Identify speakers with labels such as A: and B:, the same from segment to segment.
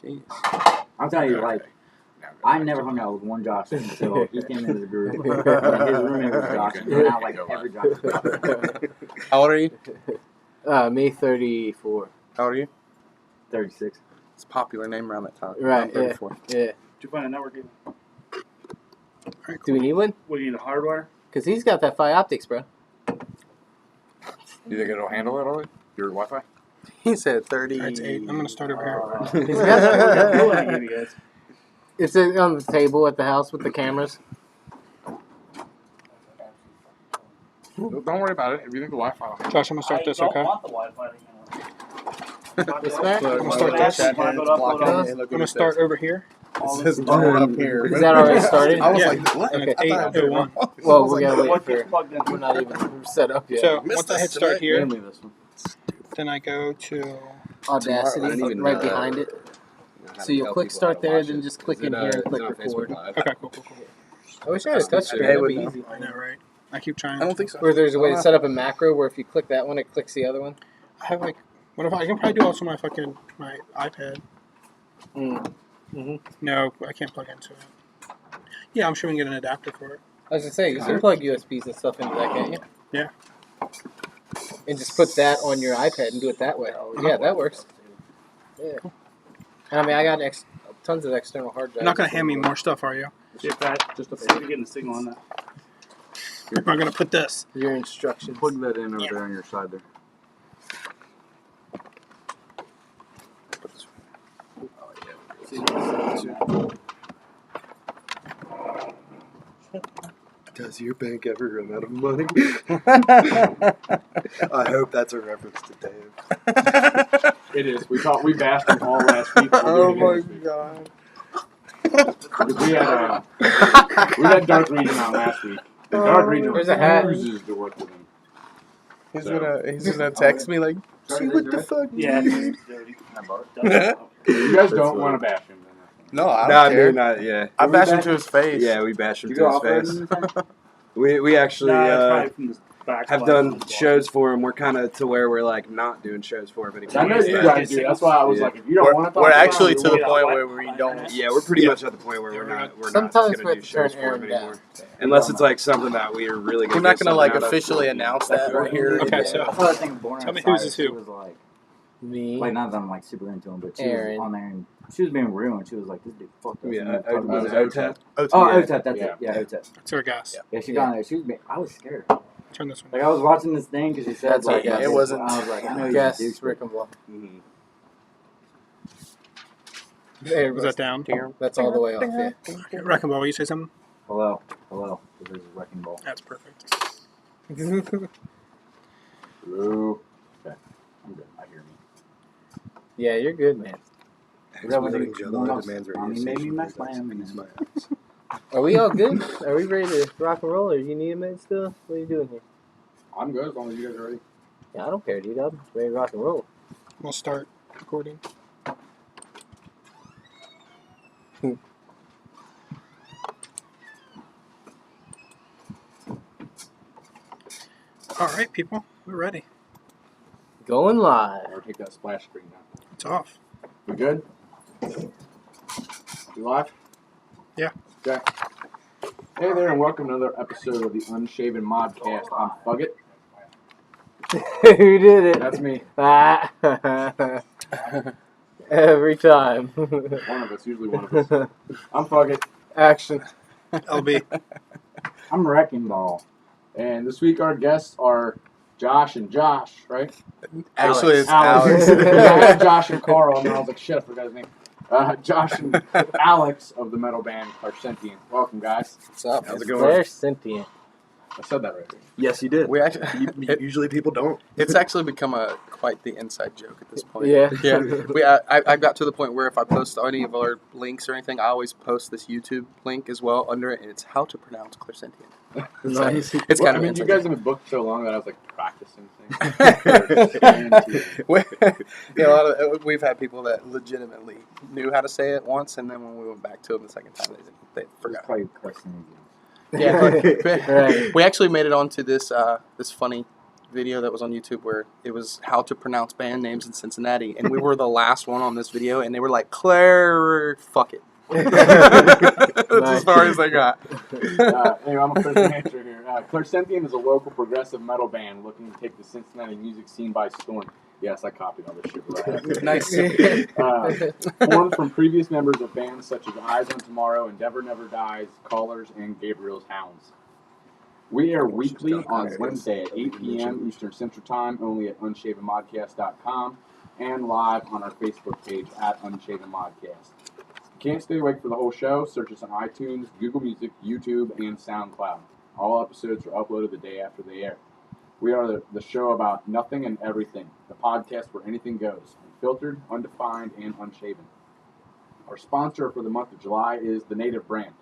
A: Jeez.
B: I'll tell you, like, I never hung out with one Josh until he came into the group. And his roommate was Josh. And now, like, every Josh is Josh.
A: How old are you?
C: Me, 34.
A: How old are you?
B: 36.
A: It's a popular name around that time.
C: Right,
A: I'm 34.
C: Yeah.
D: Did you find a network cable?
A: Right,
C: Do we need one?
D: What, do you need a hardwire?
C: Because he's got that fiber optics, bro.
E: You think it'll handle it, Ollie? Your Wi-Fi?
A: He said 30.
F: Alright, it's 8. I'm going to start over here.
C: He's got that.
D: What I give you guys?
C: It's on the table at the house with the cameras.
E: Don't worry about it. If you think the Wi-Fi will handle
F: Josh, I'm going to start this, okay?
D: I don't want the Wi-Fi to handle it.
C: This back?
F: I'm going to start this. I'm going to start over here.
A: It says turn up here.
C: Is that already started?
A: I was
F: Yeah.
A: like, what?
C: Okay.
F: 8:01.
C: Well, we gotta wait
D: What
C: for.
D: gets plugged in?
C: We're not even set up yet.
F: So
A: Missed
F: once I
A: this
F: hit start
A: tonight.
F: here,
B: Mainly this one.
F: then I go to
C: Audacity,
A: I didn't even
C: right
A: know
C: behind it. So you'll click start there, then just click in here and click record.
F: okay, cool.
C: I wish I had a touch screen.
A: Hey,
C: That'd
A: would
C: be
A: know.
C: easy.
F: I know, right? I keep trying.
A: I don't think so.
C: Or there's a way to set up a macro where if you click that one, it clicks the other one.
F: I have like, what if I can probably do also my iPad?
C: Mm-hmm.
F: No, I can't plug into it. Yeah, I'm sure we can get an adapter for it.
C: I was gonna say you can plug USBs and stuff into that, can't you?
F: Yeah.
C: And just put that on your iPad and do it that way. Yeah, that works. Yeah. And I mean, I got tons of external hard drives.
F: You're not going to hand me more stuff, are you?
D: See if that, just to see if you're getting a signal on that.
F: I'm going to put this.
C: Your instructions.
B: Plug that in over there on your side there.
A: Does your bank ever run out of money? I hope that's a reference to Dave.
E: It is. We bashed him all last week.
A: Oh my god.
E: We had Dark Region on last week. And Dark Region
C: There's a hat.
E: refuses to work with him.
A: He's gonna text me like, see what the fuck,
D: Yeah,
A: dude?
D: it's dirty.
E: You guys don't want to bash him.
A: No, I don't care.
G: Not, yeah.
A: I bashed him to his face.
G: Yeah, we bashed him
B: You
G: to
B: go
G: his
B: off road
G: face.
B: anytime?
G: We actually
D: Nah, it's probably from the back
G: have
D: left
G: done
D: of the
G: shows for him. We're kind of to where we're like not doing shows for him anymore.
E: I know you guys do. That's why I was like, if you don't want to talk
A: We're
E: about
A: actually
E: it,
A: to the
E: we'll
A: point
E: wait.
A: where we don't.
G: Yeah, we're pretty much at the point where we're not
C: Sometimes we
G: going to
C: have
G: do
C: to turn
G: shows for him
C: Aaron
G: anymore.
C: down.
G: Unless it's like something that we are really
A: We're
G: going
A: not
G: to
A: gonna like officially announce that right here.
F: Okay, so
B: I think Born
F: tell me
B: Outside,
F: who's is
B: she
F: who.
B: was like,
C: Me.
B: not that I'm like super into him, but she
C: Aaron.
B: was on there and she was being real and she was like, this dude fucked us.
G: Yeah,
B: And we talked
G: was
B: about it.
G: OTEP?
B: Oh,
G: yeah.
B: OTEP, that's
E: Yeah.
B: it. Yeah, OTEP.
F: It's our gas.
B: Yeah, she got on there. She was being, I was scared.
F: Turn this one.
B: Like, I was watching this thing because she said,
C: That's
B: like,
C: our gas.
A: It wasn't-
B: I was like, I know
C: Yes,
B: he's a
C: Rick and Ball.
G: Mhm.
C: There,
F: Was that down?
C: That's all the way off. Yeah.
F: Okay, Wrecking Ball, will you say something?
B: Hello. This is Wrecking Ball.
F: That's perfect.
E: Hello. Okay. I'm good. I hear me.
C: Yeah, you're good, man.
A: Exploding Jello demands radio
B: Maybe
A: station
B: my
A: for
B: plan.
A: these my ass.
C: Are we all good? Are we ready to rock and roll, or do you need a minute still? What are you doing here?
E: I'm good as long as you guys are ready.
C: Yeah, I don't care, dude. I'm ready to rock and roll.
F: We'll start recording. All right, people, we're ready.
C: Going live.
E: Or take that splash screen down.
F: It's off.
E: We good? You live?
F: Yeah.
E: Okay. Hey there, and welcome to another episode of the Unshaven Modcast. I'm Fugget.
C: Who did it?
E: That's me.
C: Every time.
E: One of us, usually one of us. I'm Fugget.
C: Action.
F: LB.
B: I'm Wrecking Ball.
E: And this week our guests are Josh and Josh, right?
A: Actually, it's
E: Alex.
A: Alex.
E: I had Josh and Carl, and then I was like, shit, I forgot his name. Josh and Alex of the metal band Clairsentient. Welcome, guys.
A: What's up?
G: How's it going?
C: Clairsentient.
E: I said that right.
G: Yes, you did.
A: We actually,
G: Usually people don't.
A: it's actually become quite the inside joke at this point.
C: Yeah.
A: Yeah. I got to the point where if I post any of our links or anything, I always post this YouTube link as well under it, and it's how to pronounce Clairsentient.
C: Nice.
A: It's
E: Well,
A: kind
E: I
A: of
E: mean, you
A: inside
E: guys
A: joke.
E: have been booked so long that I was like practicing things.
A: Yeah, a lot of we've had people that legitimately knew how to say it once, and then when we went back to them the second time, they forgot.
B: Probably Carson.
A: Yeah,
C: Right.
A: we actually made it onto this this funny video that was on YouTube where it was how to pronounce band names in Cincinnati, and we were the last one on this video, and they were like, fuck it. That's as far as I got.
E: Anyway, I'm a first answer here. Clairsentient is a local progressive metal band looking to take the Cincinnati music scene by storm. Yes, I copied all this shit. Right.
A: Nice.
E: Formed from previous members of bands such as Eyes on Tomorrow, Endeavor Never Dies, Callers, and Gabriel's Hounds. We air weekly on Wednesday at 8 p.m. Eastern Central Time, only at unshavenmodcast.com, and live on our Facebook page at Unshaven Modcast. If you can't stay awake for the whole show, search us on iTunes, Google Music, YouTube, and SoundCloud. All episodes are uploaded the day after they air. We are the show about nothing and everything, the podcast where anything goes, unfiltered, undefined, and unshaven. Our sponsor for the month of July is The Native Brand.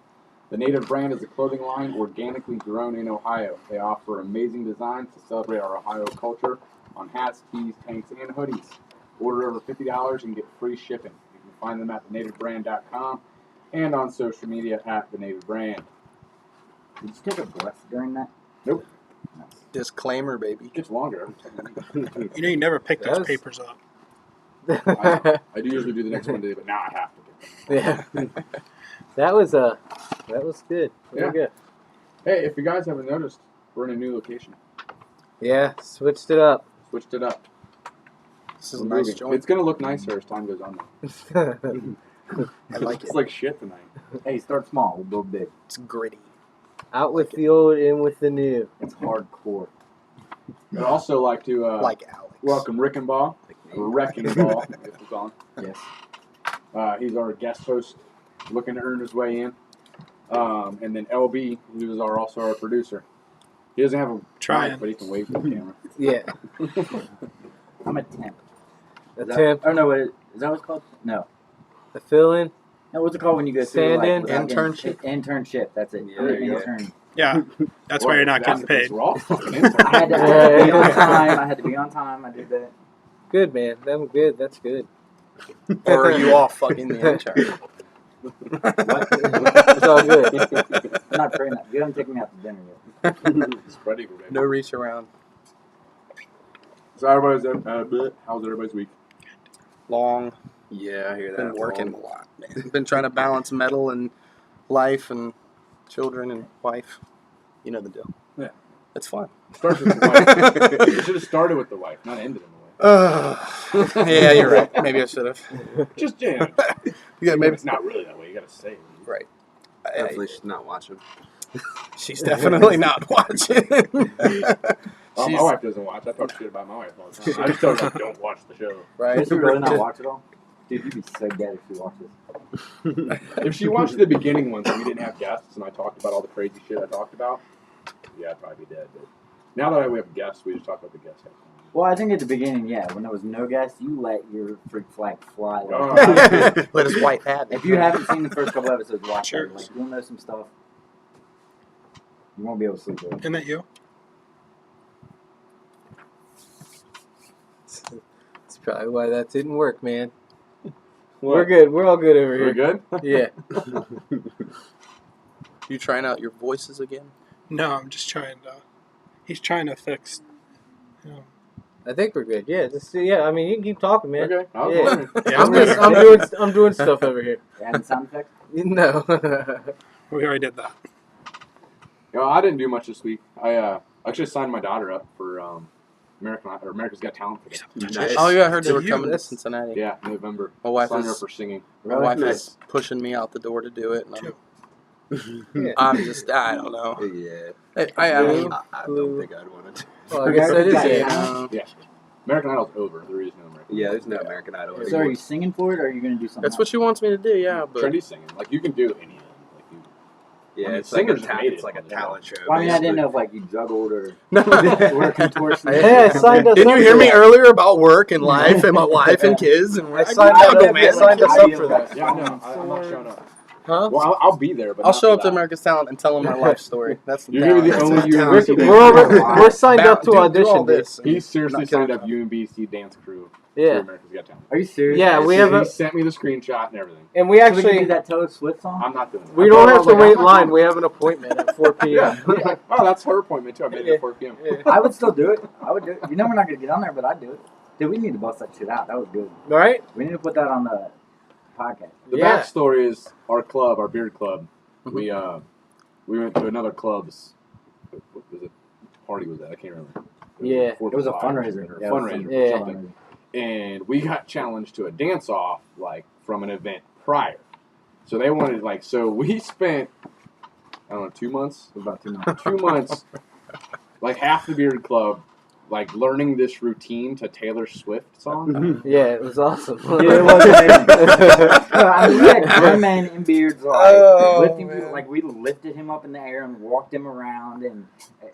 E: The Native Brand is a clothing line organically grown in Ohio. They offer amazing designs to celebrate our Ohio culture on hats, tees, tanks, and hoodies. Order over $50 and get free shipping. You can find them at thenativebrand.com and on social media at The Native Brand.
B: Did you take a breath during that?
E: Nope.
A: Disclaimer, baby.
E: It gets longer.
F: You know, you never pick those papers up.
E: I do usually do the next Monday, but now I have to.
C: Yeah. That was good.
E: Yeah.
C: Very good.
E: Hey, if you guys haven't noticed, we're in a new location.
C: Yeah, switched it up.
E: Switched it up.
A: This is a
E: We're
A: nice
E: moving.
A: joint.
E: It's gonna look nicer as time goes on.
A: I like
E: It's
A: it.
E: like shit tonight.
B: Hey, start small. We'll build big.
A: It's gritty.
C: Out with the old, in with the new.
B: It's hardcore.
E: I'd also like to
A: Like Alex.
E: welcome Wrecking Ball. Wrecking Ball. I guess it's on.
B: Yes.
E: He's our guest host, looking to earn his way in. And then LB, who is also our producer. He doesn't have a
F: Trying.
E: mic, but he can wave to the camera.
C: Yeah.
B: I'm a temp.
C: A
B: Is that-
C: temp.
B: Oh, no, wait. Is that what it's called? No.
C: A fill-in.
B: No, what's it called when you go through
C: Stand-in?
B: without getting-
A: Internship?
B: Internship, that's it.
G: Yeah,
B: I'm
G: there
B: an
G: you go.
B: intern.
F: Yeah, that's why you're not
E: That's
F: getting
E: the case.
F: paid.
E: We're all fucking interns.
B: I had to be on time. I had to be on time. I did that.
C: Good, man. That's good. That's good.
A: Or are you all fucking the intern?
C: It's all good.
B: I'm not praying that. You haven't taken me out to dinner yet.
E: Spread eagle, baby.
A: No reach around.
E: So everybody's how's everybody's week?
A: Long.
G: Yeah, I hear that.
A: Been working a lot, man. Been trying to balance metal and life and children and wife. You know the deal.
E: Yeah.
A: It's fun.
E: Starts with the wife. You should have started with the wife, not ended in the wife.
A: Yeah, you're right. Maybe I should have.
E: Just yeah.
A: Yeah, maybe.
E: It's not really that way. You gotta say it.
A: Right.
G: Hopefully she's not watching.
A: She's definitely not watching.
E: Oh,
A: She's-
E: my wife doesn't watch. I talk shit about my wife all the time. I just tell her, like, don't watch the show.
A: Right.
B: Does she really not watch it all? Dude, you'd be so dead if she watched this.
E: If she watched the beginning ones and we didn't have guests and I talked about all the crazy shit I talked about, yeah, I'd probably be dead. But now that we have guests, we just talk about the guests.
B: Well, I think at the beginning, yeah, when there was no guest, you let your freak flag fly. Like,
E: Oh.
A: Let his wife have it.
B: if you haven't seen the first couple episodes, watch
F: Sure.
B: it. Like, you'll know some stuff. You won't be able to sleep with it.
F: Isn't that you?
C: That's probably why that didn't work, man.
E: What?
C: We're good. We're all good over
E: We're
C: here.
E: good?
C: Yeah.
A: You trying out your voices again?
F: No, I'm just trying to. He's trying to fix. You know,
C: I think we're good. Yeah. I mean, you can keep talking, man.
E: Okay. I was
C: Yeah.
E: wondering.
F: yeah,
C: I'm doing stuff over here.
B: Adding sound effects?
C: No.
F: we already did that.
E: No, I didn't do much this week. I actually signed my daughter up for America's Got Talent.
G: Nice.
A: Oh yeah, I heard they were
C: You,
A: coming to
C: that's-
A: Cincinnati.
E: Yeah, November.
A: My wife
E: Signed her
A: is
E: up for singing.
A: my wife
G: Nice.
A: is pushing me out the door to do it, and
F: Two.
A: I'm just I don't know.
G: Yeah.
A: I mean,
G: I don't think I'd want to.
C: Well, I guess that is
B: Yeah.
C: it.
E: Yeah. American Idol's over. There is no American
G: Yeah,
E: Idol.
G: there's no American Idol
B: So are
G: anymore.
B: you singing for it, or are you going to do something
A: that's what she wants me to do. Yeah, but
E: Trendy singing. Like, you can do anything. Like, you,
G: Yeah,
E: I mean,
G: it's like a
E: singers made it
G: it's like a
E: on their
G: talent show.
B: Well, I mean, I didn't
G: basically.
B: know if, like, you juggled or
A: no.
B: were contortionist.
C: Yeah, I signed us
A: Didn't
C: up
A: you hear
C: for
A: me
C: that.
A: earlier about work and life and my wife and kids? And
C: I signed
A: I'll
C: up-
A: go,
C: I
A: man.
C: signed us up for that.
E: Yeah, no, I'm not showing up.
C: Huh?
E: Well, I'll be there, but
A: I'll
E: not
A: show
E: for
A: up to
E: that.
A: America's Talent and tell them my life story. That's
E: You're gonna be the
A: talent.
E: only
A: That's
E: UMBC
A: talent.
C: We're signed up to
A: Do all
C: audition.
A: this.
E: He seriously
A: Not
E: signed
A: killing
E: up UMBC dance crew to America's Got Talent.
B: Are you serious?
C: Yeah, we have
E: He sent me the screenshot and everything.
C: And we
B: So we can do
C: actually,
B: that Taylor Swift song?
E: I'm not doing it.
C: we don't have to wait in line. We have an appointment at 4 p.m.
E: Yeah. Oh, that's her appointment too. I made it at 4 p.m.
B: I would still do it. I would do it. You know we're not going to get on there, but I'd do it. Dude, we need to bust that shit out. That was good.
C: All right?
B: We need to put that on the podcast.
E: The
C: Yeah.
E: backstory is our club, our beard club. We went to another club's. What was it? Party was that? I can't remember.
C: Yeah.
B: It was a
E: 4th of July
B: fundraiser.
E: or
B: Yeah,
E: fundraiser
C: Yeah.
E: or something. And we got challenged to a dance off like from an event prior. So they wanted so we spent I don't know 2 months.
B: About 2 months.
E: 2 months, like half the beard club, like learning this routine to Taylor Swift song.
C: Yeah, it was awesome.
B: Yeah, it was amazing. I mean, we had grown men in beards, lifting
A: man.
B: people, we lifted him up in the air and walked him around, and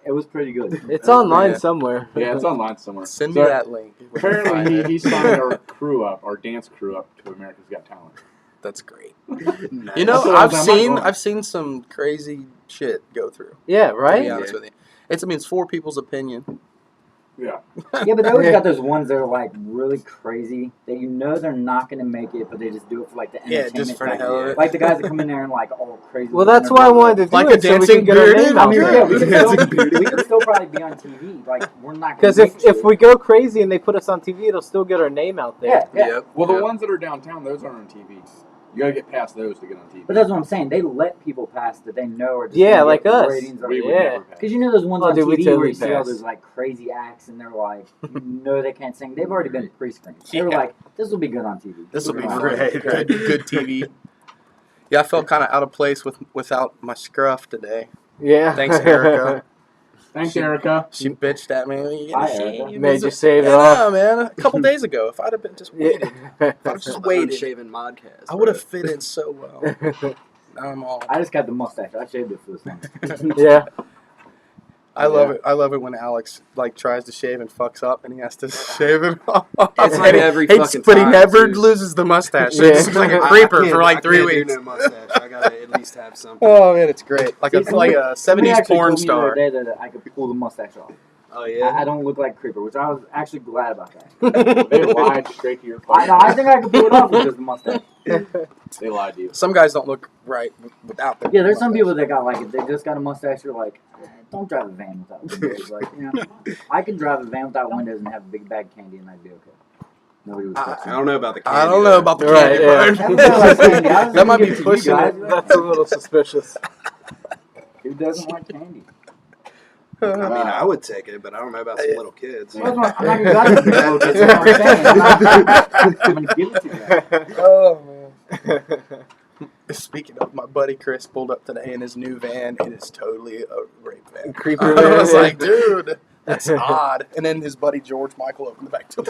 B: it was pretty good.
C: It's online
A: Yeah.
C: somewhere.
E: Yeah, it's online somewhere.
A: Send me
E: So
A: that link.
E: Apparently, he signed our dance crew up to America's Got Talent.
A: That's great.
G: Nice.
A: You know,
E: That's what
A: I've seen some crazy shit go through.
C: Yeah,
A: To
C: right?
A: be honest with you, it's 4 people's opinion.
E: Yeah.
B: Yeah, but they always
C: Yeah.
B: got those ones that are like really crazy that you know they're not going to make it, but they just do it for like the
A: Yeah,
B: entertainment.
A: just for the
B: factor.
A: hell of it.
B: Like the guys that come in there and like all crazy.
C: Well, that's why I wanted to do
A: Like
C: it
A: a
C: so we
A: dancing
C: can get our
A: bearded?
C: name
B: I
C: out
B: mean,
C: there.
B: yeah, we can,
A: Dancing
B: still, we can still probably be on TV. Like we're not going
C: Because if we go crazy and they put us on TV, it'll still get our name out there.
B: yeah.
G: Yep.
E: Well, the
G: Yep.
E: ones that are downtown, those aren't on TV. You gotta get past those to get on TV.
B: But that's what I'm saying. They let people pass that they know are just
C: Yeah,
B: gonna
C: like
B: get
C: us.
B: ratings or
E: we would
C: Yeah.
E: never pass.
B: because you know those ones
C: Oh,
B: on
C: dude, we
B: TV
C: totally
B: where you see all
C: pass.
B: those like crazy acts and they're like, you know they can't sing. They've already been pre-screened. They were
A: Yeah.
B: like, this will be good on TV.
A: This will be
B: Fine.
A: great. Good TV. Yeah, I felt kind of out of place without my scruff today.
C: Yeah.
A: Thanks, Erica.
E: Thanks, Erica.
A: She bitched at me. You
B: Hi,
A: gonna
B: Erica.
A: shave?
C: Made you save it
A: Yeah,
C: off.
A: man. A couple days ago, if I'd have been just waited, if I'd have just waited,
G: Unshaven Modcast.
A: I would have fit in so well. Now I'm all.
B: I just got the mustache. I shaved it for this one.
C: Yeah.
A: I love it. I love it when Alex tries to shave and fucks up, and he has to shave it off.
G: It's like every fucking
A: but he
G: time,
A: never
G: too.
A: loses the mustache. So
C: Yeah.
A: It's just like a creeper for like 3
G: I
A: weeks.
G: can't do no mustache. I gotta at least have something.
A: Oh man, it's great. Like a
B: Somebody
A: '70s
B: actually
A: porn
B: told me the other
A: star.
B: day that I could pull the mustache off.
G: Oh
B: I
G: yeah.
B: don't look like a creeper, which I was actually glad about that.
E: They lied straight to your face.
B: I think I could pull it off with just the mustache.
E: They lied to you.
A: Some guys don't look right without them.
B: Yeah, there's some people that got like, if they just got a mustache, you're like, don't drive a van without windows. Like, you know, I could drive a van without windows and have a big bag of candy and I'd be okay. Nobody would
G: I
B: question
G: don't know about the candy.
A: I don't know about the
C: Right,
A: candy
C: yeah.
A: part.
B: Everybody likes candy. I was
A: That might
B: gonna
A: be
B: give it to you
A: pushing
B: guys.
A: it.
C: That's a little suspicious.
B: Who doesn't like candy?
G: I mean, I would take it, but I don't know about some little kids.
B: Well, I'm not gonna drive it to you, that's what I'm saying. I'm gonna give it to you.
A: Oh man. Speaking of, my buddy Chris pulled up today in his new van. It is totally a rape van.
C: Creeper
A: I
C: van,
A: was
C: yeah.
A: like, dude, that's odd. And then his buddy George Michael opened the back door.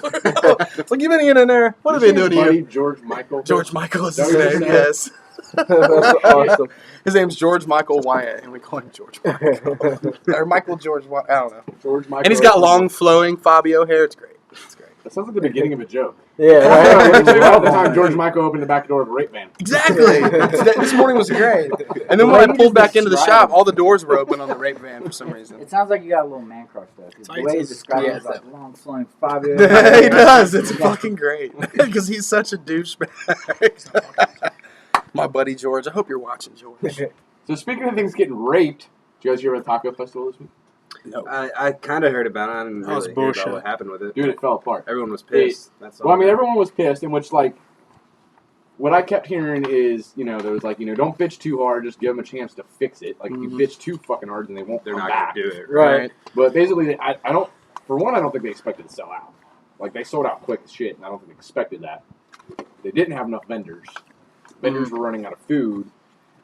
A: It's like, you been in there? What have they been doing to you?
E: Buddy, George Michael.
A: George Michael is
E: Is
A: his
E: that what you
A: name,
E: said?
A: yes.
C: That's awesome.
A: His name's George Michael Wyatt, and we call him George Michael. Or Michael George Wyatt, I don't know.
E: George Michael.
A: And he's got long, flowing Fabio hair. It's great. It's great.
E: That sounds like the beginning of a joke.
C: Yeah, right.
E: All the time George Michael opened the back door of a rape van.
A: Exactly. This morning was great. And then
B: The
A: when
B: way
A: I
B: you
A: pulled
B: just
A: back into the
B: described
A: shop, all the doors were open on the rape van for some reason.
B: It sounds like you got a little man crush though. 'Cause the way you describe it is like long flowing Fabio.
A: He does. It's fucking great. Because he's such a douchebag. My buddy George. I hope you're watching, George.
E: So speaking of things getting raped, did you guys hear about Taco Festival this week?
A: No.
G: I kind of heard about it. I didn't
C: That was
G: really hear
C: bullshit.
G: about what happened with it.
E: Dude, it fell apart.
G: Everyone was pissed. That's all.
E: Well, I mean, everyone was pissed, in which, like, what I kept hearing is, there was like, don't bitch too hard, just give them a chance to fix it. Like, if you bitch too fucking hard, then they won't
G: They're
E: come
G: not
E: back.
G: going to do it.
C: Right.
E: But basically, I don't, for one, I don't think they expected to sell out. Like, they sold out quick as shit, and I don't think they expected that. They didn't have enough vendors. Vendors were running out of food.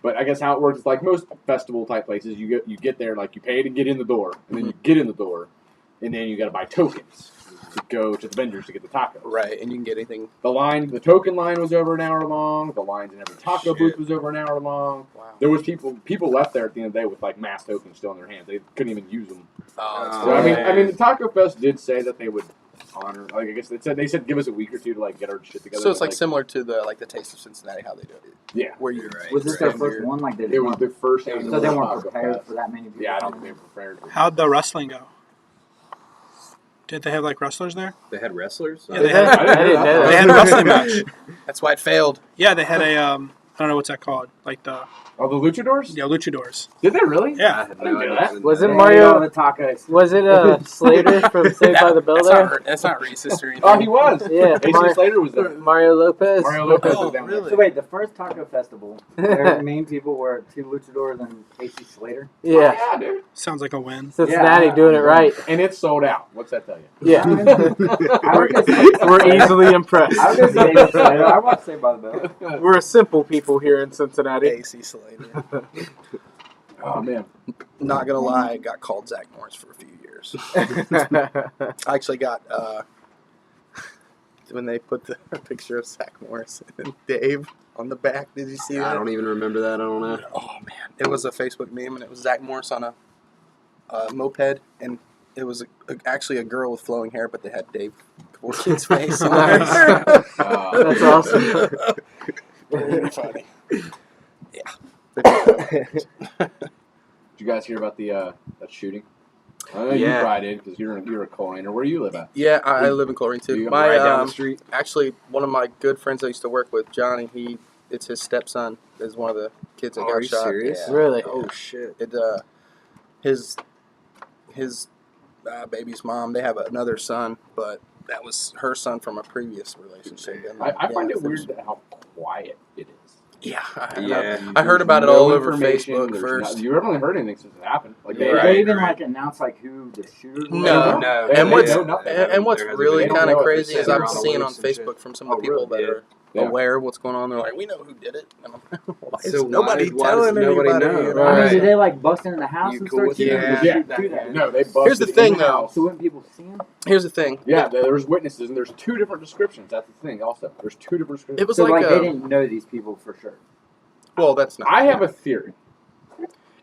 E: But I guess how it works is like most festival type places, you get there, like you pay to get in the door, and then you get in the door, and then you got to buy tokens to go to the vendors to get the tacos.
A: Right, and you can get anything.
E: The token line was over an hour long. The lines in every taco booth was over an hour long.
A: Wow.
E: There was people left there at the end of the day with like mass tokens still in their hands. They couldn't even use them.
A: Oh,
E: So, I mean, the Taco Fest did say that they would honor. Like I guess they said give us a week or two to like get our shit together.
A: so it's
E: but,
A: like similar to the Taste of Cincinnati, how they do it.
E: Yeah.
A: Where you're
G: Right.
B: Was this their
A: right.
B: first one? Like they
E: It was the first.
B: so they
E: annual
B: weren't
E: Taco
B: prepared
E: Fest.
B: for that many people.
E: Yeah, I don't think they were prepared. For
F: How'd the wrestling go? Did they have like wrestlers there?
G: They had wrestlers.
F: Yeah, they had.
E: I didn't know that.
A: They had a wrestling match. That's why it failed.
F: Yeah, they had a I don't know what's that called, like the
E: Oh, the luchadors?
F: luchadors.
E: Did they really?
F: Yeah.
G: I had
E: I didn't know that.
C: Was it
B: They ate
C: Mario?
B: all the tacos.
C: Was it Slater from Saved by the Bell there?
A: That's not racist or anything.
E: Oh, he was.
C: Yeah,
E: AC Slater was there.
C: Mario Lopez.
E: Mario Lopez
A: Oh,
E: was down
A: really?
B: So wait, the first taco festival, their main people were 2 luchadors and AC Slater.
E: there.
C: Yeah,
E: Yeah, dude.
F: Sounds like a win.
C: Cincinnati
B: Yeah.
C: doing it right.
E: And it's sold out. What's that tell you?
C: Yeah,
B: I would go see-
C: we're easily impressed.
B: I would go see AC Slater. I watched Saved by the Bell.
C: We're simple people here in Cincinnati.
A: AC Slater.
E: Oh, man.
A: Not gonna lie, I got called Zach Morris for a few years. I actually got when they put the picture of Zach Morris and Dave on the back. Did you see that?
G: I don't even remember that. I don't know.
A: Oh man, it was a Facebook meme, and it was Zach Morris on a moped, and it was actually a girl with flowing hair, but they had Dave Kevorkian's face on there.
C: That's awesome.
A: Very funny. Yeah.
E: Did you guys hear about the that shooting? I know
G: Yeah.
E: you probably did because you're a Colerainer. Where do you live at?
A: Yeah, I live in Coleraine too.
E: You
A: My
G: right down the street.
A: actually, one of my good friends I used to work with, Johnny. It's his stepson is one of the kids that
G: Oh,
A: got
G: are you
A: shot.
G: serious?
A: Yeah.
C: Really?
G: Oh shit.
A: It his baby's mom. They have another son, but that was her son from a previous relationship. And,
E: I find
A: yeah,
E: it weird how quiet it is.
A: Yeah,
G: Yeah.
A: I heard about it
E: No
A: all over
E: information,
A: Facebook
E: there's
A: first.
E: you haven't really heard anything since it happened. Like
B: Did
G: Right,
B: they even
G: right.
B: like announce like who the shooter was?
A: No.
G: No.
E: They
A: And what's
E: know nothing.
A: and what's
G: There hasn't
A: really
E: been- they
A: kind
E: don't
A: of
E: know if
A: crazy
E: it's
A: is I'm
E: on the
A: seeing on
G: loose and
A: Facebook
G: shit.
A: from some of the
G: Oh,
A: people
G: really?
A: that are
E: Yeah.
A: aware of what's going on. They're like, we know who did it. And I'm like, why is
G: So
A: nobody
G: why does
A: telling
G: nobody
A: anybody?
G: know?
A: you know?
B: I mean,
C: Right.
B: did they like bust into the house
G: You
B: and
G: cool
B: start
G: with
B: shooting?
G: that?
B: Or
E: Yeah.
B: did they do that?
E: No, they busted
A: Here's the
E: in
A: thing, though.
E: house.
B: So wouldn't people see him?
A: Here's the thing.
E: Yeah, there was witnesses, and there's 2 different descriptions. That's the thing. Also, there's 2 different descriptions.
A: It was
B: So
A: like,
B: like they didn't know these people for sure.
A: well, that's not.
E: I have a theory.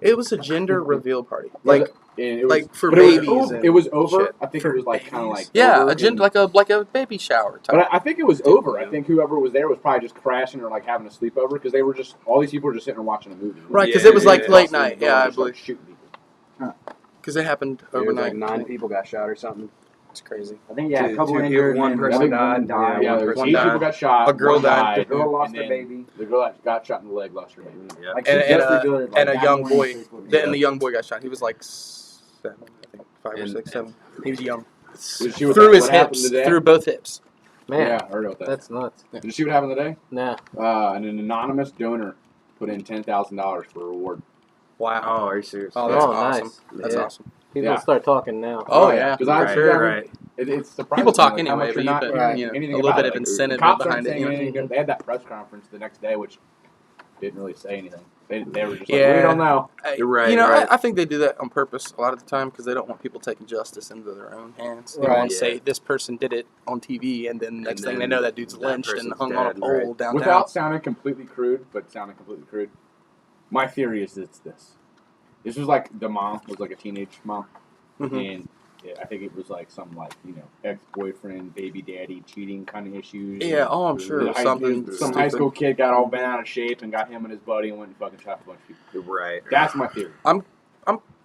A: It was a gender reveal party, like
E: And it was,
A: like for
E: but it was
A: babies
E: over-
A: and
E: it was over.
A: shit.
E: I think
F: For
E: it was like kind of like
A: yeah,
E: over
A: a gender
E: and-
A: like a baby shower type.
E: But I think it was over. I think whoever was there was probably just crashing or like having a sleepover because they were just all these people were just sitting there watching a movie.
A: Right, because
G: Yeah,
A: it was like
G: yeah,
A: late
E: Busted in
A: night.
E: the door
A: Yeah,
E: and
A: I
E: just, like,
A: believe
E: shooting people.
A: because it happened
G: There was
A: overnight.
G: like 9 people got shot or something.
A: It's crazy.
B: I think yeah,
G: Two-
B: a couple
G: two
B: injured,
G: people, one
B: and
G: person
B: one
G: died.
B: died.
E: Yeah,
G: one
E: there was
G: person
E: 8
G: died.
E: people got shot.
A: A girl
E: one
A: died.
B: The girl
E: and
B: lost her
E: then
B: baby.
E: The girl that got shot in the leg lost her baby.
G: Yeah.
B: Like,
A: And-
B: she
A: and
B: just
A: a-
B: revealed it, like,
A: and a
B: that
A: young
B: morning on
A: boy.
B: Facebook.
A: And the young boy got shot. He was like 7, I think 5 or
G: And-
A: 6, 7. He was young.
E: Did she what-
A: Through his
E: what happened
A: hips,
E: today?
A: through both hips.
C: Man,
E: Yeah, I heard about that.
C: that's nuts.
E: Did you see what happened today?
C: Nah.
E: An anonymous donor put in $10,000 for a reward.
A: Wow.
G: Oh, are you serious?
A: Oh, that's
C: Oh,
A: awesome.
C: nice.
A: That's
C: Yeah.
A: awesome.
C: People
E: Yeah.
C: start talking now.
A: Oh, yeah.
E: Because I
G: Right,
E: figured
G: right.
E: it's surprising.
A: People talk
E: like, how
A: anyway,
E: much
A: but
E: you're
A: you
E: not
A: put,
E: doing anything
A: a little
E: about
A: bit of
E: it.
A: incentive
E: Cops
A: behind
E: aren't
A: it.
E: saying
A: You know?
E: anything. They had that press conference the next day, which didn't really say anything. They were just
A: Yeah.
E: like, we don't know.
G: You're right,
A: You know,
G: right.
A: I think they do that on purpose a lot of the time because they don't want people taking justice into their own hands. They
C: Right.
A: want to
G: Yeah.
A: say this person did it on TV, and then next thing they
G: then
A: know, that dude's
G: that
A: lynched and
G: person's
A: hung on a
G: dead,
A: pole
G: right.
A: downtown.
E: Without sounding completely crude, my theory is it's this. This was like the mom was like a teenage mom,
A: Mhm.
E: and yeah, I think it was like some like ex-boyfriend, baby daddy, cheating kind of issues.
A: Yeah, oh, I'm sure it was something
E: Some high
A: stupid.
E: school kid got all bent out of shape and got him and his buddy and went and fucking shot a bunch of people.
G: Right.
E: That's my theory.
A: I'm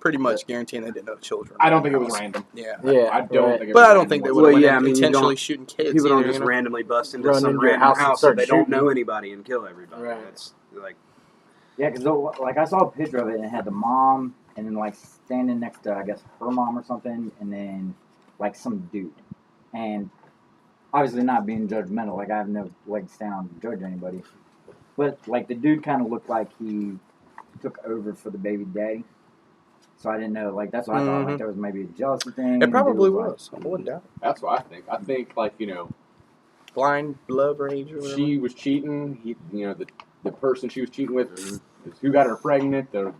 A: pretty much guaranteeing they didn't know children.
E: I don't think it was
A: House.
E: random.
A: Yeah.
C: Yeah.
E: I don't
C: right.
E: think. It
A: But
E: was
A: I don't
E: random
A: think they
E: whatsoever.
A: would
G: Well,
A: have
G: yeah, I mean, you
A: intentionally
G: don't-
A: shooting kids.
G: People don't
A: either,
G: just
A: you know?
G: randomly bust into
C: Run
G: some
C: into a
G: random
C: house and
G: house
C: start
G: that they don't
C: shooting.
G: know anybody and kill everybody.
C: Right.
G: That's like
B: Yeah, because like I saw a picture of it and it had the mom and then like standing next to I guess her mom or something, and then like some dude, and obviously not being judgmental. Like I have no leg to stand on to judge anybody, but like the dude kind of looked like he took over for the baby daddy. So I didn't know. Like that's what I thought.
A: Mhm.
B: Like there was maybe a jealousy thing.
A: It probably
B: like,
A: was. I wouldn't doubt it.
E: That's what I think. I think like
A: Blind blood rage or whatever.
E: she was cheating. The person she was cheating with is who got her pregnant. Her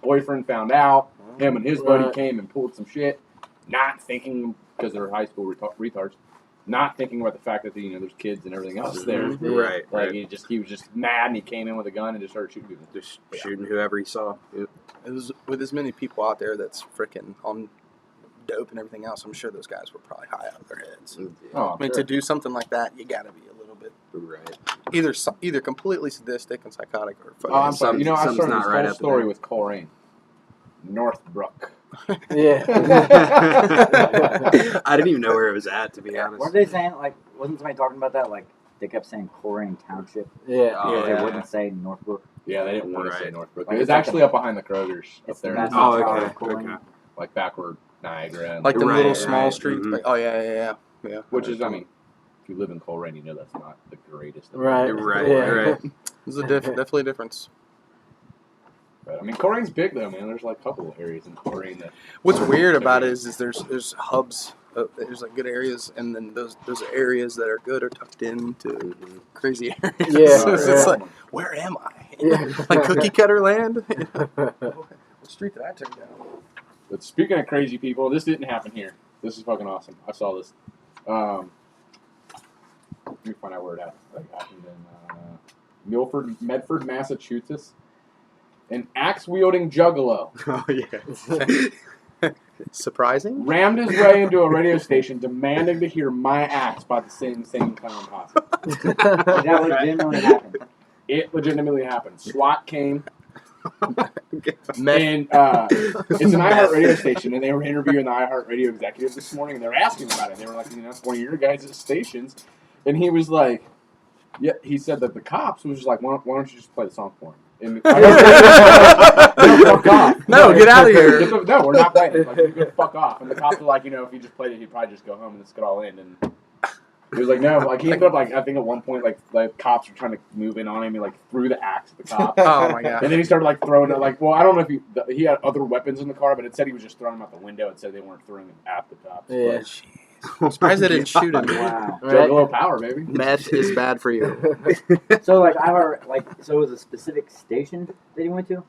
E: boyfriend found out. Him and his buddy
C: Right.
E: came and pulled some shit, not thinking because they're high school retards, not thinking about the fact that there's kids and everything else there.
A: Mhm.
G: right.
E: Like
G: right.
E: he was just mad and he came in with a gun and just started shooting people.
G: Just shooting whoever he saw.
A: It was with as many people out there that's freaking on dope and everything else. I'm sure those guys were probably high out of their heads.
E: Oh,
A: I mean, to do something like that, you got to be a little bit
G: Right.
A: either completely sadistic and psychotic or fucking.
E: I'm sorry. I
G: Something's
E: started
G: not
E: this
G: right
E: whole
G: up
E: story
G: there.
E: with Coleraine. Northbrook.
C: Yeah.
G: I didn't even know where it was at, to be honest.
B: Weren't they saying, like, wasn't somebody talking about that? Like, they kept saying Coleraine Township.
C: Yeah.
G: Oh,
B: They
G: yeah.
B: wouldn't say Northbrook.
E: Yeah, they didn't want to say
G: Right.
E: Northbrook.
B: Like,
E: It was
B: it's like
E: actually up behind the Kroger's up
B: It's
E: there,
B: the
G: Oh,
B: National
G: okay,
B: Tower of Coleraine.
G: okay.
E: like backward Niagara, and
A: Like the
G: Right,
A: little small
G: right,
A: streets.
G: mhm.
A: Like, oh yeah.
E: which is, I mean, if you live in Coleraine, you know that's not the greatest. of
C: Right.
G: Right,
C: Yeah.
G: right.
A: There's a definitely a difference.
E: But, I mean, Colerane's big though, man. There's like a couple of areas in Coleraine that.
A: What's weird about it is there's hubs. There's like good areas, and then those areas that are good are tucked into crazy areas.
C: Yeah,
A: So it's
C: yeah.
A: like, where am I?
C: Yeah.
A: Like cookie cutter land. What street did I turn down?
E: But speaking of crazy people, this didn't happen here. This is fucking awesome. I saw this. Let me find out where it happened in Medford, Massachusetts. An axe-wielding juggalo
G: Oh, yeah.
A: Surprising.
E: rammed his way into a radio station demanding to hear My Axe by the same clown posse.
B: That legitimately happened.
E: It legitimately happened. SWAT came,
A: Meth.
E: and it's an iHeart radio station, and they were interviewing the iHeart radio executive this morning, and they were asking about it. They were like, it's one of your guys' stations. And he was like, yeah, he said that the cops was just like, why don't you just play the song for him? And fuck off.
A: No, get out of here.
E: No, we're not playing it. Like, you can fuck off. And the cops were like, if he just played it, he'd probably just go home and this could all end. And he was like, no. Like, he ended up, like, I think at one point, like cops were trying to move in on him. He, like, threw the axe at the cops.
A: Oh my god.
E: And then he started, like, throwing it. Like, well, I don't know if he had other weapons in the car, but it said he was just throwing them out the window. It said they weren't throwing them at the cops.
C: Yeah.
A: I'm surprised they didn't shoot him.
B: Wow.
E: But Juggalo power, baby.
A: Meth is bad for you.
B: So, like, so it was a specific station that he went to?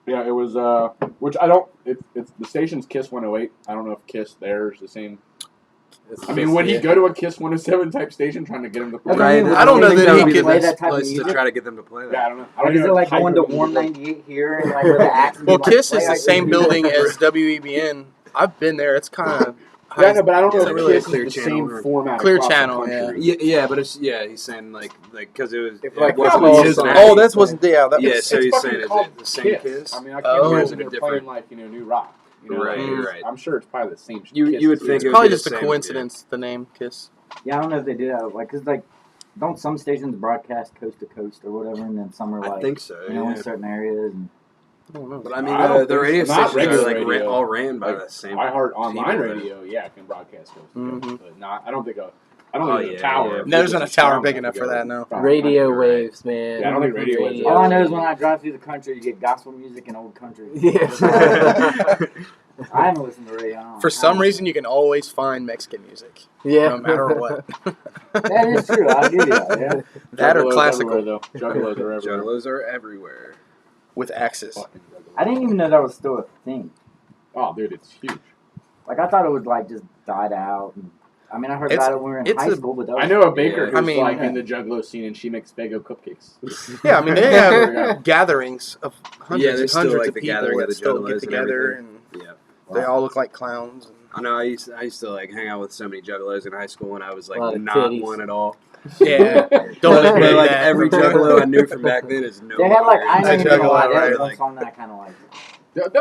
E: Yeah, it was, which I don't, it's the station's Kiss 108. I don't know if Kiss there is the same. I mean, would he go to a Kiss 107 type station trying to get him to play?
C: Right.
A: I don't know
B: think
A: that he
B: would
A: could
B: play that type of
G: Place to
B: music.
G: try to get them to play that.
E: Yeah, I don't know. I
B: Like,
E: don't
B: is
E: know
B: it like
E: the type
B: going to
E: of music.
B: Warm 98 here and like with the accent?
A: Well,
B: like,
A: Kiss
B: play
A: is the
B: like
A: same
B: you do?
A: building as WEBN. I've been there. It's kind of
E: Yeah, no, but I don't know
G: Is
E: if
G: it really a
E: Kiss
G: Clear
E: is the
G: Channel
E: same
G: or-
E: format.
A: Clear
E: across the
A: Channel,
E: country.
G: Yeah, but it's he's saying like because it was
C: If, like,
G: it wasn't
C: football
G: his
C: songs-
G: name.
A: Oh, that wasn't yeah. That
G: Yeah,
A: was,
G: so
E: It's
G: he's
E: fucking
G: saying is
E: called
G: it the same Kiss?
E: I mean, I
A: Oh.
E: can't
G: Or
E: imagine
G: is it
E: they're
G: different?
E: playing like new rock. You know,
G: Right,
E: like,
G: right.
E: I'm sure it's probably the same.
G: You
E: Kiss
G: would
E: too.
G: think
A: it's
G: it would
A: probably
G: be
A: just
G: the
A: a
G: same,
A: coincidence. The name Kiss.
B: Yeah, I don't know if they do that. Like, cause like, don't some stations broadcast coast to coast or whatever, and then some are
G: I
B: like,
G: think so.
B: you know, in
G: Yeah.
B: certain areas. And
A: I don't know.
G: But I mean,
E: I don't
G: the radio
E: think so. Not
G: stations are like
E: regular radio.
G: all ran by
E: Like,
G: the same.
E: iHeart online
G: people,
E: radio, yeah, can broadcast coast to coast,
A: Mhm.
E: but not. I don't think I don't
G: Oh,
E: think there's a
G: yeah,
E: tower.
G: yeah.
E: If
A: No, there's
E: it's
A: not a
E: just
A: tower
E: strong
A: big
E: enough
A: enough
E: to
A: for
E: go
A: that, no.
E: across
C: Radio
E: the country.
C: waves, man.
E: Yeah, I don't think radio waves
B: all
E: are-
B: I know is when I drive through the country, you get gospel music and old country.
C: Yeah.
B: I haven't listened to radio. I don't know.
A: For some reason, you can always find Mexican music,
C: Yeah.
A: no matter what.
B: That is true. I'll give you that. Yeah.
A: That or
E: Juggalos
A: classical
E: everywhere, though. Juggalos are everywhere.
G: Juggalos are everywhere.
A: with axes.
E: Fucking juggalos.
B: I didn't even know that was still a thing.
E: Oh, dude, it's huge.
B: Like, I thought it would like just died out. And, I mean, I heard
A: It's-
B: about it when we were in
A: it's
B: high
A: a-
B: school, but that was,
E: I know a baker
G: Yeah.
E: who's
A: I mean-
E: like in the juggalo scene, and she makes Fago cupcakes.
A: Yeah, I mean they have gatherings of hundreds
G: Yeah,
A: and
G: there's still,
A: hundreds
G: like,
A: of
G: the
A: people
G: gathering of
A: that
G: the
A: still
G: juggalos
A: get
G: and
A: together, and
G: Yeah.
A: they all look like clowns. And,
G: I know. I used to like hang out with so many juggalos in high school when I was like
C: A lot of
G: not
C: titties.
G: one at all.
A: yeah, don't
G: But
A: admit
G: like
A: that.
G: every juggalo I knew from back then is no.
B: they had like, I
G: longer
B: know
A: It's
B: you
A: a
B: know why. They
A: juggalo,
B: had
A: right?
B: one
G: Like,
B: song that I kind of like.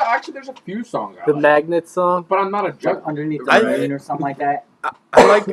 E: Actually, there's a few songs I
C: The
E: like,
C: magnet song.
E: but I'm not a
B: Like,
E: juggalo.
B: underneath the
A: I-
B: rain or something like that.
A: I like the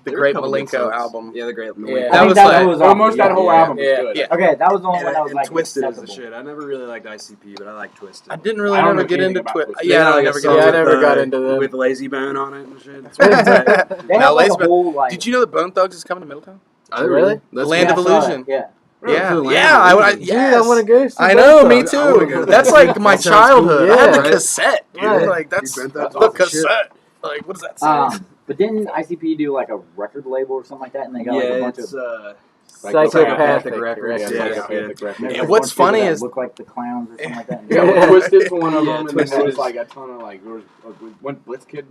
G: there were a
A: Great
G: couple good
A: Malenko
G: songs.
A: album.
G: Yeah, the Great
C: Yeah.
G: Malenko.
B: I
A: That
B: think
A: was
B: that
A: like-
B: was
E: Almost
B: yeah,
E: that whole
B: yeah.
E: album was
C: Yeah.
E: good.
A: Yeah.
B: Okay, that was the only one
G: And,
B: that was
G: and
B: like
G: Twisted is the
B: acceptable.
G: shit. I never really liked ICP, but I like Twisted.
A: I didn't really
E: I don't
A: never
E: know
A: get
E: anything
A: into
E: about
A: Twisted.
E: Twisted.
A: Yeah, I
G: like
A: never
G: a
A: get
G: song
C: Yeah, I
A: into
G: with,
C: never got into them.
G: with Lazy Bone on it and shit. It's
B: They
A: Now,
B: have like a
A: Lazy-
B: whole like.
A: Did you know that Bone Thugs is coming to Middletown?
G: Oh,
C: Really?
G: That's
A: Land of
B: I saw that,
A: Illusion.
B: Yeah.
A: Yeah,
G: Really?
A: yeah, I
C: Dude,
A: yes.
C: I want to go. See
A: I
C: Bone
A: know, me
C: Thugs.
G: I wanna go
A: too.
G: to
A: That's
G: that.
A: like my
G: That sounds cool.
A: childhood. I had
C: Yeah.
A: the cassette, dude.
C: Right.
A: Like that's
G: Dude,
A: the
G: that's awesome
A: cassette. Like, what does that say?
B: But didn't ICP do like a record label or something like that? And they got like a
G: Yeah,
B: bunch
G: it's
B: of.
C: Psychopathic
G: records.
C: records.
G: Yeah,
E: Psychopathic records.
B: there's,
A: And
B: like,
A: what's
B: a bunch of
A: funny
B: that
A: is-
B: look like the clowns or something like that.
E: Yeah, well, Twisted's one of
G: Yeah,
E: them, and then there
G: Twisted
E: was
G: is-
E: like a ton of like there was one Blitzkid.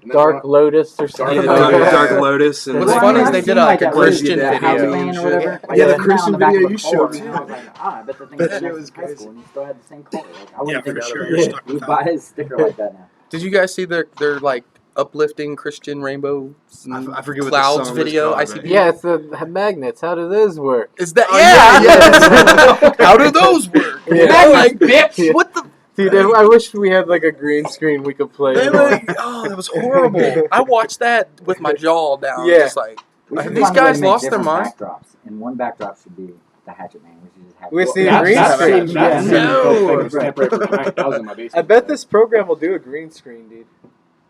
E: And then
C: Dark Lotus or
E: Dark
C: something.
G: Yeah,
E: Lotus.
C: like
G: Dark
C: that.
G: Lotus. And
A: What's
B: Well, I
A: funny
B: mean,
A: is they
B: I've
A: did
B: seen,
A: like
B: like,
A: a
B: that
A: Christian
B: House
A: video
B: Band
A: and
B: or
A: shit.
B: whatever.
A: Yeah.
B: Like,
G: Yeah, the
B: it was
G: Christian
B: on the back
G: video
B: of
G: you
B: the car,
G: showed
B: and
G: too.
B: I was like, I bet the thing
G: That
B: was
G: shit
B: in
G: was
B: high
G: crazy.
B: school, and he still had the same color. Like, I
F: Yeah,
B: wouldn't
F: for
B: think
F: sure.
B: that
F: You're stuck
B: we
F: with
B: buy
F: that.
B: his sticker like that now.
A: Did you guys see their like uplifting Christian rainbows and
G: I forget what the
A: clouds
G: song was
A: video?
G: called,
A: ICP.
G: right?
C: Yeah, it's the magnets. How do those work?
A: Is that
G: Oh,
A: yeah?
G: yeah, yeah.
A: How do those work?
C: Yeah.
A: You know, like
C: Yeah.
A: what the
C: Dude, I wish we had like a green screen we could play.
A: It was horrible. I watched that with my jaw down,
C: Yeah.
A: just like,
B: We should
A: these
B: find a way to
A: guys
B: make
A: lost their
B: different
A: mind.
B: Backdrops, and one backdrop should be the Hatchet Man. We should just have.
C: We see
E: That-
C: green
E: that
C: screen.
E: seems- that
B: Yeah.
E: seems
A: No.
E: like it's temporary for 9,000 in my basement.
C: I bet this program will do a green screen, dude.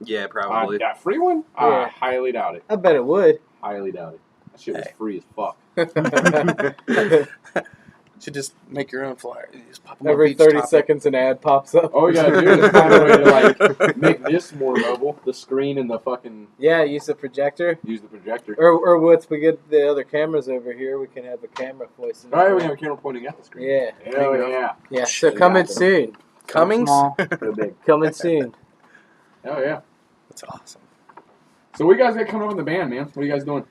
G: Yeah, probably.
E: That free one?
C: Yeah.
E: I highly doubt it.
C: I bet it would.
E: Highly doubt it. That shit was
A: Hey.
E: free as fuck.
A: You should just make your own flyer. You just pop them on
C: Every
A: beach
C: 30
A: topic.
C: seconds an ad pops up.
E: All we gotta do is find a way to like make this more mobile. The screen and the fucking
C: Yeah, use the projector.
E: use the projector.
C: Or once we get the other cameras over here, we can have a camera voice.
E: All right, we have a camera pointing at the screen.
C: Yeah.
E: Hell yeah.
C: Yeah, so coming soon.
A: Cummings?
B: Small, or big.
C: Coming soon.
E: Hell yeah.
A: That's awesome.
E: So what you guys got coming up in the band, man? What are you guys doing?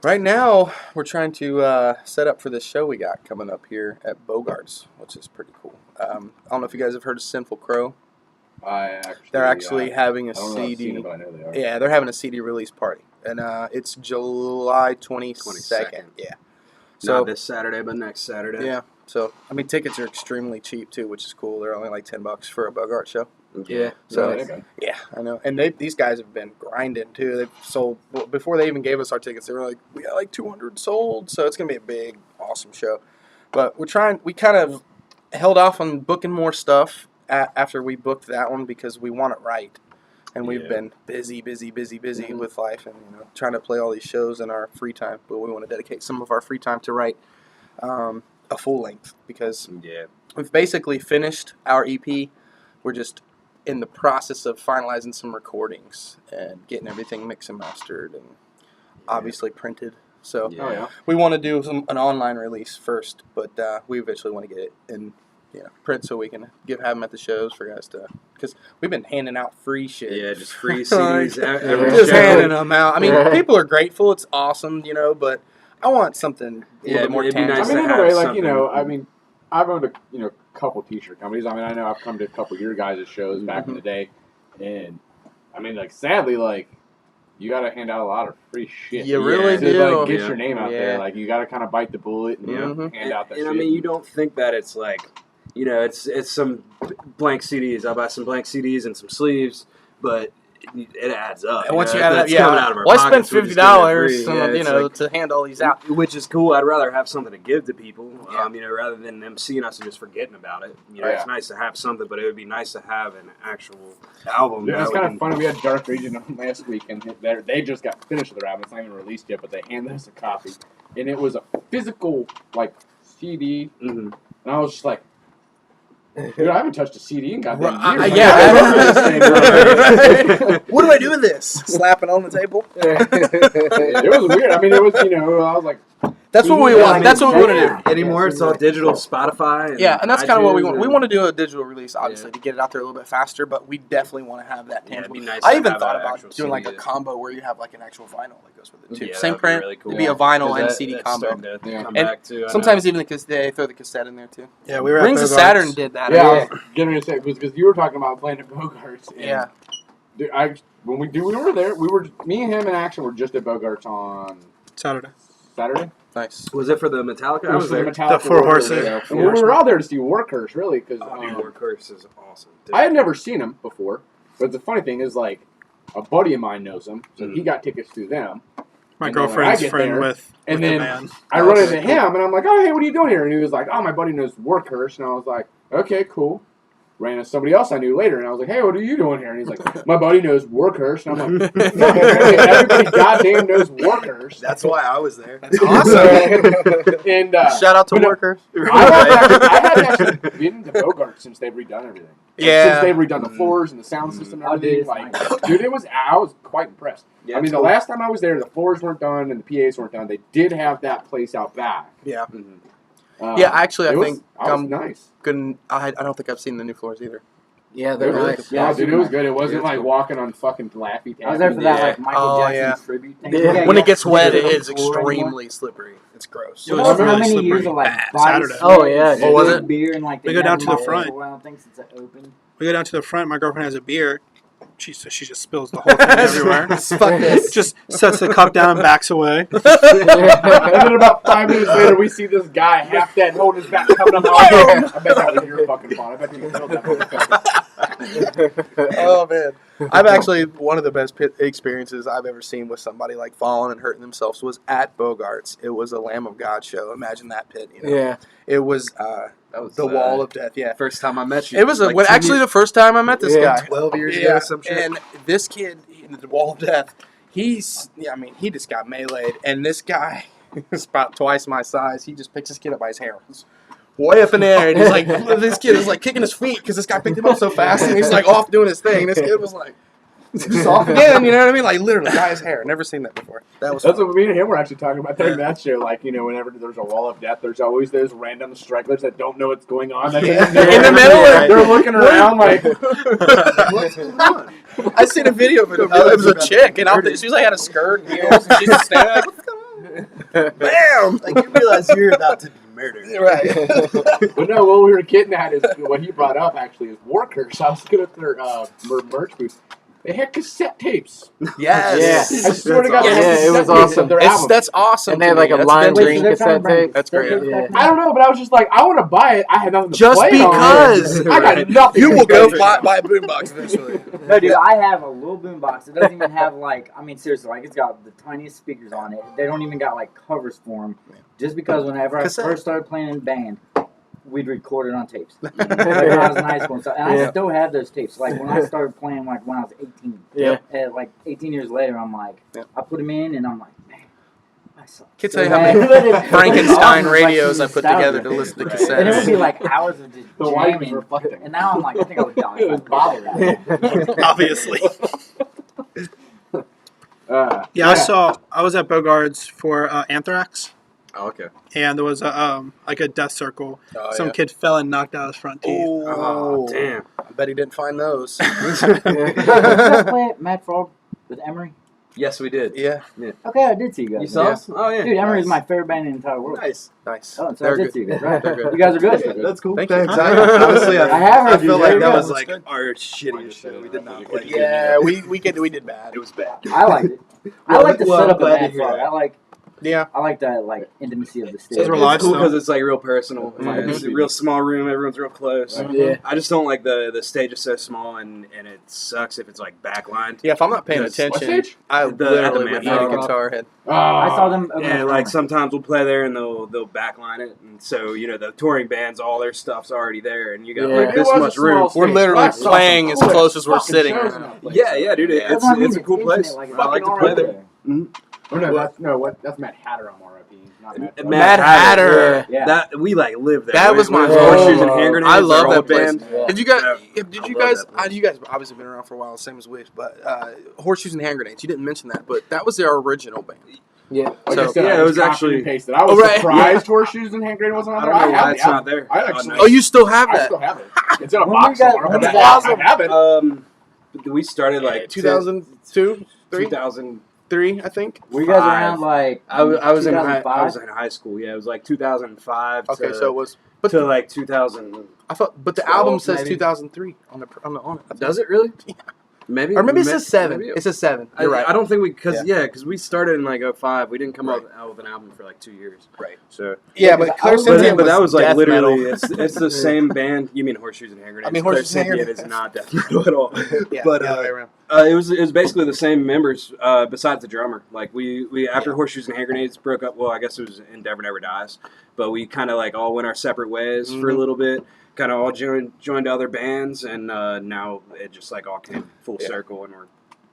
A: Right now, we're trying to set up for this show we got coming up here at Bogart's, which is pretty cool. I don't know if you guys have heard of Sinful Crow. They're actually having a
E: I don't know if I've seen
A: CD.
E: it, but I know they are.
A: Yeah, they're having a CD release party, and it's July 22nd.
G: 22nd.
A: Yeah.
G: Not
A: So
G: this Saturday, but next Saturday.
A: yeah. So I mean, tickets are extremely cheap too, which is cool. They're only like $10 for a Bogart show.
C: Yeah.
A: So
E: Yeah, okay.
A: yeah, I know. And these guys have been grinding too. They've sold before they even gave us our tickets. They were like, we got like 200 sold, so it's gonna be a big, awesome show. But we kind of held off on booking more stuff after we booked that one because we want it right. And we've
G: Yeah.
A: been busy with life and trying to play all these shows in our free time. But we want to dedicate some of our free time to write a full length because
G: Yeah.
A: we've basically finished our EP. We're just in the process of finalizing some recordings and getting everything mixed and mastered and obviously printed. So
G: Yeah.
E: Oh yeah.
A: we want to do an online release first, but we eventually want to get it in print so we can have them at the shows for guys to, because we've been handing out free shit.
G: Yeah, just free CDs. every
A: Just
G: show.
A: handing them out. I mean,
C: Right.
A: people are grateful. It's awesome, but I want something a
G: Yeah,
A: little bit more
G: it'd be
A: tangible.
G: nice
E: I mean,
G: to
E: in a
G: have
E: way, like
G: something.
E: I mean, I've owned a couple T-shirt companies. I mean, I know I've come to a couple of your guys' shows back in the day, and I mean, like, sadly, like, you got to hand out a lot of free shit.
A: You
G: Yeah.
A: really
E: to,
A: do.
E: like, get
G: Yeah.
E: your name out
A: Yeah.
E: there. Like, you got to kind of bite the bullet and
A: Mhm.
E: hand out that
G: and
E: shit.
G: I mean, you don't think that it's like, it's some blank CDs. I'll buy some blank CDs and some sleeves, but it adds up.
A: And once you
G: know?
A: add it up,
G: That's coming out
A: yeah.
G: of our
A: Well, I spent
G: pockets. We're just giving it
A: $50,
G: free. Yeah, it's like-
A: to hand all these out.
G: Which is cool. I'd rather have something to give to people,
A: Yeah.
G: rather than them seeing us and just forgetting about it.
E: Oh,
G: It's
E: yeah.
G: nice to have something, but it would be nice to have an actual album.
E: Yeah,
G: that
E: it's
G: we
E: kind of
G: can-
E: funny. We had Dark Region on last week, and they just got finished with their album. It's not even released yet, but they handed us a copy, and it was a physical like CD,
G: Mhm.
E: and I was just like, dude, I haven't touched a CD in goddamn years. Like,
A: yeah.
E: I remember this thing.
A: What do I do with this? Slap it on the table.
E: It was weird. I mean, it was I was like,
A: That's what we
B: Yeah, I
A: want.
B: mean,
A: That's what we want to
B: yeah.
A: do.
G: Anymore, it's all digital, Spotify. And
A: Yeah, and that's kind of what we
G: iTunes
A: want. We
G: and-
A: want to do a digital release, obviously,
G: Yeah.
A: to get it out there a little bit faster. But we definitely want to have that
G: Yeah, it'd
A: tangible.
G: be nice
A: I
G: to
A: even
G: have
A: thought
G: that
A: about
G: actual
A: doing like a
G: CD.
A: combo where you have like an actual vinyl that goes with it too.
G: Yeah,
A: Same
G: that'd be
A: print,
G: really cool.
A: it'd be a vinyl
G: 'Cause
A: and
G: that-
A: CD
G: that's
A: combo.
G: starting to
E: Yeah.
G: come
A: And
G: back too. I
A: Sometimes even they throw the cassette in there too.
F: Yeah, we were
A: Rings
F: at
A: of
F: Bogart's.
A: Saturn did that.
E: yeah, I was getting ready to say because you were talking about playing at Bogart's. And,
A: Yeah.
E: dude, we were there. Me and him in Action were just at Bogart's on
F: Saturday.
E: Saturday.
A: Nice.
G: Was it for the Metallica?
E: It
G: I
E: was
G: was
E: for
G: there.
E: the Metallica
F: The Four
E: Workers
F: Horses.
E: show.
F: Four
E: And we were
F: Horsemen.
E: all there to see Workers, really, because
G: Oh, dude, Workhorse is awesome. Dude.
E: I had never seen him before. But the funny thing is, like, a buddy of mine knows him, so he got tickets through them.
F: My
E: And then when I
F: girlfriend's
E: get
F: friend
E: there,
F: with
E: and
F: the
E: then
F: band.
E: I run into him, and I'm like, "Oh, hey, what are you doing here?" And he was like, "Oh, my buddy knows Workhorse," and I was like, "Okay, cool." Ran into somebody else I knew later, and I was like, "Hey, what are you doing here?" And he's like, "My buddy knows Workhorse," and I'm like, "Everybody goddamn knows Workhorse."
A: That's why I was there.
F: That's
E: And
A: Shout out to
E: but no,
A: Workers.
E: I haven't actually been to Bogart since they've redone everything.
A: Yeah.
E: Since they've redone the floors and the sound system and
B: Oh, dude,
E: everything.
B: it's
E: Like,
B: nice.
E: I was quite impressed.
G: Yeah,
E: I mean,
G: it's
E: the
G: cool.
E: last time I was there, the floors weren't done and the PAs weren't done. They did have that place out back.
A: Yeah.
G: Mhm.
A: Yeah, actually, I
E: it was-
A: think
E: I was
A: I'm
E: nice.
A: good. I don't think I've seen the new floors either.
C: Yeah,
E: It
C: they're
E: was,
C: nice.
E: yeah, dude, it was
B: nice.
E: good. It wasn't
A: Yeah, it's
E: like
A: cool.
E: walking on fucking Laffy Taffy.
B: I was there for that
G: Yeah.
B: like Michael
A: Oh,
B: Jackson
A: yeah.
B: tribute thing.
C: Yeah.
A: When it gets wet, it
B: Yeah.
A: is extremely slippery. It's gross.
F: It
B: You
F: was
B: know
F: really
B: how many
F: slippery.
B: years of like
F: Bad.
B: body
F: Saturday.
B: sweat
C: Oh, yeah,
B: and
C: dude.
A: Oh, was it?
B: beer and like
F: We
B: they
F: go down
B: never
F: to the
B: let it
F: front.
B: go out, things since it opened.
F: We go down to the front. My girlfriend has a beer, She just spills the whole thing everywhere.
A: Fuck this.
F: Just sets the cup down and backs away.
E: And then about 5 minutes later, we see this guy half dead, holding his back, coming up. I bet that was your fucking fault. I bet you killed that motherfucker.
A: Oh man, I've actually one of the best pit experiences I've ever seen with somebody like falling and hurting themselves was at Bogart's. It was a Lamb of God show. Imagine that pit. You know?
C: Yeah.
A: It was
G: That was
A: the Wall of Death. Yeah.
G: First time I met you.
A: It was
G: Like
A: actually the first time I met this
C: Yeah.
A: guy.
G: 12 years
A: Yeah,
G: ago, some shit.
A: and this kid in the Wall of Death, he just got meleeed, and this guy is about twice my size. He just picks this kid up by his hair. He's way up in the air, and he's like, this kid is like kicking his feet because this guy picked him up so fast, and he's like off doing his thing. This kid was like, just off again, you know what I mean? Like literally by his hair. Never seen that before.
E: That's what me and him were actually talking about during that show. Like, you know, whenever there's a Wall of Death, there's always those random stragglers that don't know what's going on. That's
A: Yeah.
E: in
A: In the middle,
E: they're looking around like,
A: what's going on? I seen a video of it. It was a chick, and she was like had a skirt and heels, and she's just standing like, what's going on? Bam!
G: Like, you realize you're about to be murdered.
A: Right.
E: but no, what we were getting at is what he brought up actually is Workers. I was looking at their merch booth. They had cassette tapes.
A: Yes.
C: Yeah.
E: I swear to God, they had
C: Yeah, it
E: cassette
C: was
E: tapes
C: awesome.
E: of their albums.
A: That's awesome.
C: And they had
A: to
C: like
A: me.
C: a
A: That's
C: lime
A: vintage.
C: green cassette tape.
A: That's great.
C: Yeah.
E: I don't know, but I was just like, I want to buy it. I had nothing to
A: Just
E: play
A: because.
E: on. I got nothing.
A: You
E: to
A: will go
E: play
A: buy a boombox eventually.
B: No, dude, I have a little boombox. It doesn't even have like, I mean, seriously, like it's got the tiniest speakers on it. They don't even got like covers for them. Just because whenever
A: Cassette.
B: I first started playing in band, we'd record it on tapes. Like when I was in high school and stuff. And I still have those tapes. Like when I started playing, like when I was 18.
C: Yeah.
B: And like 18 years later, I'm like, I put them in and I'm like, man, I suck.
A: Can't tell you how many Frankenstein radios I put together to listen to cassettes.
B: And it would be like hours of just
E: The white was
B: jamming.
E: reflecting.
B: And now I'm like, I think I would die if I bother that.
A: Obviously.
F: Yeah, I was at Bogart's for Anthrax,
G: Oh, okay.
F: and there was a like a death circle.
A: Oh,
F: Some
A: yeah.
F: kid fell and knocked out his front teeth.
A: Oh,
G: Damn.
A: I bet he didn't find those.
B: Did you guys play Mad Frog with Emery?
G: Yes, we did.
A: Yeah.
B: Okay, I did see you guys.
G: You saw
A: Yeah.
G: us? Oh, yeah.
B: Dude, Emery is
A: Nice.
B: my favorite band in the entire world.
G: Nice.
A: Nice.
B: Oh, so
A: They're
B: I did
A: good.
B: see you guys, right?
A: They're good.
B: You guys are good.
G: That's cool.
A: Thank you.
G: Thanks. Honestly,
B: I have heard
G: I feel
B: you.
G: like
B: There
G: that
B: you
G: was
B: go.
G: like our shittiest show. We did not play.
A: Yeah, we did bad.
G: It was bad.
B: I liked it. I like the
G: Well,
B: setup of
G: glad to
B: Mad
G: hear
B: Frog.
G: that.
A: Yeah.
B: I like that like intimacy of the stage.
F: Those were live
G: It's cool
F: still.
G: because it's like real personal. Like,
A: Mhm.
G: It's a real small room. Everyone's real close.
C: Yeah.
G: I just don't like the stage is so small and it sucks if it's like backlined.
A: Yeah, if I'm not paying
G: Yes.
A: attention,
E: What stage?
A: I
G: At the
A: literally
G: Man
A: would need a
B: Frog.
A: guitar head.
B: I saw them. open
G: And
B: up
G: like
B: for
G: sometimes we'll play there and they'll backline it, and so you know the touring bands, all their stuff's already there, and you got
C: Yeah.
G: like
E: It
G: this
E: was a
G: much
E: small
G: room.
E: stage.
A: We're literally
E: I saw
A: playing
E: some
A: as close as we're
E: fucking
A: sitting
E: shows
A: right
E: in
A: now.
E: that place.
G: Yeah, dude,
A: Yeah.
B: That's what I mean,
G: it's a cool
B: it's
G: place.
B: intimate, like,
G: I like to
E: fucking
G: play
E: alright
G: there.
E: Oh, no, that's Matt Hatter on RIP. Not Matt Frog.
A: Mad Hatter.
B: Yeah.
G: That we like live there.
A: That was my
G: Horseshoes and
C: home.
G: hand grenades.
A: I love
G: our
A: that
G: old
A: place.
G: band.
A: Did you guys?
G: Yeah.
A: Did
G: I
A: you
G: love
A: guys?
G: that place.
A: You guys obviously been around for a while, same as we. But Horseshoes and Hand Grenades. You didn't mention that, but that was their original band.
C: Yeah.
E: Like
A: So-
E: I said,
G: yeah,
E: I
G: it was
E: just copied
G: actually-
E: and pasted. I was
A: Oh, right.
E: surprised Horseshoes and Hand Grenade wasn't on
G: I
E: there.
G: don't know
E: have
G: why
E: the
G: it's not
E: album.
G: there.
E: I
G: Oh,
E: actually,
G: nice.
A: Oh, you still have
E: I
A: that?
E: still have it. It's in a
B: When
E: box
B: we got-
E: somewhere.
B: when
E: but
B: we
E: I have it.
G: We started like
A: 2002, 3,
G: 2000.
A: 3, I think.
B: Were you guys
G: Five.
B: around like
G: I was in high.
B: 2005?
G: I was in high school. Yeah, it was like 2005.
A: Okay,
G: to,
A: so it was. But
G: to like 2000.
A: I thought, but the
G: 12
A: album says
G: maybe.
A: 2003 on it.
G: Does it really?
A: Yeah.
G: Maybe.
A: Or maybe it says 7.
G: maybe
A: It says 7. You're right.
G: I don't think we
A: Yeah.
G: because we started in like 05. We didn't come out with an album for like 2 years.
A: Right.
G: So.
A: Yeah, but Clairsentient
G: But that was like
A: death
G: literally
A: metal.
G: it's the same band. You mean Horseshoes and Hand Grenades?
A: I mean, Horseshoes and Hand
G: Clairsentient
A: Grenades.
G: is not death metal at all.
A: Yeah,
G: but
A: the other way around.
G: it was basically the same members besides the drummer. Like we after Horseshoes and Hand Grenades broke up. Well, I guess it was Endeavor Never Dies. But we kind of like all went our separate ways for a
A: Mhm.
G: little bit. Kind of all joined other bands, and now it just like all came full
A: Yeah.
G: circle, and we're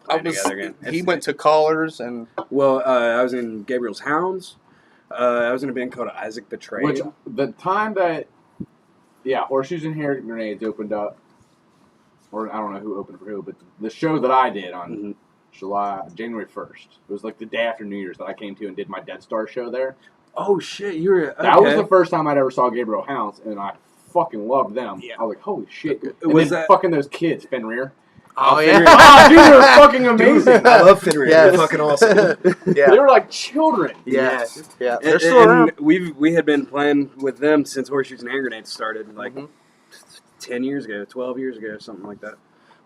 G: playing together again.
A: He went to Callers and
G: Well, I was in Gabriel's Hounds. I was in a band called Isaac Betrayed.
E: Which the time that Horseshoes and Hand Grenades opened up, or I don't know who opened for who, but the show that I did on January 1st, it was like the day after New Year's that I came to and did my Dead Star show there.
G: Oh shit, you were okay.
E: That was the first time I'd ever saw Gabriel Hounds, and I fucking loved them.
A: Yeah.
E: I was like, holy shit. And
G: Was
E: then
G: that-
E: fucking those kids, Fenrir.
A: oh
G: Fenrir.
E: Oh, dude, they were fucking amazing.
G: I love Fenrir.
A: Yes.
G: They're fucking awesome.
E: They
A: yeah,
E: were like children.
A: yeah, yeah. They're
G: And,
A: still around.
G: we had been playing with them since Horseshoes and Hand Grenades started, like
A: Mhm.
G: 10 years ago, 12 years ago, something like that.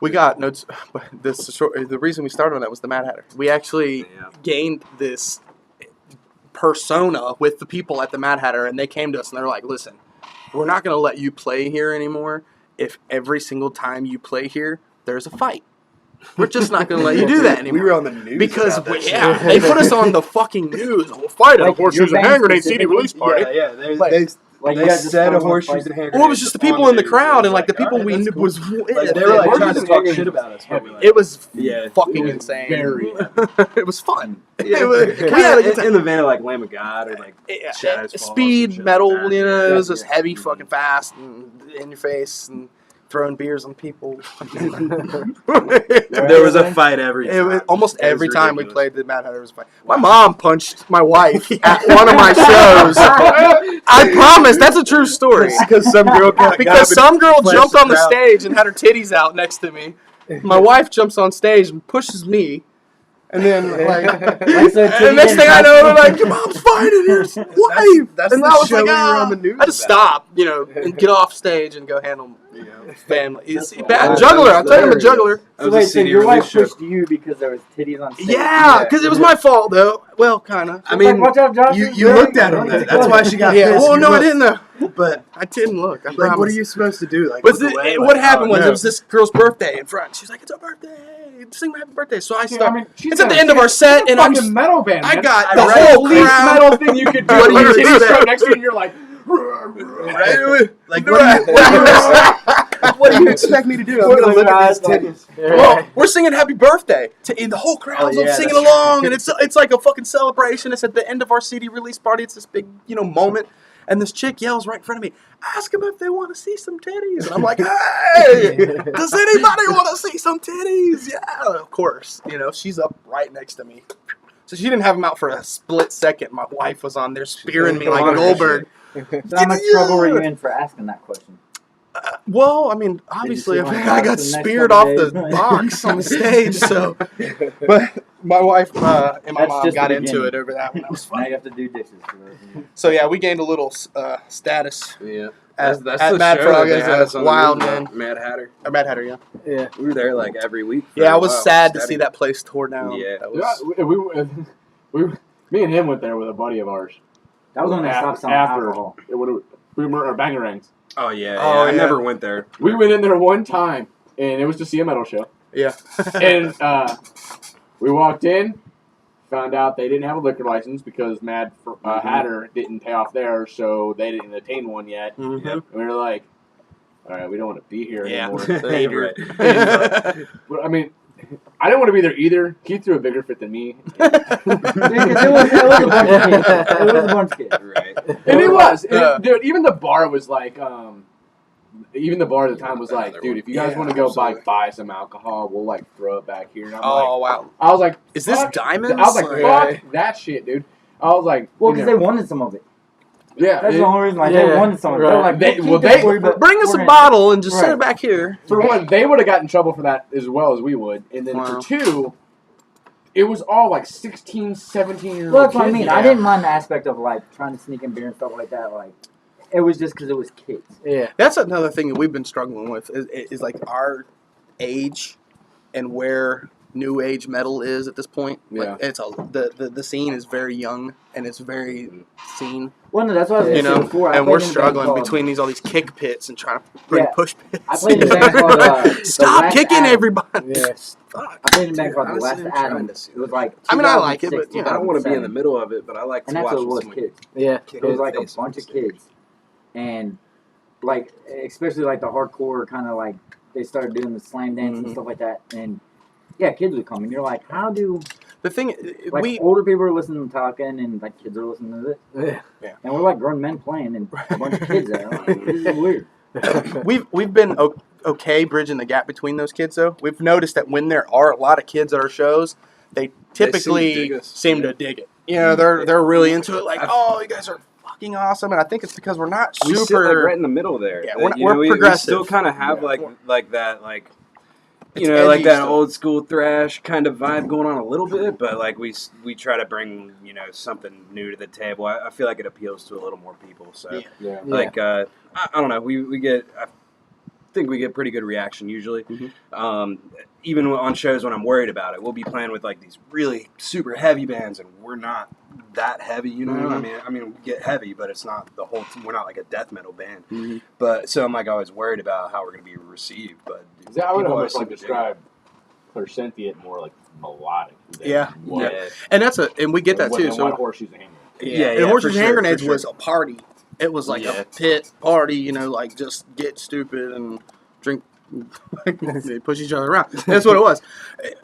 A: We got notes, but the reason we started on that was the Mad Hatter. We actually gained this persona with the people at the Mad Hatter, and they came to us and they're like, "Listen, we're not going to let you play here anymore. If every single time you play here, there's a fight. We're just not going to let you do that anymore."
H: We were on the news
A: because
H: about that
A: they put us on the fucking news. We'll fight at a
B: Like,
A: horseshoes
B: your
A: and hand
B: band
A: grenade CD release party.
G: Yeah.
B: Like,
G: They
B: you guys just
G: said
B: put 'em on
G: horseshoes
B: fight.
G: and hand
A: Well, it was just the
G: grenades
A: people
G: on
A: in the
G: news.
A: crowd
G: It
A: and like the people
G: alright,
A: we
G: that's
A: knew
G: cool.
A: was
G: Like, they were like trying to talk shit about us. But we like,
A: it was
G: Yeah.
A: fucking
E: It was
A: insane.
E: very
A: It was fun.
G: Yeah,
A: It was- we had a good time.
G: in the vein of like Lamb of God or like
A: Yeah,
G: Shadows Fall, some
A: speed
G: shit
A: metal,
G: like that.
A: you know, it was
G: Yeah.
A: just heavy, fucking fast, and in your face, and throwing beers on people.
G: There was a fight every
A: It was,
G: time.
A: almost
G: It was
A: every time we
G: ridiculous.
A: played the Mad Hatter, there was a fight. My mom punched my wife at one of my shows. I promise, that's a true story.
G: Because some girl
A: Because some girl
G: flashed
A: jumped
G: the
A: on the
G: crowd.
A: stage and had her titties out next to me. My wife jumps on stage and pushes me. And then, and next thing I know, they're like, "Your mom's fighting your wife."
H: That's
A: and
H: the
A: I was
H: show
A: like,
H: we were
A: "Ah."
H: on the news
A: I just
H: about.
A: stop, and get off stage and go handle, family. It's bad juggler. I'll tell you, I'm a juggler.
G: That
B: So
G: was a
B: wait, so
G: CD
B: your
G: release
B: wife
G: show.
B: pushed you because there was titties on stage?
A: Yeah, because it was my fault, though. Well, kind of.
G: I mean,
B: watch out, Josh.
H: You looked at her. That's why she got
A: Yeah.
H: pissed.
A: Well,
H: You
A: no, I
H: looked.
A: didn't though.
H: But
A: I didn't look. I
H: like, what are
A: promise.
H: you supposed to do? Like,
A: But
H: look away?
A: what
H: Like,
A: happened
H: oh,
A: was
H: no.
A: it was this girl's birthday in front. She's like, "It's our birthday. Sing my happy birthday." So I started.
E: she's
A: It's at the end of our set, and I'm.
E: fucking metal band.
A: I
E: man.
A: got
E: the
A: the
E: whole
A: whole
E: least
A: crowd.
E: metal thing you could do.
A: What do you
E: Your
A: do
E: titties
A: that?
E: right next to you, and you're like,
H: Right? Like, what do you expect me to do? I'm gonna look at these titties.
A: Well, we're singing "Happy Birthday" and the whole crowd's
H: Oh, yeah,
A: singing
H: that's
A: along, and it's like a fucking celebration. It's at the end of our CD release party. It's this big moment, and this chick yells right in front of me, "Ask them if they want to see some titties." And I'm like, "Hey, does anybody want to see some titties?" Yeah, of course. She's up right next to me. So she didn't have them out for a split second. My wife was on there spearing me like Goldberg.
B: So how much trouble were you in for asking that question?
A: Well, I mean, obviously,
B: see my
A: I got
B: box the next
A: speared
B: couple
A: off the
B: days?
A: box on the stage. So, but my wife and my
B: That's
A: mom
B: just
A: got
B: the
A: into
B: beginning.
A: it over that one. That was
B: Now
A: fun.
B: you have to do dishes. For those.
A: So yeah, we gained a little status
G: Yeah.
A: as
G: That's
A: at
G: the
A: Mad
G: show
A: Frog
G: that they
A: as
G: had us
A: a
G: on the
A: wild
G: news
A: man.
G: about, Mad Hatter.
A: Or Mad Hatter, yeah.
C: Yeah.
G: We were there like every week. for
A: Yeah, I
G: a
A: was
G: while.
A: sad to
G: Steady.
A: see that place tore down.
G: Yeah.
A: That was,
E: we, me and him went there with a buddy of ours.
B: That was when they stopped selling alcohol.
E: We were our Bangerangs.
G: Oh yeah.
A: Oh,
G: I
A: yeah.
G: never went there.
E: We went in there one time, and it was to see a metal show.
A: yeah.
E: And we walked in, found out they didn't have a liquor license because Mad Hatter didn't pay off theirs, so they didn't attain one yet.
A: Mhm.
E: And we were like, all right, we don't want to be here
A: Yeah.
E: anymore.
G: Right.
E: But, I mean, I didn't want to be there either. Keith threw a bigger fit than me.
B: Yeah, 'cause it was a bunch of kids. It was a bunch of kids.
G: Right.
E: And it was.
A: Yeah.
E: Dude, even the bar was like, even the bar at the time was like, dude, if you guys
A: Yeah,
E: want to go
A: absolutely.
E: buy some alcohol, we'll like throw it back here. And I'm
A: Oh wow.
E: like, I was like,
A: Is this
E: fuck-
A: diamonds?
E: I was like,
A: Like-
E: fuck that shit, dude. I was like,
B: Well,
E: you
B: because
E: know,
B: they wanted some of it.
E: yeah.
B: That's
E: it-
B: the only reason. Like
C: Yeah,
B: they wanted some of it.
C: right.
B: They were like,
E: They-
B: we'll
E: well,
B: keep
E: they-
B: this for you, but
A: Bring us
B: we're
A: a
B: gonna-
A: bottle and just set
B: Right.
A: it back here.
E: for one, they would have gotten in trouble for that as well as we would. And then
A: Wow.
E: for two, it was all like 16, 17-year-old
B: Well, that's what I
E: kids.
B: mean. I didn't mind the aspect of like trying to sneak in beer and stuff like that. Like, it was just because it was kids.
C: Yeah.
A: That's another thing that we've been struggling with is like our age and where new age metal is at this point. Like, it's the scene is very young and it's very scene,
B: Well, no, that's what I was
A: you
B: saying
A: know,
B: before. I
A: and
B: played
A: we're
B: in a band
A: struggling
B: called-
A: between all these kick pits and trying to bring
B: Yeah.
A: push pits.
B: I played in a band called The
A: Stop
B: Last
A: kicking
B: Adam.
A: everybody.
C: Yeah.
A: Fuck.
B: I played in a band called The
G: Honestly,
B: Last
G: I'm trying
B: Adam.
G: to see
B: It was like
A: I mean, I like it, but,
B: 2006,
A: you know,
G: I don't want to be in the
B: 2007.
G: middle of it, but I like to
B: And that's
G: watch
B: what it was,
G: someone
B: kids.
C: Yeah.
G: kick
B: It was
G: in the
B: like a
G: face on
B: bunch of
G: stage.
B: kids, and like especially like the hardcore kind of like they started doing the slam dance and
A: Mhm.
B: stuff like that, and yeah, kids would come and you're like, how do
A: The thing,
B: like older people are listening to Metallica and like kids are listening to this,
C: Yeah.
B: and we're like grown men playing and a bunch of kids there. Like, this is weird.
A: we've been okay bridging the gap between those kids though. We've noticed that when there are a lot of kids at our shows, they typically
G: dig us.
A: seem to dig it. You know, they're really into it. Like, oh, you guys are fucking awesome, and I think it's because we're not
G: We
A: super.
G: sit like right in the middle there.
A: Yeah,
G: That,
A: we're
G: we
A: progressive.
G: still kind of have
A: Yeah.
G: like that like.
A: It's
G: You know, like
A: edgy
G: that
A: stuff.
G: old school thrash kind of vibe going on a little bit, but like we try to bring something new to the table. I feel like it appeals to a little more people. So
A: Yeah.
E: Yeah.
G: like I don't know, we get think we get pretty good reaction usually.
A: Mhm.
G: Even on shows when I'm worried about it, we'll be playing with like these really super heavy bands, and we're not that heavy, you know.
A: Mhm.
G: I mean, we get heavy, but it's not the whole. We're not like a death metal band.
A: Mhm.
G: But so I'm like always worried about how we're going to be received. But
E: I would
G: people
E: almost
G: always
E: like
G: seem to dig it.
E: describe Clairsentient more like melodic. than
A: Yeah.
E: what-
G: Yeah.
A: And and we get that
E: what-
A: too.
E: than
A: So
E: what Horseshoes and Hand
G: Yeah,
A: and Horses
G: for
A: and Hand
G: sure,
A: Grenades
G: for sure.
A: was a party. It was like
G: Yeah.
A: a pit party, you know, like just get stupid and drink, they push each other around. That's what it was.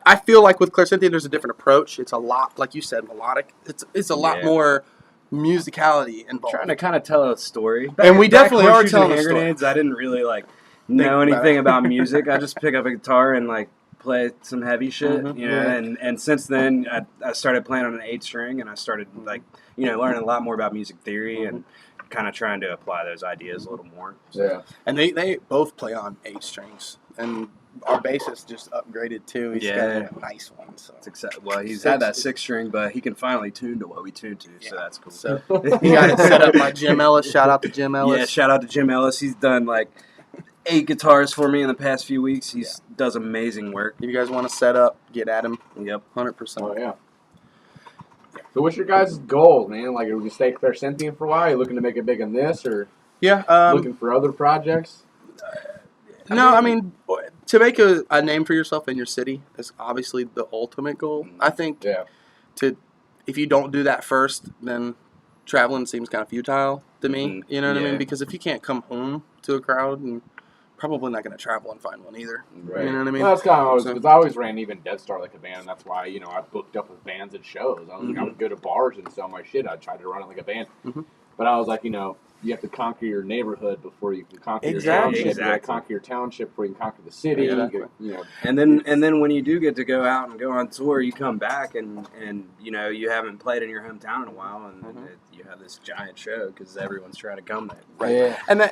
A: I feel like with Clairsentient, there's a different approach. It's a lot, like you said, melodic. It's a lot
G: Yeah.
A: more musicality involved.
G: Trying to kind of tell a story.
A: And we definitely are
G: Horseshoes
A: telling
G: and
A: a
G: Hand
A: story.
G: Grenades, I didn't really like know
A: about
G: anything
A: it.
G: about music. I just pick up a guitar and like play some heavy shit,
A: Mhm.
G: you know.
A: Yeah.
G: And since then, I started playing on an 8-string, and I started like learning a lot more about music theory and kind of trying to apply those ideas a little more.
E: Yeah.
A: And they both play on 8 strings. And our bassist just upgraded too. He's
G: Yeah.
A: got a nice one. So
G: Well, he's had that 6-string, but he can finally tune to what we tune to, so
A: Yeah.
G: that's cool.
A: So he got it set up by Jim Ellis. Shout out to Jim Ellis.
G: Yeah, shout out to Jim Ellis. He's done like 8 guitars for me in the past few weeks. He does amazing work.
A: If you guys want to set up, get at him.
G: Yep.
A: 100%.
E: Oh yeah. So what's your guys' goal, man? Like, are we gonna stay Clairsentient for a while? Are you looking to make it big in this, or
A: Yeah.
E: looking for other projects?
A: No, I mean, to make a name for yourself in your city is obviously the ultimate goal. I think
E: Yeah.
A: if you don't do that first, then traveling seems kind of futile to me.
G: Mhm.
A: You know what I
G: Yeah.
A: mean? Because if you can't come home to a crowd, and probably not going to travel and find one either.
E: Right.
A: You know what I mean?
E: Well, that's kind of always
A: So-
E: because I always ran even Dead Star like a band. And that's why I booked up with bands and shows. I was like, I would go to bars and sell my shit. I'd try to run it like a band,
A: Mhm.
E: but I was like, you have to conquer your neighborhood before you can conquer
A: Exactly.
E: your township. You
G: Exactly.
E: gotta conquer your township before you can conquer the city.
A: Exactly.
G: And then when you do get to go out and go on tour, you come back and you haven't played in your hometown in a while, and
A: Mhm.
G: you have this giant show because everyone's trying to come there.
A: Right.
B: Yeah.
A: And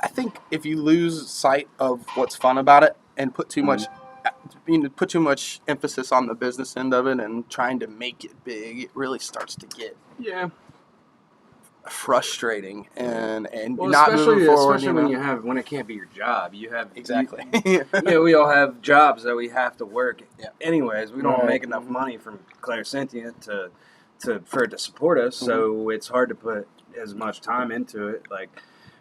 A: I think if you lose sight of what's fun about it and put too much, put too much emphasis on the business end of it and trying to make it big, it really starts to get
G: Yeah.
A: frustrating and
G: Well,
A: not moving forward.
G: especially when it can't be your job. You have
A: Exactly.
G: we all have jobs that we have to work.
A: Yeah.
G: Anyways, we don't
B: Right.
G: make enough money from Clairsentient for it to support us, so it's hard to put as much time into it.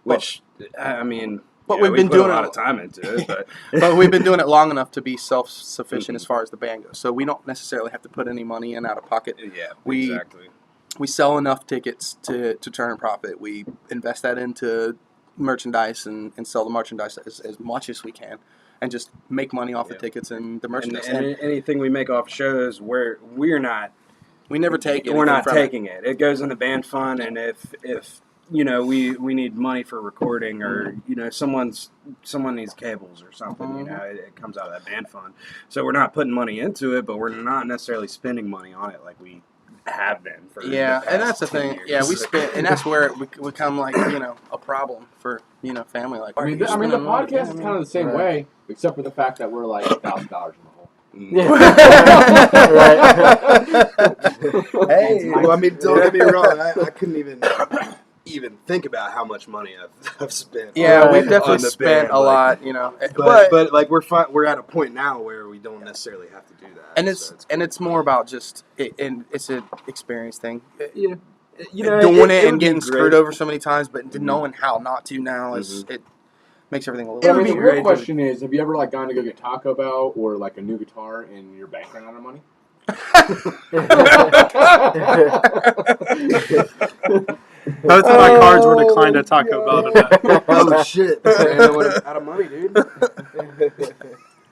G: Which I mean,
A: But
G: yeah,
A: we've
G: we
A: been
G: put
A: doing
G: a lot
A: it-
G: of time into it, but
A: But we've been doing it long enough to be self-sufficient as far as the band goes. So we don't necessarily have to put any money in out of pocket.
G: yeah,
A: We-
G: exactly.
A: We sell enough tickets to turn a profit. We invest that into merchandise and sell the merchandise as much as we can and just make money off the
G: Yeah.
A: tickets and the
G: And,
A: merchandise.
G: and anything we make off shows, we're not
A: we never take it.
G: we're not taking it. It goes in the band fund, and if we need money for recording, or someone needs cables or something, it comes out of that band fund. So we're not putting money into it, but we're not necessarily spending money on it like we have been for
A: Yeah,
G: the
A: and
G: past
A: that's the
G: 10
A: thing.
G: years.
A: Yeah, we spend, and that's where it become like a problem for family. Like,
E: I mean,
A: you're
E: the
A: spending money.
E: podcast is kind of the same
B: Right.
E: way, except for the fact that we're like $1,000 in the hole.
H: Hey, well, I mean, don't get me wrong. I couldn't even think about how much money I've spent.
A: Yeah,
H: on
A: we've definitely
H: the
A: spent
H: band,
A: a
H: like,
A: lot.
H: But like we're at a point now where we don't necessarily have to do that.
A: And
H: so
A: it's more about just and it's an experience thing.
G: yeah,
A: Doing it and
G: would be
A: getting screwed
G: great.
A: over so many times, but knowing how not to now is it makes everything a
E: But
A: little.
E: I mean,
A: bit
E: the
A: easier.
E: real question is, have you ever gone to go get Taco Bell or like a new guitar and your bank ran out of money?
F: Both of my cards were declined at Taco Bell today.
H: oh shit!
G: Out of money, dude.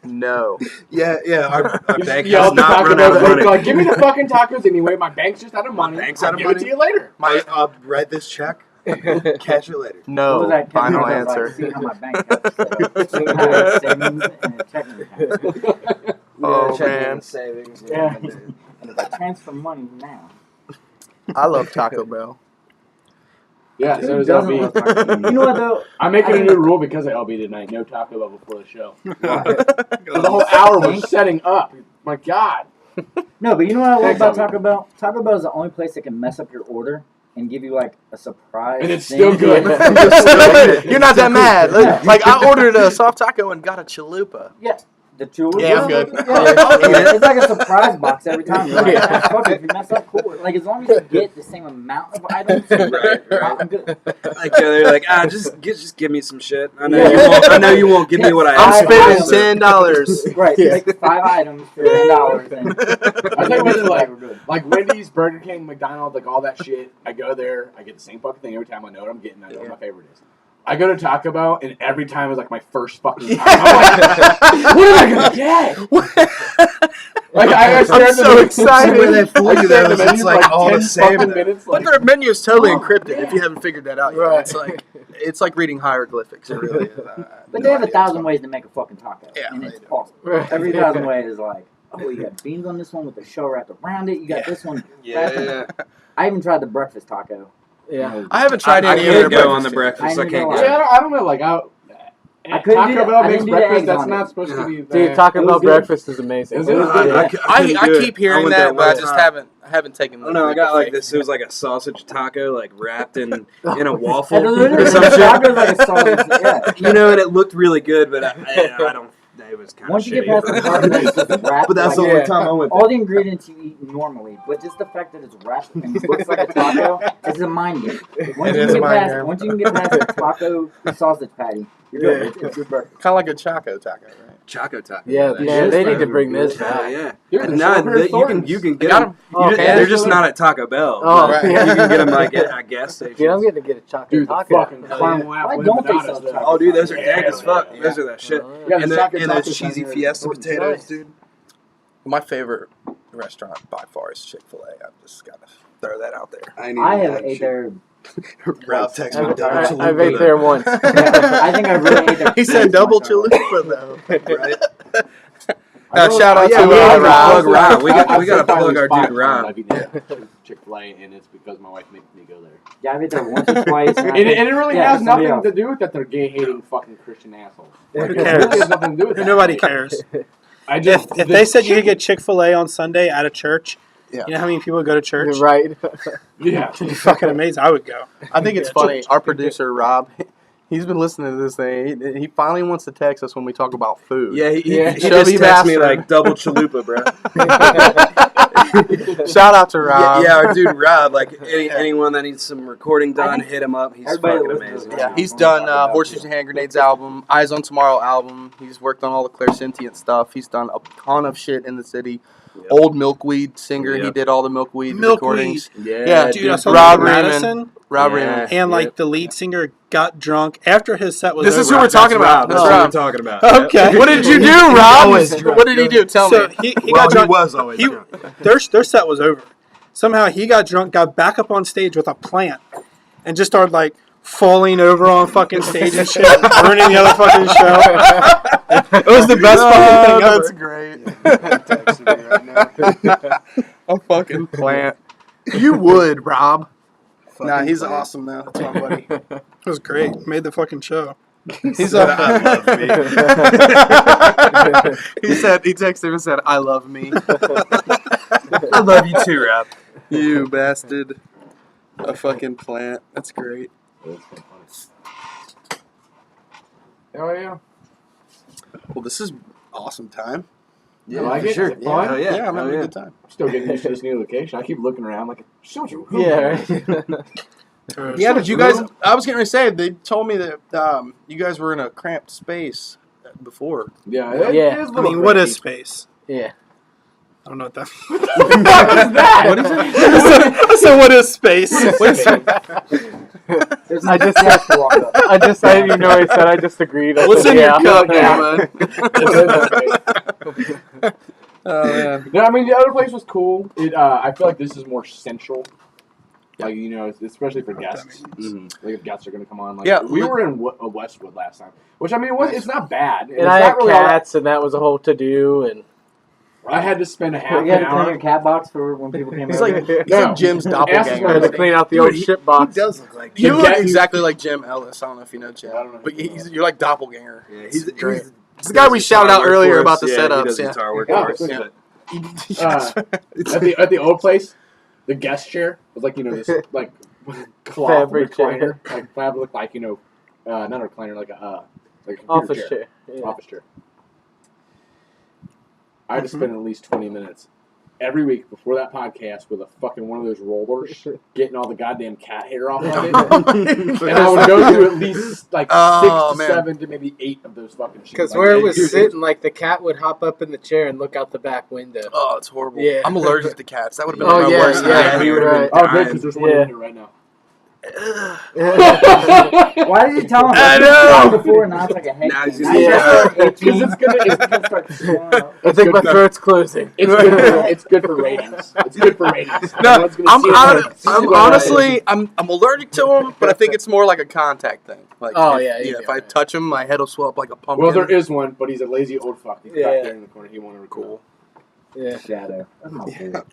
A: No.
H: Yeah. Our
E: You
H: bank
E: yell
H: has
E: at the
H: not
E: Taco
H: run
E: Bell
H: out of
E: that
H: money.
E: like, give me the fucking tacos anyway. My bank's just out of money.
H: bank's
E: I'll
H: out of
E: give
H: money.
E: it to you later.
H: I'll write this check. Catch it later.
A: No.
B: What was that?
A: Final
B: Kevin? I was
A: answer.
B: Like, see how my bank account is set up. See how I have savings and a checking account.
A: Oh man,
G: savings.
B: Yeah. And if I transfer money now.
A: I love Taco Bell.
E: Yeah, so
B: Who
E: does
B: doesn't
E: LB.
B: love Taco Bell? You know what though?
E: I'm making a new rule because of LB tonight. No Taco Bell before the show. For the whole hour we're setting up. My God.
B: No, but you know what I love
E: Thanks,
B: about
E: LB.
B: Taco Bell? Taco Bell is the only place that can mess up your order and give you like a surprise.
E: And it's
B: thing.
E: still good.
A: You're not that mad. Like I ordered a soft taco and got a chalupa.
B: Yeah. The chalupa.
A: Yeah, I'm good.
B: Yeah, it's like a surprise box every time. You're like, fuck it, if you mess up, cool. Like as long as you get the same amount of items,
G: Right.
B: I'm good.
G: Like they're like, just give me some shit. I know you won't give me what I
A: I'm
G: asked for.
A: spending $10.
B: Right, like 5 items for $10. And
E: I think it's like Wendy's, Burger King, McDonald's, like all that shit. I go there, I get the same fucking thing every time. I know what I'm getting. I know what my favorite is. I go to Taco Bell, and every time is like my first fucking time. I'm like, what am I gonna get? Like I'm
A: so excited.
H: When they fool you though, it's like all the
E: 10
H: same.
E: fucking minutes.
A: But their menu is totally encrypted. If you haven't figured that out yet, it's like reading hieroglyphics. It really is.
B: But they have 1,000 ways to make a fucking taco,
A: Yeah,
B: and it's
A: they do.
B: awesome. Every 1,000 ways is like, oh, you got beans on this one with the shell wrapped around it. You got this one.
G: Yeah.
B: I even tried the breakfast taco.
C: Yeah.
A: I haven't tried
G: I
A: any
G: can't
A: other
G: go on the
A: breakfast.
G: breakfast. I can't
B: I
G: go.
E: Yeah, I don't know. Like
B: I couldn't do
E: Taco
B: that.
E: Bell
B: I
E: makes
B: didn't do the
E: breakfast.
B: eggs
E: That's
B: on
E: not
B: it.
E: supposed to be.
C: Dude, Taco
B: It
C: Bell
B: was good.
C: breakfast is amazing.
E: Is it?
A: I keep hearing that, but I just haven't taken.
G: Oh no, I got like this. It was like a sausage taco, like wrapped in a
B: And
G: waffle
B: the
G: or some
B: taco
G: shit.
B: is like a sausage. Yeah.
G: You know, and it looked really good, but I don't. It was kind of
B: Once you
G: shitty.
B: get past the part that it's just wrapped,
H: But that's the
B: like,
H: only time I went there.
B: all the ingredients you eat normally, but just the fact that it's wrapped and looks like a taco is a mind game. Once you can get past the taco sausage patty, you're good. It's good breakfast.
A: Kind of like a Choco taco, right?
G: Choco taco.
C: Yeah,
G: That
C: man,
G: shit's
C: they need to
G: fucking
C: bring
G: good.
C: this back.
G: Yeah.
E: Dude,
G: And
E: the
G: now
E: Silver
G: you can get
A: Got
G: them.
A: 'em.
C: Oh, okay.
G: They're just not at Taco Bell.
C: Oh,
G: but
A: right.
G: You can get them like at a gas station.
C: Dude, I'm getting to get a chocolate
E: Dude, the
C: taco.
E: fucking caramel apple.
B: Why don't they
E: empanadas,
B: sell
E: though.
B: chocolate?
G: Oh, dude, those are
E: Yeah,
G: dank as fuck.
E: yeah.
G: Those are that shit.
E: Yeah,
G: And
E: the
G: the-
E: chocolate
G: and those
E: tacos
H: Cheesy
E: down there.
H: Fiesta potatoes,
C: Nice.
H: dude.
A: My favorite restaurant by far is Chick-fil-A. I've just got to throw that out there.
H: I, ain't
B: I
H: even
B: have
H: had
B: ate
H: shit.
B: there.
H: Ralph texted me double chalupa.
C: I've ate there once.
B: I think I really ate there.
A: He said double chalupa though.
H: Right?
A: Shout out
G: yeah,
A: to
G: we gotta
A: Rob.
G: plug Rob. We gotta
E: I've said
G: plug our
E: probably
G: dude
E: 5
G: Rob.
E: times I've eaten Chick-fil-A, and it's because my wife makes me go there.
B: Yeah, I ate there once or twice.
E: And it really
B: Yeah,
E: has
B: somebody
E: nothing
B: else.
E: to do with that they're gay-hating fucking Christian assholes. Like,
F: Who
E: it
F: cares?
E: really has nothing to do with that.
F: Nobody cares.
E: I just,
F: If they said you could get Chick-fil-A on Sunday at a church,
A: Yeah.
F: you know how many people go to church?
C: You're right.
E: yeah.
F: It'd be fucking amazing. I would go.
A: I think it's funny. Our producer Rob, he's been listening to this thing. He finally wants to text us when we talk about food.
G: Yeah, he
A: Chubby
G: just texted me
A: bastard.
G: like double chalupa, bro.
A: Shout out to Rob.
G: Yeah, our dude Rob. Like anyone that needs some recording done, hit him up. He's
B: Everybody
G: fucking
B: that listens
G: amazing.
B: to
A: Yeah, he's done Horseshoes and Hand Grenades album, Eyes on Tomorrow album. He's worked on all the Clairsentient stuff. He's done a ton of shit in the city.
G: Yep.
A: Old Milkweed singer. He
G: Yep.
A: did all the Milkweed
F: Milkweed.
A: recordings.
G: Yeah,
F: Dude, I saw
A: Rob
F: Madison,
A: Rob
G: Yeah.
A: Raymond.
F: and like the lead singer got drunk after his set was
A: This
F: over.
A: is who we're talking about.
G: That's
A: That's
G: what
A: Rob.
G: we're talking about.
F: Okay.
A: What did you do, Rob? What did he do? Tell
F: So
A: me.
F: he
H: Well,
F: got
H: he
F: drunk.
H: was always
F: He,
H: drunk.
F: their set was over. Somehow he got drunk, got back up on stage with a plant, and just started like falling over on fucking stage and shit, ruining the other fucking show. It was the best fucking thing ever.
A: That's great. Texting me right now. A fucking plant. You would, Rob. Nah, he's awesome though. That's my buddy.
F: It was great. Made the fucking show.
A: He's
H: I love me.
A: He said he texted him and said, "I love me."
G: I love you too, Rob.
A: You bastard. A fucking plant. That's great.
E: Oh, yeah.
A: Well, this is awesome time.
E: You like it?
G: sure.
E: Is it fun?
G: Hell yeah.
A: I'm having
G: Hell
A: a good time.
E: Still getting used to this new location. I keep looking around like, shut your
C: Yeah.
A: Yeah, did you guys? I was getting ready to say they told me that you guys were in a cramped space before.
E: Yeah.
C: Yeah.
E: It is a
F: I
E: little
F: mean, what is
E: crampy.
F: space?
C: Yeah.
F: I don't know what that means.
E: What is that?
A: What is it?
F: So what is space?
B: There's
C: I just-
B: have to walk up.
C: I didn't even know what he said. I just agreed. I
A: What's
C: said,
A: in
C: yeah.
A: your cup,
E: Yeah.
A: man? Oh man.
E: No, I mean the other place was cool. I feel like this is more central. Like especially for guests. Like if guests are gonna come on. Like
A: Yeah,
E: we were in Westwood last time, which I mean it's not bad.
C: And I had cats, and that was a whole to-do, and
E: I had to spend a half
B: You
E: an
B: had to clean your
E: hour.
B: cat box for when people came
A: He's
B: over.
A: like, he's
E: No.
A: like Jim's
C: I
A: doppelganger.
C: had to clean out the
H: Dude,
C: old shit box.
H: He does look like
A: You
E: The
A: look
E: cat-
A: exactly like Jim Ellis. I don't know if you know Jim,
E: I don't know
A: but
E: who he is.
A: you're like doppelganger.
G: Yeah,
A: It's
G: he's
A: great.
G: he's
A: It's the guy we shouted out earlier about the
G: He
A: setups.
G: does
A: Yeah.
G: guitar work
E: Yeah.
G: for us.
E: Yeah.
G: but-
E: At the old place, the guest chair was like this like cloth
C: Fabric
E: recliner, like fabric, like not a recliner, like a computer
C: Office chair. Yeah.
E: office chair. I had to spend at least 20 minutes every week before that podcast with a fucking one of those rollers, getting all the goddamn cat hair off of it. And I would go through at least like 6 to 7 to maybe 8 of those fucking shit.
C: Because
E: Like,
C: where it was sitting, like the cat would hop up in the chair and look out the back window.
A: Oh, it's horrible.
C: Yeah.
A: I'm allergic to cats. That would have been
C: Oh,
A: my
C: yeah,
A: worst
C: yeah,
A: nightmare.
G: he would've been
C: right.
E: Oh, good,
G: dying.
E: because there's one
C: Yeah.
E: in here right now.
B: Why did you tell him
A: I know.
B: before? Now it's like a head.
G: Now he's
B: Now
G: just-
B: you
C: Yeah.
B: just
E: Because it's gonna start swelling up.
C: I think my throat's closing.
E: It's good for ratings. It's good for ratings.
A: No,
E: Everyone's gonna
A: I'm,
E: see it.
A: I'm honestly, I'm allergic to them, but I think it's more like a contact thing. Like,
C: Oh,
A: if,
C: yeah, you'd be
A: if I
C: alright.
A: touch him, my head will swell up like a pumpkin.
E: Well, there is one, but he's a lazy old fuck. He's back
C: Yeah.
E: there in the corner. He won't record.
A: Cool.
C: Yeah.
B: Shadow. That's my favorite.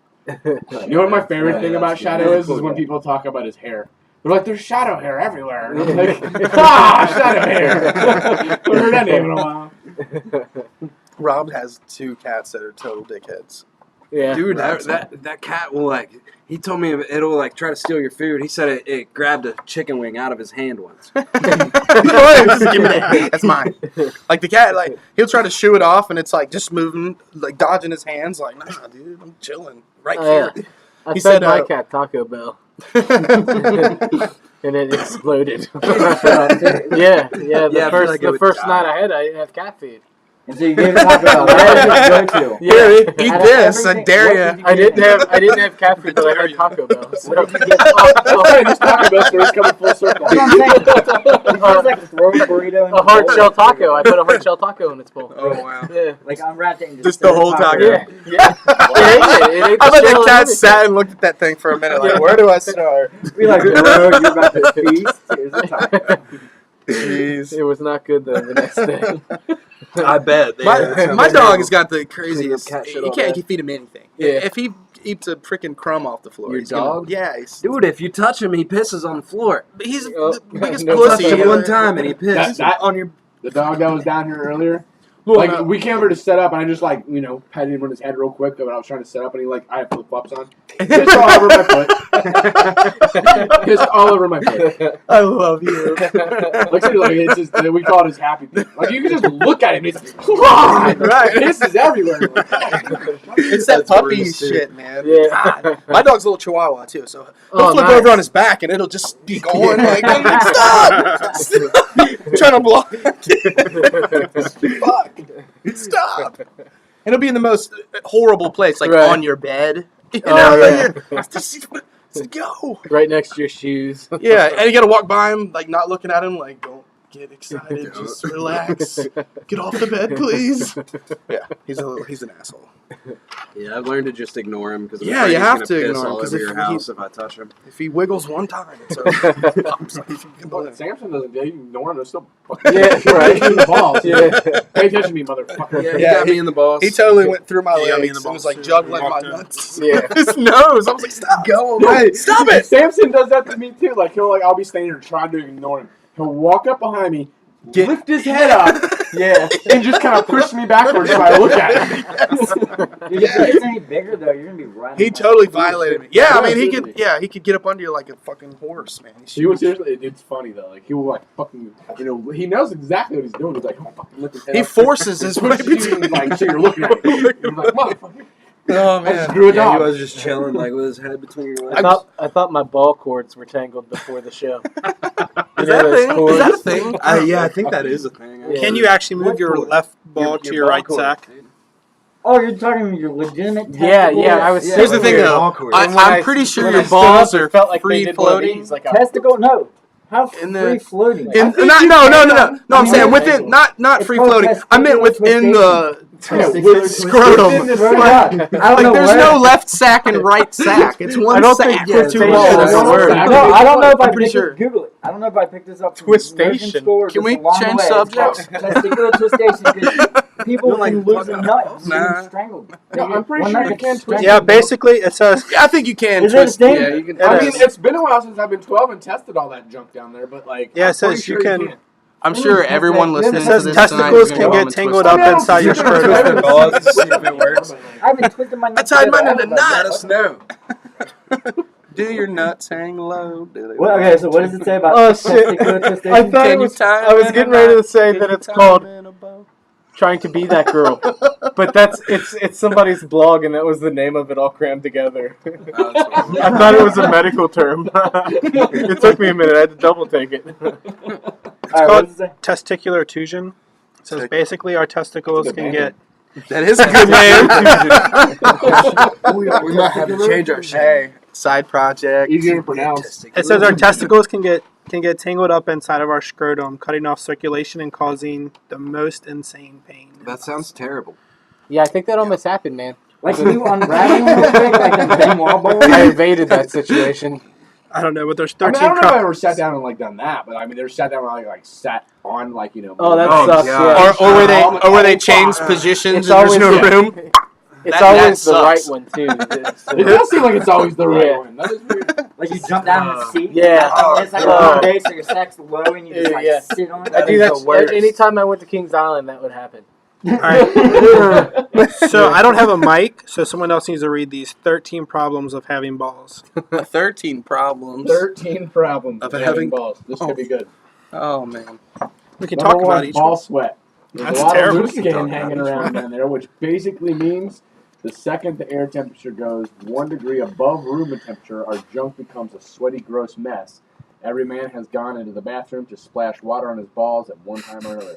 E: You know what my favorite thing about Shadow is
B: cool
E: when
B: guy.
E: people talk about his hair. They're like, there's shadow hair everywhere. And I'm like, shadow hair. I've heard that name in a while.
A: Rob has 2 cats that are total dickheads.
C: Yeah.
G: Dude, that cat will like. He told me it'll like try to steal your food. He said it grabbed a chicken wing out of his hand once.
A: Just give me that. That's mine. Like the cat, like he'll try to shoo it off, and it's like just moving, like dodging his hands. Like, nah, dude, I'm chilling right
C: Oh,
A: here.
C: I
A: He
C: fed
A: said,
C: my cat Taco Bell, and it exploded. yeah.
G: Yeah, I
C: The
G: feel
C: first,
G: like it
C: the
G: would
C: first
G: die.
C: night I didn't have cat food.
B: And so you gave it Taco Bell. That was his go-to.
A: Here, eat
B: Out of
A: this. I
B: everything-
A: dare
B: what
A: ya.
B: did you
C: I
B: give him?
C: didn't have cat food, but I had Taco Bell. So.
B: What did you get?
E: Okay, this Taco Bell story's coming full circle.
B: That's what I'm saying. It feels like throwing a burrito in
C: A hard
B: bowl.
C: shell taco. I put a hard shell taco in its bowl.
A: Oh wow.
C: Yeah.
B: Like unwrapped it and
A: Just
B: threw
A: the whole taco.
C: Yeah. Yeah. It ate
A: I
C: the
A: bet
C: shell
A: the cat
C: and
A: sat and looked at that thing for a minute, like, where do I start?
B: Be like, bro, you're about to feast. Here's a taco.
C: everything. It was not good though the next day.
G: I bet.
A: My dog has got the craziest.
G: Cat shit
A: You
G: all
A: can't
G: day.
A: feed him anything.
C: Yeah.
A: If he eats a freaking crumb off the floor,
G: Your
A: he's gonna-
G: dog?
A: yeah, he's,
G: Dude, if you touch him, he pisses on the floor.
A: he's
C: Oh,
A: the biggest
C: no
A: pussy.
G: Touch him
C: touching.
G: one time and he pissed
E: That-
G: on your.
E: The dog that was down here earlier.
A: Well,
E: Like
A: no.
E: we came over to set up, and I just patted him on his head real quick when I was trying to set up, and he I had flip flops on, pissed all over my foot, pissed all over my foot.
A: I love you.
E: It's just we call it his happy thing. Like you can just look at him, it's like,
A: Right.
E: pisses everywhere.
A: It's that
G: That's
A: puppy
G: brutal, too.
A: shit, man.
C: Yeah.
A: God. My dog's a little chihuahua too, so he'll
C: Oh,
A: flip
C: nice.
A: over on his back and it'll just be going like, I'm like, stop! Stop! Trying to block. Fuck! Stop! And it'll be in the most horrible place, like
C: Right.
A: on your bed. You
C: Oh,
A: know,
C: yeah.
A: just go.
C: Right next to your shoes.
A: Yeah, and you gotta walk by him, like not looking at him, like don't get excited, just relax. Get off the bed, please. Yeah, he's an asshole.
G: Yeah, I've learned to just ignore him because
A: Yeah, you have to ignore him,
G: all
A: 'cause
G: over
A: if
G: your
A: he-
G: house if I touch him.
A: If he wiggles one time, it's over. Pops like,
E: But Samson doesn't. You ignore him. They're still fucking
C: Yeah, right.
E: in the balls.
C: Yeah.
E: Pay attention to me, motherfucker.
G: Yeah,
A: Yeah,
G: he got me in the balls.
A: He totally went through my
G: He got me in
A: legs
G: the
A: and was
G: balls,
A: like
G: too.
A: juggling my
G: Walked in.
A: nuts.
C: Yeah.
A: His nose. I was like, stop. Go
E: away.
A: Stop it.
E: Samson does that to me too. Like I'll be standing here trying to ignore him. He'll walk up behind me, lift his head up,
C: Yeah.
E: and just kind of push me backwards so I look at him.
B: Dude, if it gets any bigger though, you're gonna be running.
A: He totally violated me. Yeah, I mean, he could get up under you like a fucking horse, man.
E: He was seriously. It's funny though. Like he will fucking. He knows exactly what he's doing. He's like, oh, fucking lift his head
A: He
E: up.
A: forces his way
E: Pushes you, like so you're looking at him. You're like, motherfucker.
A: Oh
E: I
A: man.
E: just grew a
G: Yeah,
E: dog.
G: he was just chilling like with his head between your legs.
C: I thought my ball cords were tangled before the show.
A: Is that a thing? Is that a thing?
G: Yeah, I think that is a thing.
C: Yeah.
F: Can you actually move your left ball to your
G: ball
F: right
G: cord,
F: sack?
G: dude.
B: Oh, you're talking your legitimate.
C: Yeah,
B: testicle?
C: yeah, I was
A: Here's the thing,
C: Weird.
A: though.
C: When
A: I'm pretty sure
C: when
A: your
C: I stood up,
A: balls
C: it
A: are
C: felt like they
A: free
C: did one of
A: floating.
C: these, like a-
B: Testicle? No. How
A: In the-
B: free floating?
A: No. I'm saying within, not free floating. I meant within the scrotum. Like, there's no left sack and right sack. It's one
C: I don't
A: sack.
C: think
A: Yeah, two
C: twistation
A: balls.
C: is a word.
B: No, I don't know if I
A: I'm pretty
B: picked
A: sure.
B: it. Google it. I don't know if I picked this up from nursing
C: Twistation.
B: school or
A: Can
B: just
A: we
B: along the
A: change
B: way.
A: subjects?
B: It's called Testicular twistation. 'Cause people
A: You're like,
B: can lose a
A: fuck
B: nut
A: off.
B: from
A: Nah.
B: being strangled.
E: No, I'm pretty
B: One
E: sure
B: nut
E: you
B: gets
E: can twist.
B: strangled.
F: Yeah, basically it says
A: I think you can
B: Is it a
A: twist.
B: thing?
G: Yeah, you can.
E: I mean, it's been a while since I've been 12 and tested all that junk down there, but like,
F: Yeah, it
E: I'm pretty
F: says
E: sure
F: you can-
A: I'm sure everyone listening
F: it
A: to
F: says
A: this
F: testicles
A: tonight is gonna
F: can
A: go home
F: get
A: and
F: tangled
A: twist
F: up
A: them.
F: inside your scrotum.
G: Twisted balls to see if it works.
B: I've been twisting my
A: I
B: nuts.
A: tied mine
B: together
A: in a
B: all the
A: knot.
B: time.
G: Let us know.
A: Do your nuts hang low? Do they
B: Well, okay, so what does it say about
C: Oh, shit.
B: testicular gestation?
C: I thought it was. I was getting ready to say that it's called Trying to Be That Girl, but it's somebody's blog, and that was the name of it all crammed together. I thought it was a medical term. It took me a minute. I had to double take it.
B: All right, what
F: called
B: does it say?
F: testicular tusion. It says basically our testicles can get.
A: That is a good name.
H: We might have to change our shit.
A: Hey, side project.
E: Easier to pronounce.
F: It says our testicles can get tangled up inside of our scrotum, cutting off circulation and causing the most insane pain.
H: That sounds terrible.
C: Yeah, I think that almost happened, man.
B: Like, can you unravel them real quick, like the Ben Wall bowl?
C: I evaded that situation.
F: I don't know, but there's
E: I
F: 13.
E: don't know if I ever sat down and like done that, but I mean, they sat down and like sat on like
C: Oh, that
H: Oh,
C: sucks.
H: God.
C: Yeah.
A: Or where they change positions
C: It's
A: and there's no
C: always-
A: room.
C: It's
A: that
C: always the
A: sucks.
C: right one too.
E: It does seem like it's always the right
C: Yeah.
E: one. That is weird.
B: Like, you jump down in the seat.
C: Yeah.
B: And it's like a long day, so your sack's low, and you just like
C: Yeah.
B: sit on it.
C: I do
A: is
C: that
A: the worst.
C: anytime I went to Kings Island. That would happen.
F: Alright. So I don't have a mic, so someone else needs to read these 13 problems of having balls.
A: 13 problems.
E: 13 problems
H: Of
E: of
H: having-
E: having balls. This could be good.
A: Oh, man.
F: We can
E: Number
F: talk
E: one,
F: about each
E: ball
F: one.
E: sweat. There's
F: That's
E: a lot
F: terrible.
E: of loose skin hanging around down there, which basically means the second the air temperature goes 1 degree above room temperature, our junk becomes a sweaty, gross mess. Every man has gone into the bathroom to splash water on his balls at one time or another.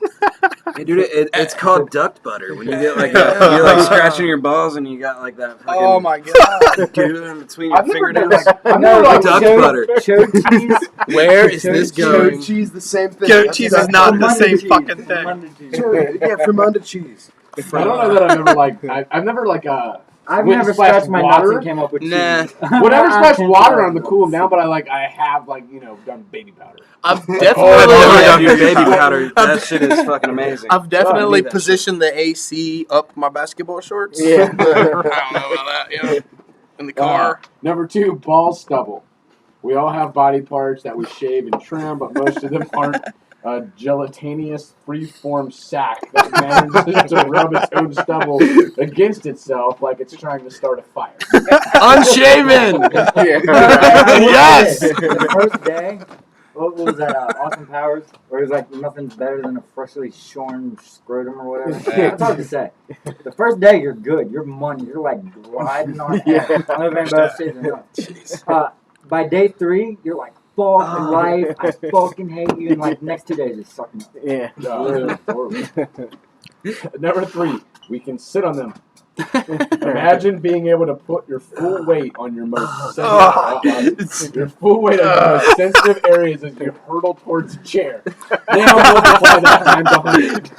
G: Hey, dude, it's called duck butter. When you get like you're like scratching your balls and you got like that fucking
A: Oh, my God.
G: goo in between your
E: I've never done
G: fingernails.
E: like, I've never like
G: duck
B: Chode-
G: butter.
B: Chode cheese.
A: Where is this
H: Goat
A: going?
H: cheese, the same thing.
F: Goat cheese is not the
B: Fermented
F: same
B: cheese.
F: fucking thing.
B: Fermented cheese.
H: Sure, yeah, fermented cheese.
E: I don't know that I've ever like I've never like
B: I've
E: Wouldn't
B: never
E: splash
B: scratched my nuts
E: water?
B: and came up with
A: Nah.
B: cheese.
E: whatever splashed water on to cool them down, but I have like
B: done baby powder.
A: I've
G: I've
A: definitely,
G: never done your baby powder. That shit is fucking amazing.
A: I've definitely
G: need that
A: positioned the AC up my basketball shorts.
C: Yeah.
A: I don't know about that. Yeah. In the car.
E: Number 2, ball stubble. We all have body parts that we shave and trim, but most of them aren't a gelatinous free-form sack that manages to rub its own stubble against itself like it's trying to start a fire.
A: Unshaven!
B: Yes! The first day, what was that, Austin Powers? Where it was like, nothing's better than a freshly shorn scrotum or whatever. That's hard to say. The first day, you're good. You're money. You're like gliding on air. I don't know if anybody else sees it or not. By day 3, you're like, fuck life. I fucking hate you. And like, next 2 days, it's sucking up.
C: Yeah.
E: Number 3, we can sit on them. Imagine being able to put your full weight on your most sensitive, your full weight on your most sensitive areas as you hurtle towards a chair. Now multiply that times 100.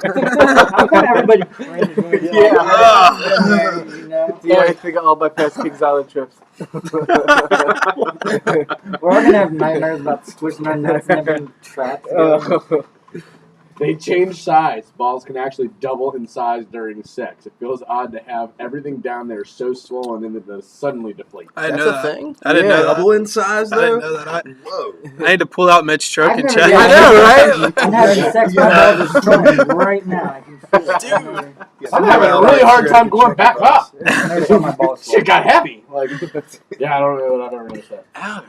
B: How come everybody cringes when we do
C: Yeah.
B: that? You know?
C: Yeah, I think all my past Kings Island trips.
B: We're all gonna have nightmares about squishing our nuts and them being trapped together.
E: They change size. Balls can actually double in size during sex. It feels odd to have everything down there so swollen and then to suddenly deflate.
F: I didn't
A: That's
F: know
A: a
F: that.
A: thing?
F: I didn't know that.
H: Double in size,
F: I
H: though?
F: didn't know that.
H: Whoa.
F: I need to pull out mid-stroke and
B: I've
F: check.
B: never-
A: I know, right?
B: I'm having sex, my balls are strong right now. I can feel it.
E: I'm having a really hard time going back up.
B: I never saw my balls
E: Shit got heavy. Like, yeah, I don't know that I've ever noticed that.
A: Ow.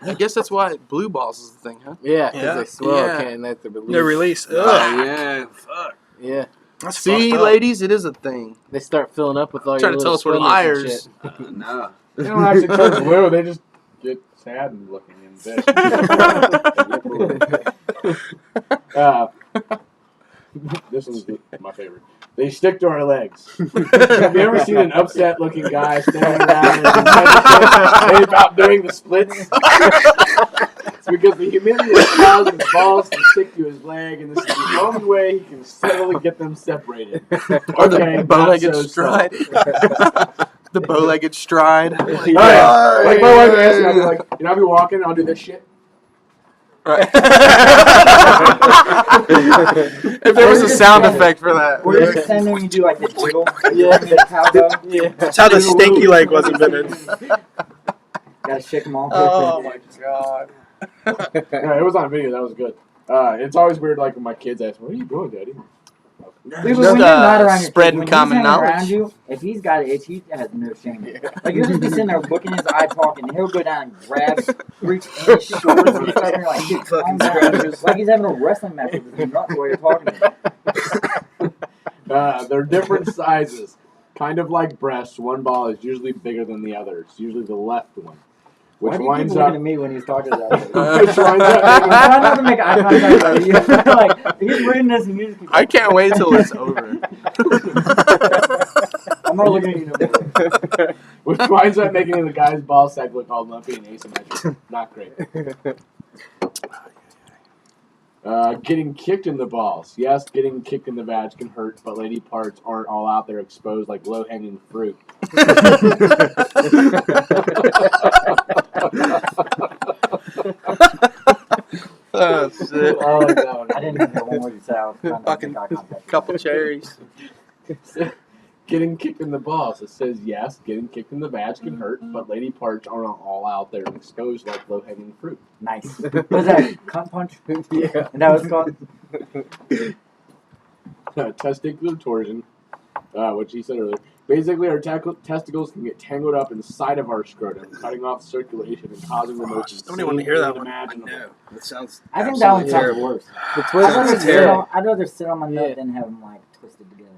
A: I guess that's why blue balls is the thing, huh?
C: Yeah, because
F: Yeah.
C: they swell,
A: Yeah.
C: can't let the release.
F: No release. Ugh.
G: Oh, yeah, fuck.
C: Yeah,
F: That's
A: See,
F: fucked up.
A: ladies, it is a thing.
C: they start filling up with all
A: Trying
C: your
A: to tell
C: little
A: us we're
C: swimmers and
A: liars.
C: shit.
G: No.
E: They don't actually turn blue. They just get sad and looking and this one's my favorite. They stick to our legs. Have you ever seen an upset-looking guy standing around and about doing the splits? It's because the humidity has caused his balls to stick to his leg, and this is the only way he can steadily get them separated.
A: Or the
E: Okay,
A: bow-legged
E: not so
A: stride. The bow-legged stride.
E: Oh, yeah. Like my wife asked me, I'll be like, I'll be walking and I'll do this shit.
A: Right. If there was a sound effect for that.
B: Or you're just standing and you do like the jiggle.
C: Yeah.
B: The cowbell.
C: Yeah.
F: That's how the stinky leg was invented.
B: Gotta shake them all.
A: Oh my god.
E: Yeah, it was on video. That was good. It's always weird, like when my kids ask, "What are you doing, Daddy?"
B: Because
A: Just,
B: when you're not around your
A: spreading
B: kids, when
A: common
B: he's hanging
A: knowledge.
B: around you, if he's got an itch, he has no shame. Like, you'll just be sitting there looking in his eye talking, and he'll go down and grab 3-inch shorts and stuff, and you're like, dude, calm down. Like he's having a wrestling match with his nuts while you're talking to him.
E: They're different sizes. Kind of like breasts, one ball is usually bigger than the other. It's usually the left one. Which
B: Why do you keep
E: winds
B: looking
E: up.
B: at me when he's talking about it?
E: Which winds
B: I'm
E: up
B: trying not to make eye contact with you. Like, he's reading this and you just keep
A: I can't wait till it's over.
B: I'm not looking at you no more.
E: which winds up making the guy's ball sack look all lumpy and asymmetric. Not great. Getting kicked in the balls. Yes, getting kicked in the vag can hurt, but lady parts aren't all out there exposed like low-hanging fruit.
A: Oh, shit.
B: Oh, no. I didn't even hear one word you said. I was trying to
A: Fucking
B: make eye contact.
A: couple cherries.
E: Getting kicked in the balls. It says yes, getting kicked in the vag can hurt, but lady parts aren't all out there and exposed like low-hanging fruit.
B: Nice. What is that? Cunt punch?
C: Yeah.
B: And that was called?
E: Testicular torsion, which he said earlier. Basically, our testicles can get tangled up inside of our scrotum, cutting off circulation and causing the most
A: Don't even want to hear that one.
E: imaginable.
G: That sounds.
B: I think that one sounds
G: terrible.
B: worse.
C: The
B: I'd
C: twist
B: rather,
C: is
B: sit
C: terrible.
B: on, I'd rather sit on my nut
C: Yeah.
B: than have them like twisted together.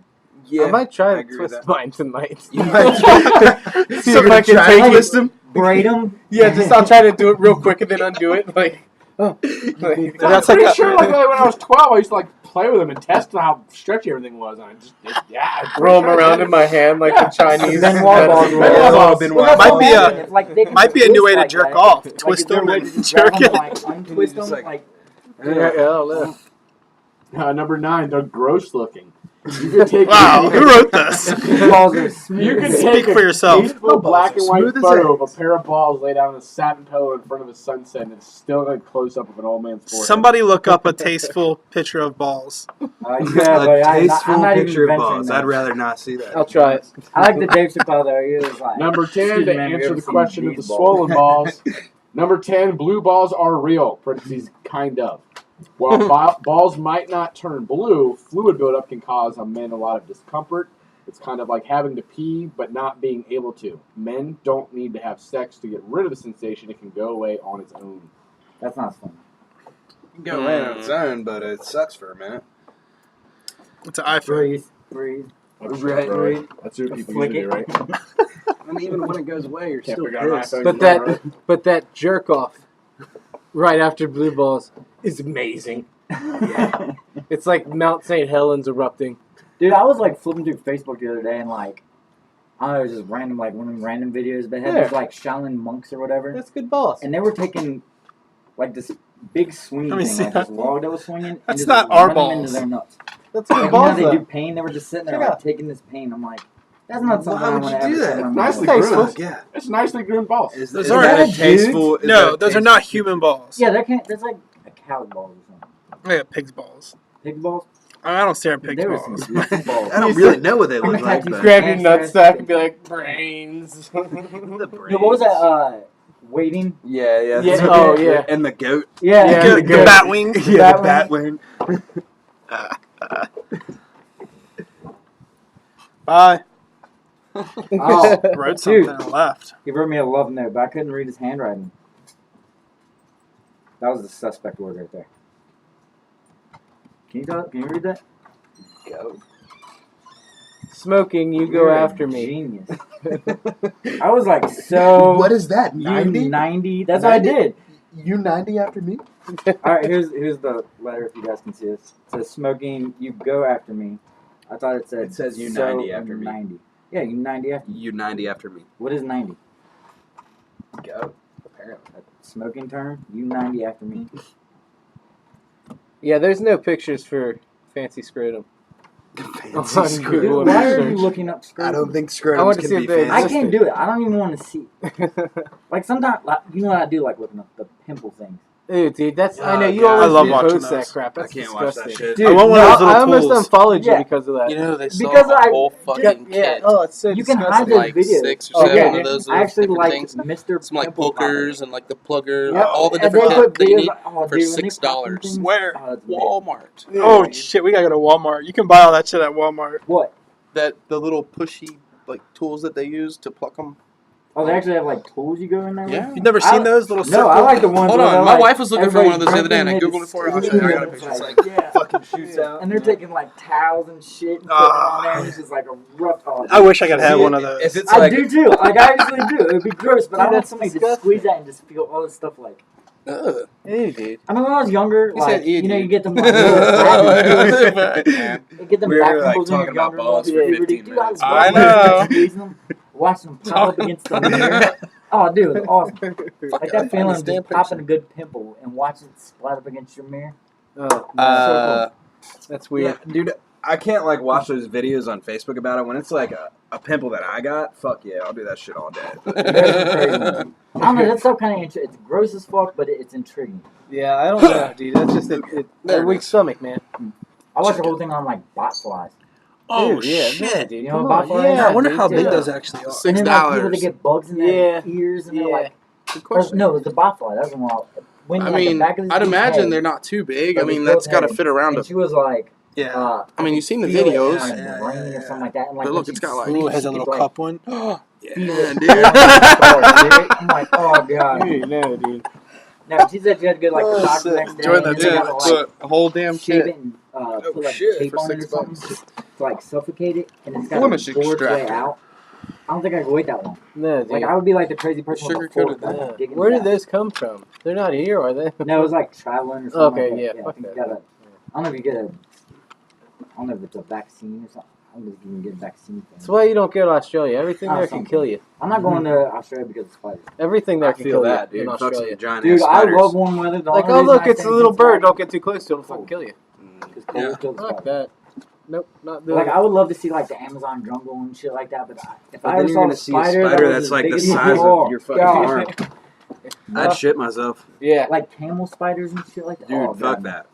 G: Yeah,
C: I might try
G: I
C: to
G: agree with
C: twist
G: that.
C: mine tonight.
G: You might
C: See if I can
A: try
C: take
A: to
C: it.
A: twist them?
B: Braid them?
C: Yeah, just I'll try to do it real quick and then undo it. Like, oh. Like,
E: I'm
C: that's
E: pretty
C: like
E: sure, like when I was 12, I used to like play with them and test how stretchy everything was, and I just, I'm
C: throw them
E: pretty sure I
C: around
E: did.
C: in my hand like the Chinese.
B: Benoit balls.
E: Benoit balls.
A: Might be a-
B: It's like they can
A: might be a new
B: twist
A: way to
B: like
A: jerk
B: that.
A: off.
B: Like,
A: Twist
B: is there a
A: them
B: way
A: and
B: to just
A: jerk
B: grab them,
A: it.
B: like untwist them,
G: Just
B: like
C: Yeah, I don't know.
E: Number 9, they're gross looking. You could take
A: Wow, who wrote this?
B: the balls are smooth.
E: You can
A: Speak
E: take
A: for yourself.
E: a tasteful black and white
H: Smooth as
E: photo of
H: eggs.
E: a pair of balls laid out on a satin pillow in front of a sunset, and it's still a close up of an old man's forehead.
A: Somebody look up a tasteful picture of balls.
B: Yeah,
G: A
B: but I'm not
G: tasteful
B: even
G: picture of
B: venturing
G: balls.
B: that.
G: I'd rather not see that.
C: I'll try it.
B: I like the Dave Chappelle there. He was like,
E: Number 10,
B: "Excuse
E: to
B: me, ma'am, you
E: answer
B: ever
E: the
B: seen
E: question of the
B: these balls?"
E: swollen balls. Number 10, blue balls are real. Parentheses, kind of. While balls might not turn blue, fluid buildup can cause a man a lot of discomfort. It's kind of like having to pee but not being able to. Men don't need to have sex to get rid of the sensation. It can go away on its own.
B: That's not fun.
G: It can go away on its own, but it sucks for a minute.
A: It's an iPhone.
B: Breathe.
E: That's
G: Right.
B: Breathe.
E: That's what people
B: Flick
E: usually do, right?
G: I mean, even when it goes away, you're
E: Can't
G: still
E: figure out an
G: pissed.
E: iPhone.
C: But that jerk off right after blue balls is amazing. It's like Mount St. Helens erupting.
B: Dude, I was like flipping through Facebook the other day and like, I don't know, it was just random, like one of them random videos, but it had
C: Yeah.
B: these like Shaolin monks or whatever.
C: That's good balls.
B: And they were taking like this big swinging
A: Let me
B: thing,
A: see
B: like
A: that.
B: this log that was swinging. And
A: That's
B: just
A: not our
B: running into
A: balls.
B: their nuts.
C: That's
B: Like,
C: good
B: you know how
C: balls,
B: they
C: though.
B: do pain? They were just sitting there
C: Check
B: like
C: out.
B: taking this pain. I'm like, that's not something
G: Why
B: I
G: would
B: want
G: you
B: to
G: do
B: ever
G: that?
B: sit in my
E: Nicely
B: mouth.
E: groomed.
G: Yeah.
E: It's nicely groomed balls.
G: Is
A: Those
G: is
A: aren't
G: that
B: a dude?
G: tasteful? Is
A: No,
G: that
A: those are
G: tasteful?
A: not human balls.
B: Yeah, that's like a cow's balls or something.
A: Yeah, pig's balls.
B: Pig balls?
A: I don't stare at pig's
B: They were some
A: balls.
B: beautiful balls.
G: I don't really know what they
B: I'm
G: look
B: a
G: like,
B: cat
G: but
C: Grab your nutsack and be like, brains.
G: the
B: Yo, what was that? Waiting?
G: Yeah, yeah.
C: Yeah,
G: the-
C: oh, yeah.
G: And the goat.
B: Yeah.
C: Yeah,
A: the,
C: the
A: the
C: goat.
A: bat wing.
G: Yeah,
B: Bat
G: the bat wing.
A: Bye.
B: Oh,
A: Wrote something
B: dude.
A: and left.
B: He wrote me a love note, but I couldn't read his handwriting. That was the suspect word right there. Can you read that?
G: Goat.
C: Smoking, you go
B: You're a
C: after me.
B: Genius. I was like, so
H: What is that?
B: you
H: 90?
B: 90? That's what I
H: 90?
B: did.
H: You 90 after me?
B: All right, here's the letter if you guys can see this. It says smoking, you go after me. I thought it said
G: It says you
B: so
G: 90 after me.
B: 90. Yeah, you 90 after me.
G: You 90 after me.
B: What is 90?
G: Goat. Apparently.
B: A smoking term? You 90 after me.
C: Yeah, there's no pictures for fancy scrotum.
G: Fancy
C: On
G: scrotum.
B: Dude,
C: Google
B: why are you
C: search.
B: looking up scrotum?
H: I don't think
C: I want
H: scrotums
C: to
H: can
C: see
H: be
C: if they
H: fancy.
B: I can't do it. I don't even want to see. Like sometimes, like, you know what I do? Like looking up the pimple things.
C: Dude, that's I know you
G: God.
C: always
F: I love watching
C: post that
F: those.
C: crap. That's
G: I can't watch
C: disgusting.
G: that shit.
C: Dude,
F: I want one of those little
C: I almost
F: tools.
C: unfollowed you
B: Yeah.
C: because of that.
A: You know, they sell
B: Because
A: a
B: I-
A: whole fucking kit.
C: Oh, it's so
B: You can
C: disgusting.
B: hide those
A: Like
B: videos.
A: 6 or
B: Oh,
A: 7
B: yeah.
A: of those
B: I
A: little
B: actually
A: different
B: like
A: things.
B: Mr.
A: Some like
B: Pimple
A: pokers and like the plugger,
B: Yep.
A: all the
B: And
A: different
B: they
A: kit
B: put
A: that you
B: videos
A: need
B: like, oh,
A: for
B: dude, when they pop
A: $6.
B: things-
F: Where?
B: Oh, it's amazing.
A: Walmart.
F: Oh shit, we gotta go to Walmart. You can buy all that shit at Walmart.
B: What?
A: That the little pushy like tools that they use to pluck them.
B: Oh, they actually have like tools you go in there with?
A: Yeah.
F: You've never seen those little?
B: No, I like the ones.
A: Hold
B: where
A: on,
B: they're
A: my
B: like,
A: wife was looking for one of those the other day, and I
B: everybody's
A: googled it for her. I'll
B: drinking
A: show you. I got a
B: and
A: picture.
B: it's
A: It's
B: like,
A: like fucking shoots out.
B: and they're taking like towels and shit and putting it on there, and it's just like a rough. Oh,
F: I wish I could have one of those.
G: If it's
B: I
G: like,
B: do too. Like I actually do. It would be gross, but I want
C: Dude, that's
B: somebody to
C: disgusting.
B: squeeze that and just feel all this stuff like.
A: Ugh.
C: Ew, dude.
B: I mean, when I was younger,
A: He
B: like
A: said, "Ew,
B: you know,
A: dude."
B: you get them like little back
A: Man.
B: you get them
G: We were,
B: back
G: like,
B: pimples when you're
G: talking about
B: younger.
G: balls
B: and
G: for
B: all that.
G: 15
B: Dude,
G: minutes.
A: I
B: love
A: know.
B: squeezing them, watching them pop up against the mirror. Oh, dude, it's awesome. Like that feeling of just popping a good pimple and watching it splat up against your mirror.
C: Oh, no. That's
G: yeah,
C: weird.
G: dude, I can't like watch those videos on Facebook about it when it's like a pimple that I got. Fuck yeah, I'll do that shit all day.
B: I don't know, that's so kind of interesting. It's gross as fuck, but it's intriguing.
C: Yeah, I don't know, dude. That's just a weak stomach, man.
B: I watched the whole thing on like bot flies.
F: Oh
C: Dude, yeah,
F: shit!
B: You know
C: Come
B: what
C: on,
B: bot flies?
C: yeah,
F: I wonder how
C: dude,
F: big
C: yeah.
F: those actually are.
B: And then like people that
A: $6.
B: get bugs in their ears and they're
C: Yeah.
B: like,
A: Good
B: or,
A: question.
B: no, it was the bot fly. That was one. When
A: I
B: like, the
A: mean,
B: back of this
A: I'd
B: dude's
A: imagine
B: head,
A: they're not too big. I
B: but
A: mean,
B: this
A: that's
B: girl's
A: got to
B: head,
A: fit around.
B: and she was like,
F: Yeah.
A: I mean, you've seen the
B: feel it in
A: videos.
B: my
F: Yeah,
B: brain
F: yeah,
B: or
F: yeah.
B: something like that. And like,
A: But
B: when
A: look,
B: she
A: it's got, like-
F: Ooh, it has
B: she
F: a little
B: could, like,
F: cup one.
B: feel
A: Yeah,
B: it.
A: dude.
B: I'm like, oh god.
C: Dude, no, dude.
B: No, she said she had to go like
A: Oh,
B: shock the
A: sick.
B: next day.
F: Join
B: and
F: the
B: then they
F: gym.
B: gotta, like,
A: A whole damn
B: shave
A: kit.
B: it and put like
A: shit,
B: tape
A: for
B: on it or
A: $6.
B: something to like suffocate it, and it's got
A: Lemon
B: to
A: shake
B: bore its way
A: extractor.
B: out. I don't think I could wait that long.
C: No, dude.
B: Like I would be like the crazy person with a
A: Sugar-coated
B: fork,
C: Yeah.
B: like, digging
C: Where
B: it
C: did
B: out.
C: those come from? They're not here, are they?
B: No, it was like traveling or something.
C: Okay,
B: like
C: yeah,
B: that. I
C: fuck
B: think you
C: that.
B: gotta. I don't know if you get a. I don't know if it's a vaccine or something. I don't know if you can get a vaccine thing.
C: That's why you don't go to Australia. Everything
B: Oh,
C: there can
B: something.
C: kill you.
B: I'm not going to Australia because of spiders.
C: Everything there
G: I
C: can
G: feel
C: kill
G: that,
C: you
G: dude.
C: in
G: Fuck some
C: Australia.
G: giant
B: Dude,
G: ass
B: I
G: spiders.
B: love warm weather. The
C: Like,
B: only
C: oh
B: reason
C: look,
B: I
C: it's
B: stay
C: a
B: in
C: little bird.
B: Cincinnati
C: Don't get too close to it. It'll fucking kill you.
B: is cold kills
C: Fuck
B: spiders.
C: that. Nope, not doing
B: Like
C: it.
B: I would love to see like the Amazon jungle and shit like that, but if
G: But
B: I
G: then
B: ever
G: you're
B: saw
G: gonna
B: a
G: see a
B: spider,
G: spider
B: that was
G: that's
B: as
G: like
B: big
G: the
B: as my
G: size
B: arm.
G: of your fucking
B: God.
G: arm. I'd shit myself.
C: Yeah.
B: Like camel spiders and shit like that.
G: Dude,
B: oh,
G: fuck
B: God.
G: that.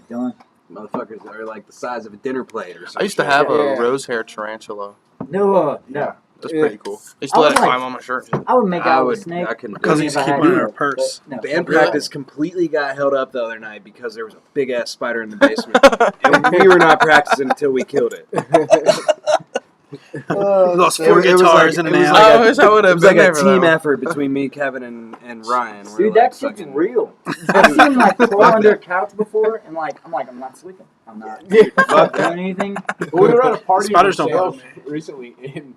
B: Done.
G: Motherfuckers are like the size of a dinner plate or something.
A: I used to have
C: Yeah.
A: a rose hair tarantula.
B: No.
A: That's
C: Yeah.
A: pretty cool. I used
B: I
A: to let
B: was
A: it
B: like-
A: climb on my shirt.
B: I would make
G: I
B: out
G: would-
B: with a snake.
G: I couldn't do
F: Because
G: it.
F: he's
B: if I
F: keeping
B: had
F: one in
B: to,
F: our purse.
B: but no.
G: Band
A: Really?
G: practice completely got held up the other night because there was a big ass spider in the basement. And we were not practicing until we killed it.
F: We lost
G: It
F: 4
G: was like-
F: guitars and
G: it
F: an
G: was
F: amp.
G: like
A: I wish I would
G: It
A: have
G: was
A: been
G: like
A: there
G: a
A: for that
G: team
A: one.
G: effort between me, Kevin, and Ryan. We're
B: Dude,
G: like
B: that shit's
G: fucking-
B: real. I've seen him like crawl under a couch before, and I'm not sleeping. I'm not
G: Fuck
B: doing anything.
E: Well, we were at a party
F: Spiders
E: in
F: don't bother
E: Marseille recently, and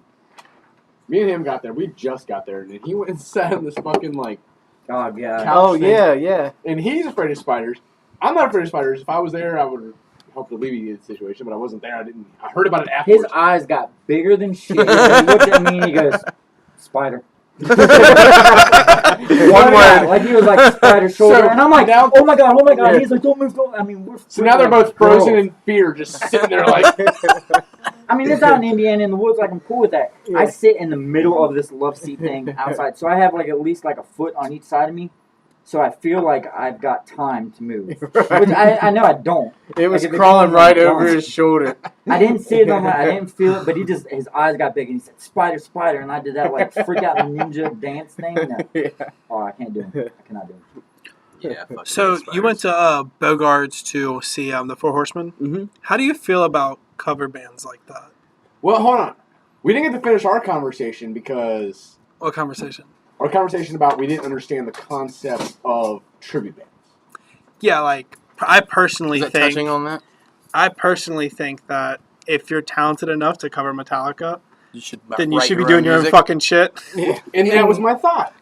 E: me and him got there. We just got there, and he went and sat in this fucking like
B: Oh god.
E: couch
C: Oh
E: thing.
C: yeah.
E: And he's afraid of spiders. I'm not afraid of spiders. If I was there, I would help alleviate the situation, but I wasn't there. I heard about it
B: His
E: afterwards.
B: eyes got bigger than shit. He looked at me and he goes, "Spider."
C: One
B: Yeah,
C: word.
B: like he was like spider shoulder,
E: So,
B: and I'm like,
E: now-
B: oh my god.
E: Yeah.
B: He's like, don't move, don't. I mean, we're
E: So now they're
B: freaking
E: both frozen
B: girls.
E: in fear, just sitting there like.
B: I mean, it's out in Indiana in the woods. Like I'm cool with that.
C: Yeah.
B: I sit in the middle of this love seat thing outside, so I have like at least like a foot on each side of me, so I feel like I've got time to move. Which I know I don't.
C: It was
B: Like, if it
C: crawling
B: came
C: right
B: like
C: over
B: gone.
C: his shoulder.
B: I didn't see it on my, I didn't feel it, but his eyes got big and he said, "Spider, spider," and I did that like freak out ninja dance thing. No.
C: Yeah.
B: Oh, I can't do it. I cannot do it.
G: Yeah. fucking
F: So
G: spiders.
F: you went to Bogart's to see the Four Horsemen.
G: Mhm.
F: How do you feel about cover bands like that?
E: Well, hold on. We didn't get to finish our conversation because
F: What conversation?
E: our conversation about we didn't understand the concept of tribute bands.
F: Yeah, like I personally
A: Is that
F: think
A: touching on that?
F: that if you're talented enough to cover Metallica,
A: You should.
F: then you
A: write
F: should be
A: your
F: doing
A: own
F: your own
A: music.
F: fucking shit.
E: And that was my thought.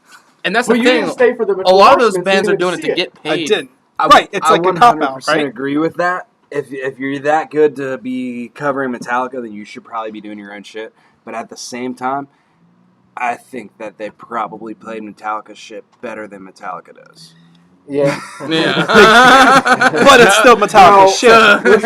A: And that's
E: But
A: the
E: you
A: thing.
E: didn't stay for the
A: A lot of those
E: Horsemen, so
A: bands
E: you
A: are doing it
E: didn't
A: to
E: see
A: get paid.
F: I didn't.
G: I-
F: Right, it's
G: I
F: like a cop-out,
G: 100%
F: right?
G: agree with that. If you're that good to be covering Metallica, then you should probably be doing your own shit. But at the same time, I think that they probably played Metallica shit better than Metallica does.
C: Yeah.
A: Yeah.
F: But it's still Metallica
E: No,
F: shit.
E: Let's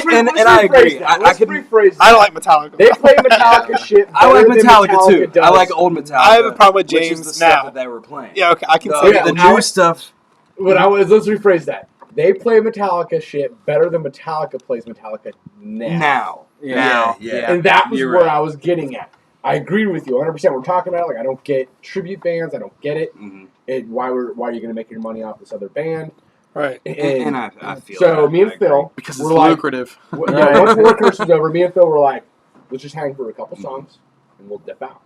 G: And I
E: rephrase
G: agree.
E: that.
G: I
E: Let's
G: can-
E: rephrase
F: I
E: that.
F: don't like Metallica.
E: They play Metallica shit.
G: I like
E: better than
G: Metallica too.
E: does.
G: I like old Metallica.
F: I have a problem with
G: which is
F: James
G: the stuff
F: now.
G: that they were playing.
F: Yeah, okay, I can
G: The,
F: say
E: yeah,
G: the
F: that.
G: new stuff
E: Let's rephrase that. They play Metallica shit better than Metallica plays Metallica now.
G: Now.
E: And that was
G: You're
E: where
G: right.
E: I was getting at. I agree with you 100%. We're talking about it, like I don't get tribute bands. I don't get it. Why are you going to make your money off this other band?
F: Right.
G: And I feel
E: so.
G: that.
E: Me and Phil,
A: Because
E: we're
A: it's
E: like,
A: lucrative.
E: once Workhorse was over, me and Phil were like, let's just hang for a couple songs and we'll dip out.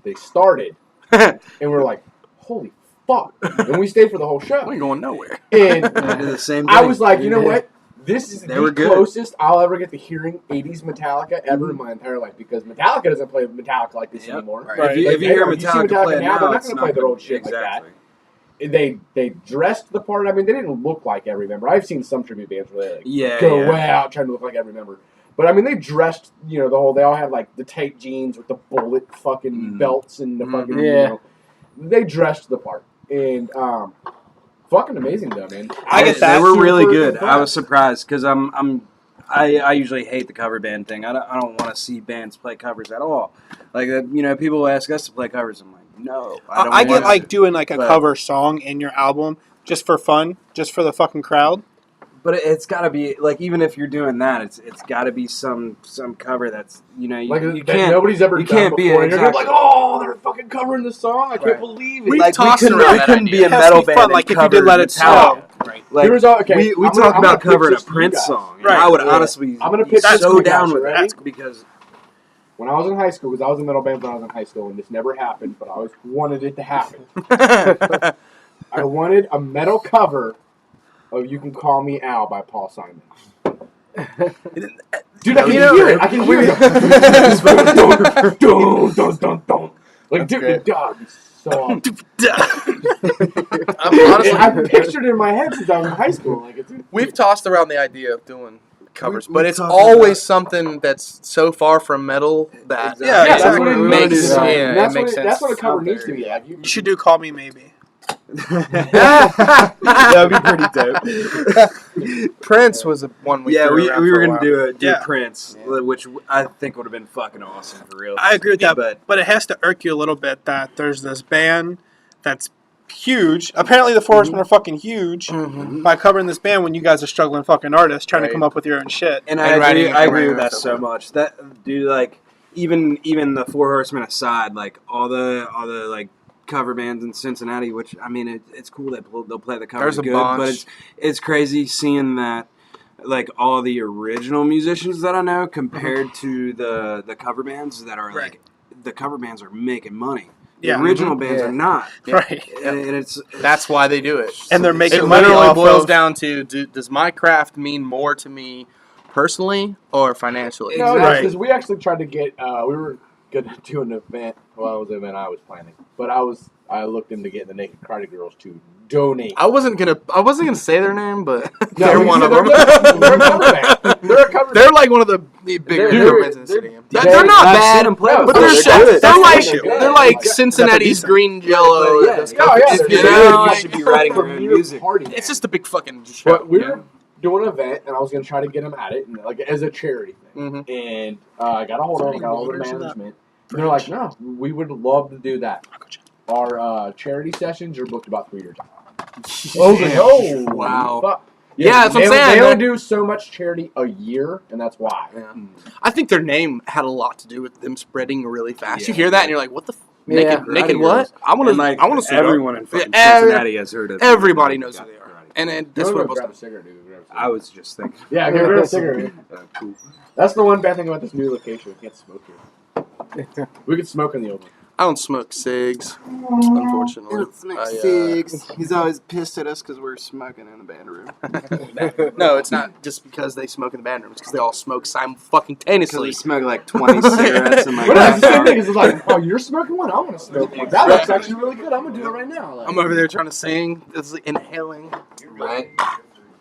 E: They started, and we're like, holy fuck! And we stayed for the whole show.
A: We ain't going nowhere.
E: And
G: I did the same thing.
E: I was like, you know what? This is
G: They
E: the
G: were good.
E: closest I'll ever get to hearing 80s Metallica ever in my entire life, because Metallica doesn't play Metallica like this anymore.
F: Right.
G: If you hear
E: you see
G: Metallica play it
E: now,
G: now,
E: they're not
G: it's
E: going to
G: not
E: play their
G: gonna-
E: old shit
G: exactly.
E: like that. They dressed the part. I mean, they didn't look like every member. I've seen some tribute bands where they go way out trying to look like every member. But I mean, they dressed. They all had like the tight jeans with the bullet fucking belts and the fucking. They dressed the part, and fucking amazing though, man.
F: I get that.
G: They were really
E: Super
G: good. I
E: impressed.
G: was surprised because I usually hate the cover band thing. I don't want to see bands play covers at all. Like people ask us to play covers. I'm like, no, I don't.
F: I get
G: want
F: like
G: to.
F: doing like a
G: But-
F: cover song in your album just for fun, just for the fucking crowd.
G: But it's got to be like, even if you're doing that, it's got to be some cover that's you
E: Like
G: you
E: that
G: can't.
E: nobody's ever
G: you
E: done
G: can't be
E: before. And you're
G: exactly.
E: like, oh, they're fucking covering the song. I can't
G: Right.
E: believe it.
A: We've
G: Like
A: tossed
G: we
A: around that
G: couldn't be
A: idea.
G: a
F: It has to
G: metal
F: be fun,
G: band
F: like
G: that
F: if you did
G: covered
F: Let It
G: Metallica.
A: Right.
G: Like
E: Here's all, okay,
G: we
E: I'm
G: talked
E: gonna
G: about
E: pitch
G: covering a
E: this to you
G: Prince
E: guys.
G: song. And
F: Right.
G: I would
E: Yeah.
G: honestly
E: I'm gonna
G: be
E: pitch this to
G: so
E: you
G: down
E: guys,
G: with
E: ready?
G: that because
E: When I was in high school, because I was in metal bands when I was in high school, and this never happened, but I always wanted it to happen. I wanted a metal cover of "You Can Call Me Al" by Paul Simon. Dude, I can hear it. I can hear it. Dun, dun, dun, dun. Like,
A: That's
E: dude,
A: great.
E: God, it'd be so awesome.
A: I'm honestly,
E: I've pictured it in my head since I was in high school. Like, it's
A: we've tossed around the idea of doing covers,
G: We
A: but it's
G: talked
A: always something that's so far from metal that
F: Yeah,
E: yeah, that's what it
F: exactly.
E: makes.
A: Makes-
E: Yeah,
A: yeah,
E: that's
A: it makes
E: what that's
A: sense
E: what a cover
A: out
E: needs
A: there.
E: to be. Like,
F: You should do Call Me Maybe.
G: that would be pretty dope.
A: Prince was the one we
G: Yeah,
A: threw
G: we
A: around
G: were
A: for a
G: gonna
A: while.
G: do
F: Yeah.
G: Prince,
A: Yeah.
G: which I think would have been fucking awesome for real.
F: I agree with that,
G: but
F: but it has to irk you a little bit that there's this band that's huge. Apparently the Four Horsemen are fucking huge
A: Mhm.
F: by covering this band when you guys are struggling fucking artists trying to
A: Right.
F: come up with your own shit.
G: and
A: And
G: I agree
A: writing
G: with that
A: stuff
G: so
A: like
G: much. That dude, like even the Four Horsemen aside, like all the like cover bands in Cincinnati, which I mean it's cool that they'll play the covers
A: There's a
G: good,
A: bunch.
G: but it's crazy seeing that like all the original musicians that I know compared to the cover bands that are like the cover bands are making money. The
F: Yeah.
G: original bands are not.
F: Right.
G: And it's
A: That's why they do it.
F: And they're making
A: It
F: money
A: literally
F: off
A: boils
F: of-
A: down to: does my craft mean more to me personally or financially?
E: No,
F: Right.
E: because we actually tried to get. We were gonna do an event. Well, it was an event I was planning, but I looked into getting the Naked Karate Girls to donate.
A: I wasn't gonna say their name, but
E: No,
A: they're
E: we
A: one
E: said
A: of them.
E: They're a cover band. They're a cover
A: They're
E: band.
A: like one of the bigger
E: They're-
A: bands in the city.
E: they're-
A: They're not
G: I've
A: bad,
G: seen them play
E: No,
A: but
G: before.
A: they're
F: good.
A: they're like
F: That's the issue.
A: they're like
E: Yeah.
A: Cincinnati's
F: decent.
A: green jello.
G: Yeah,
A: That's-
E: Oh, yeah,
A: it's,
E: they're
A: you
E: good.
A: know,
G: You
A: like,
G: should be writing your own
E: Premier
G: music.
E: party
A: it's
E: band.
A: just a big fucking show.
E: But we
A: you
E: were doing an event, and I was gonna try to get them at it, and like as a charity thing.
A: know?
E: And I got a hold of them, got all the management. And they're like, no, we would love to do that. Our charity sessions are booked about 3 years out. Oh,
A: Damn. Wow.
E: Fuck.
A: Yeah, that's what I'm
E: they,
A: saying.
E: They
A: They're-
E: only do so much charity a year, and that's why.
A: Yeah. I think their name had a lot to do with them spreading really fast. You
G: Yeah.
A: hear that and you're like, what the?
B: Yeah.
A: Naked
G: Karate
A: what?
G: Girls.
A: I want
G: And,
A: to.
G: like,
A: I want to see
G: everyone in fucking
A: Yeah,
G: Cincinnati has heard of.
A: Everybody knows who they are, and
E: That's
A: that's what it
E: grab a
A: was.
E: cigarette, dude. Grab a cigarette.
G: I was just thinking.
E: Yeah, give her a cigarette.
G: Cool.
E: That's the one bad thing about this new location. We can't smoke here. We could smoke in the old one.
A: I don't smoke cigs, unfortunately.
G: He's always pissed at us because we're smoking in the band room.
A: No, it's not just because they smoke in the band room. It's because they all smoke
G: Because
A: simultaneously.
G: we smoke like 20 cigarettes in like
E: But that's the same
G: half
E: thing.
G: hour.
E: It's like, oh, you're smoking one. I want to smoke one. That looks actually really good. I'm gonna do it right now. Like,
A: I'm over there trying to sing. It's like inhaling.
G: Right?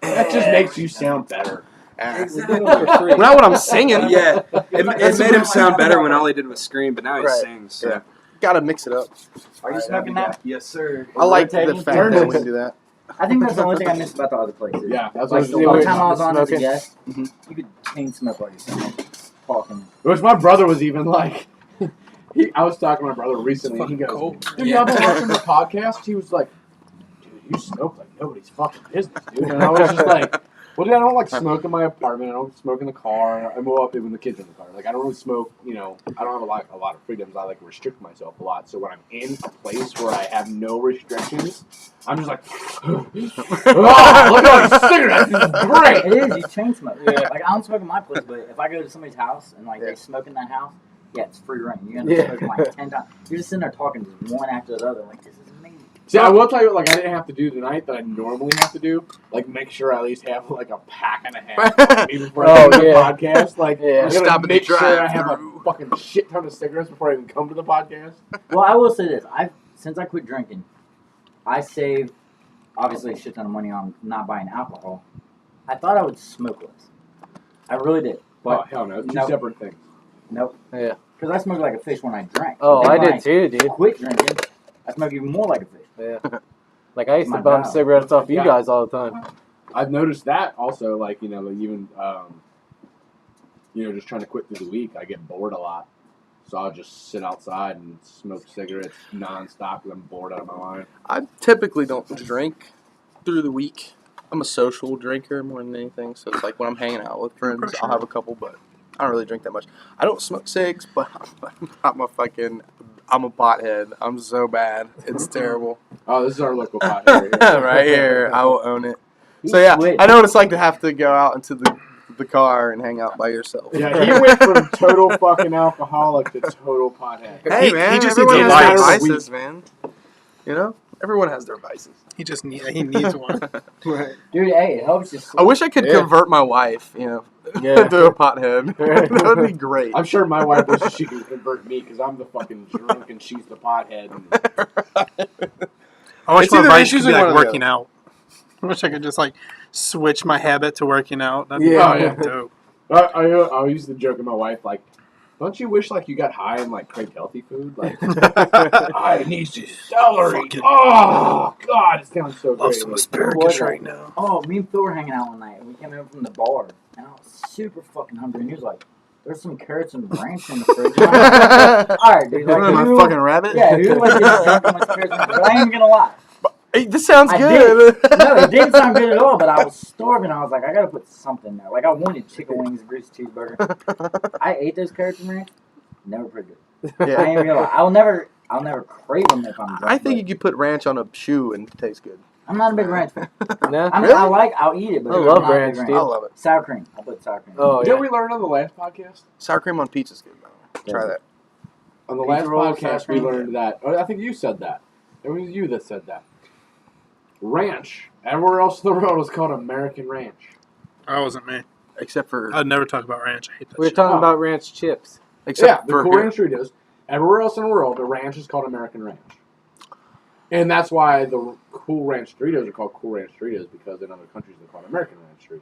E: that just makes you sound better.
A: Not what I'm singing.
G: Yeah, it made him sound better when all he did was scream, but now he
A: Right.
G: sings. So.
A: Yeah. Gotta mix it up.
B: Are you smoking that?
G: Yes, sir.
A: I like the
B: Rotating?
A: fact
E: Turn
A: that
E: it.
A: we do that.
B: I think that's the only thing I missed about the other places.
E: Yeah, that's
B: Like
E: what
B: the one time I was on as a
F: Smoking.
B: guest,
A: Mhm.
B: you could chain smoke while you're singing. Talking.
E: Which my brother was even like. I was talking to my brother recently. And he goes,
A: cold.
E: "Dude, y'all been watching the podcast?" He was like, "Dude, you smoke like nobody's fucking business, dude. And I was just like, well, dude, I don't like smoke in my apartment. I don't smoke in the car. I mow up when the kids are in the car. Like, I don't really smoke, I don't have a lot of freedoms. I like restrict myself a lot. So when I'm in a place where I have no restrictions, I'm just like, oh, look at all these cigarettes. This is great.
B: It is. You chain smoke. Yeah. Like, I don't smoke in my place, but if I go to somebody's house and, like, they smoke in that house, yeah, it's free reign. You're going to smoke like 10 times. You're just sitting there talking just one after the other. Like, this is amazing.
E: See, I will tell you, like, I didn't have to do tonight that I normally have to do. Like, make sure I at least have, like, a pack and a half on me before I do the podcast. Like, I gotta make sure I have a fucking shit ton of cigarettes before I even come to the podcast.
B: Well, I will say this. Since I quit drinking, I saved, obviously, a shit ton of money on not buying alcohol. I thought I would smoke less. I really did. But
E: hell no. Two separate things.
B: Nope.
C: Yeah.
B: Because I smoked like a fish when I drank.
C: Oh,
B: I
C: did too, dude.
B: Quit drinking. I smoke even more like a fish.
C: Yeah. Like, I used to bum cigarettes off you guys all the time.
E: I've noticed that also, like, even, just trying to quit through the week, I get bored a lot. So I'll just sit outside and smoke cigarettes nonstop because I'm bored out of my mind.
A: I typically don't drink through the week. I'm a social drinker more than anything. So it's like when I'm hanging out with friends, I'll have a couple, but I don't really drink that much. I don't smoke cigs, but I'm a pothead. I'm so bad. It's terrible.
E: Oh, this is our local pothead right here.
A: Right here. I will own it. So yeah, I know what it's like to have to go out into the car and hang out by yourself.
E: Yeah, he went from total fucking alcoholic to total pothead.
A: Hey man,
H: he just
A: everyone
H: needs
A: has
H: a
A: their
H: vice.
A: vices, man. Everyone has their vices.
F: He needs one.
C: Right.
B: Dude, hey, it helps you sleep.
A: I wish I could convert my wife, to a pothead. That would be great.
E: I'm sure my wife wishes she could convert me because I'm the fucking drunk and she's the pothead.
F: I wish
A: It's
F: my
A: either
F: vice
A: issues
F: could be
A: or one
F: like
A: or the
F: working out. I wish I could just like switch my habit to working out. That'd be dope.
E: I used to joke with my wife, like, don't you wish, like, you got high and, like, craved healthy food? Like, I need some celery. Oh, God, it sounds so
F: Love
E: great.
F: some
E: Like,
F: asparagus right now.
B: Oh, me and Phil were hanging out one night, and we came in from the bar, and I was super fucking hungry, and he was like, there's some carrots and ranch in the fridge. And I'm like, all right, dude. Like,
A: Am I a fucking rabbit?
B: Yeah, dude, like, drunk and with carrots and ranch. But I ain't gonna lie.
A: Hey, this sounds
B: I
A: good.
B: No, it didn't sound good at all, but I was starving. I was like, I gotta put something there. Like, I wanted chicken wings, greasy cheeseburger. I ate those carrots and ranch. Never pretty good. I ain't gonna lie. I'll never crave them if I'm drunk.
A: I think you could put ranch on a shoe and it tastes good.
B: I'm not a big ranch fan.
C: No?
B: I mean, I'll eat it, but
C: I
B: I'm
C: love
B: not a big
C: ranch,
B: ranch.
C: dude.
A: I love it.
B: Sour cream. I'll put sour cream.
C: Oh,
E: Didn't
C: yeah.
E: we learn on the last podcast?
A: Sour cream on pizza's good, by the way. Try that.
E: On the
B: Pizza
E: last
B: roll, sour
E: podcast, we
B: cream?
E: learned that. I think you said that. It was you that said that. Ranch. Everywhere else in the world is called American Ranch.
F: That wasn't me.
A: Except for
F: I'd never talk about ranch. I hate that
C: We were
F: shit.
C: talking about ranch chips.
A: except
E: the
A: for
E: Cool Ranch Doritos. Everywhere else in the world, the ranch is called American Ranch. And that's why the Cool Ranch Doritos are called Cool Ranch Doritos, because in other countries they're called American Ranch Doritos.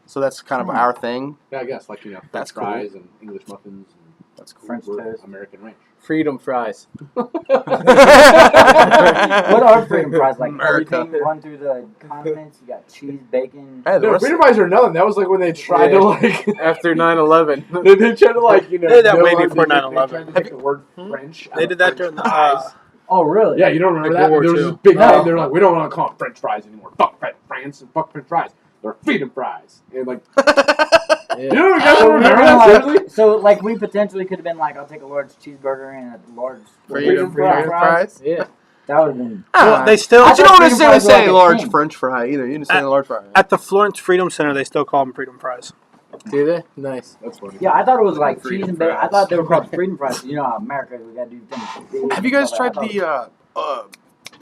A: So that's kind of our thing.
E: Yeah, I guess, like,
A: That's cool.
E: fries and English muffins. And
A: That's cool.
B: French
E: we're
B: toast.
E: American Ranch.
C: Freedom fries.
B: What are freedom fries? Like,
A: America.
B: everything run through the condiments? You got cheese, bacon.
A: Hey, the
E: No,
A: rest
E: freedom fries are nothing. That was like when they tried to, like...
C: After 9/11.
E: they tried to, like,
F: They did that way before
E: they
F: 9/11.
E: tried to take the word French.
F: They did that during the
B: Oh, really?
E: Yeah, you don't remember
F: Like
E: that?
F: World
E: There
F: War
E: was
F: II.
E: this big
B: No.
E: thing. They're like, we don't want to call them French fries anymore. Fuck France and fuck French fries. They're freedom fries. And, like... You know, you guys don't remember that? Seriously?
B: So, like, we potentially could have been like, I'll take a large cheeseburger and a large
A: freedom
B: fries.
A: fries.
C: Yeah.
B: That would have been.
F: Well, they still
B: I
A: But you don't
B: thought
A: necessarily
B: freedom fries were
A: say
B: like a
A: large
B: king.
A: French fry either. You just say large fry.
F: at the Florence Freedom Center. They still call them freedom fries.
C: Do they? Nice.
E: That's funny.
B: Yeah, I thought it was like cheese
A: Freedom
B: and bacon. I
A: fries.
B: thought they were called freedom fries. You know how America, we gotta do things big.
A: Have you guys
B: and stuff
A: tried
B: like that.
A: the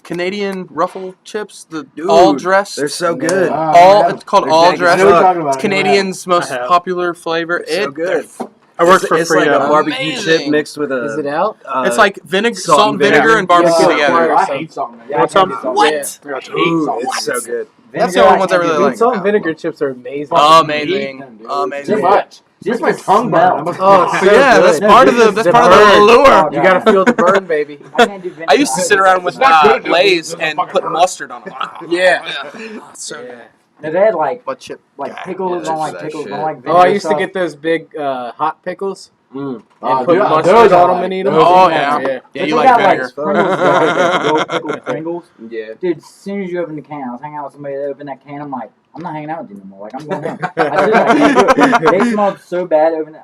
A: Canadian ruffle chips? The
G: Dude,
A: all dressed.
G: They're so good.
A: It's called
G: They're
A: all
G: dank as
A: dressed.
E: I know what you're
G: fuck.
E: talking about.
A: It's Canadian's most
F: I have.
A: popular flavor.
G: It's so good.
F: I work for
G: It's like
F: Freedom.
G: a barbecue
A: Amazing.
G: chip mixed with a.
C: Is it out?
A: It's like vinegar,
G: salt
A: salt and
G: and
A: vinegar, and barbecue
C: Yeah.
A: together.
E: I hate salt and vinegar.
B: Yeah,
F: What's
B: I
F: up?
B: can't do salt.
A: What?
E: I hate
G: Ooh,
E: salt and
G: it's so
E: vinegar.
G: good.
A: That's the
B: Vinegar,
A: only ones I
B: can't
A: really
B: do.
A: like.
C: Dude, salt and vinegar chips are amazing.
A: Amazing.
E: Too
A: Amazing.
E: much.
B: Just
E: my
B: the
E: tongue burn.
B: smell.
C: Oh, so
A: Yeah,
C: good.
A: that's part of the
C: The
A: part of the
C: burn.
A: allure.
C: You gotta feel the burn, baby.
B: I can't do vinegar.
A: I used to sit around with
E: It's not good enough.
A: Lay's
E: It's
A: and
E: fucking
A: put
E: hurt.
A: mustard on them.
C: Yeah.
A: So
C: Yeah.
B: No, they had like
A: What chip?
B: like
A: guy.
B: pickles.
G: Yeah,
B: don't like
G: that
B: pickles.
G: shit.
B: Don't like
C: Oh,
B: vinegar.
C: I used to
B: sauce.
C: get those big hot pickles. And
E: Dude,
C: put mustard
E: those I
C: on them
E: like.
C: and eat them.
E: Those
A: Oh,
E: are
A: yeah.
E: nice.
A: Yeah,
B: But
A: you
B: they
A: like
B: got,
A: vinegar.
B: Pringles, like dill pickled Pringles.
G: Yeah.
B: Dude, as soon as you open the can, I was hanging out with somebody that opened that can. I'm like, I'm not hanging out with you no more. Like, I'm going home. I did, they smelled so bad. Open it.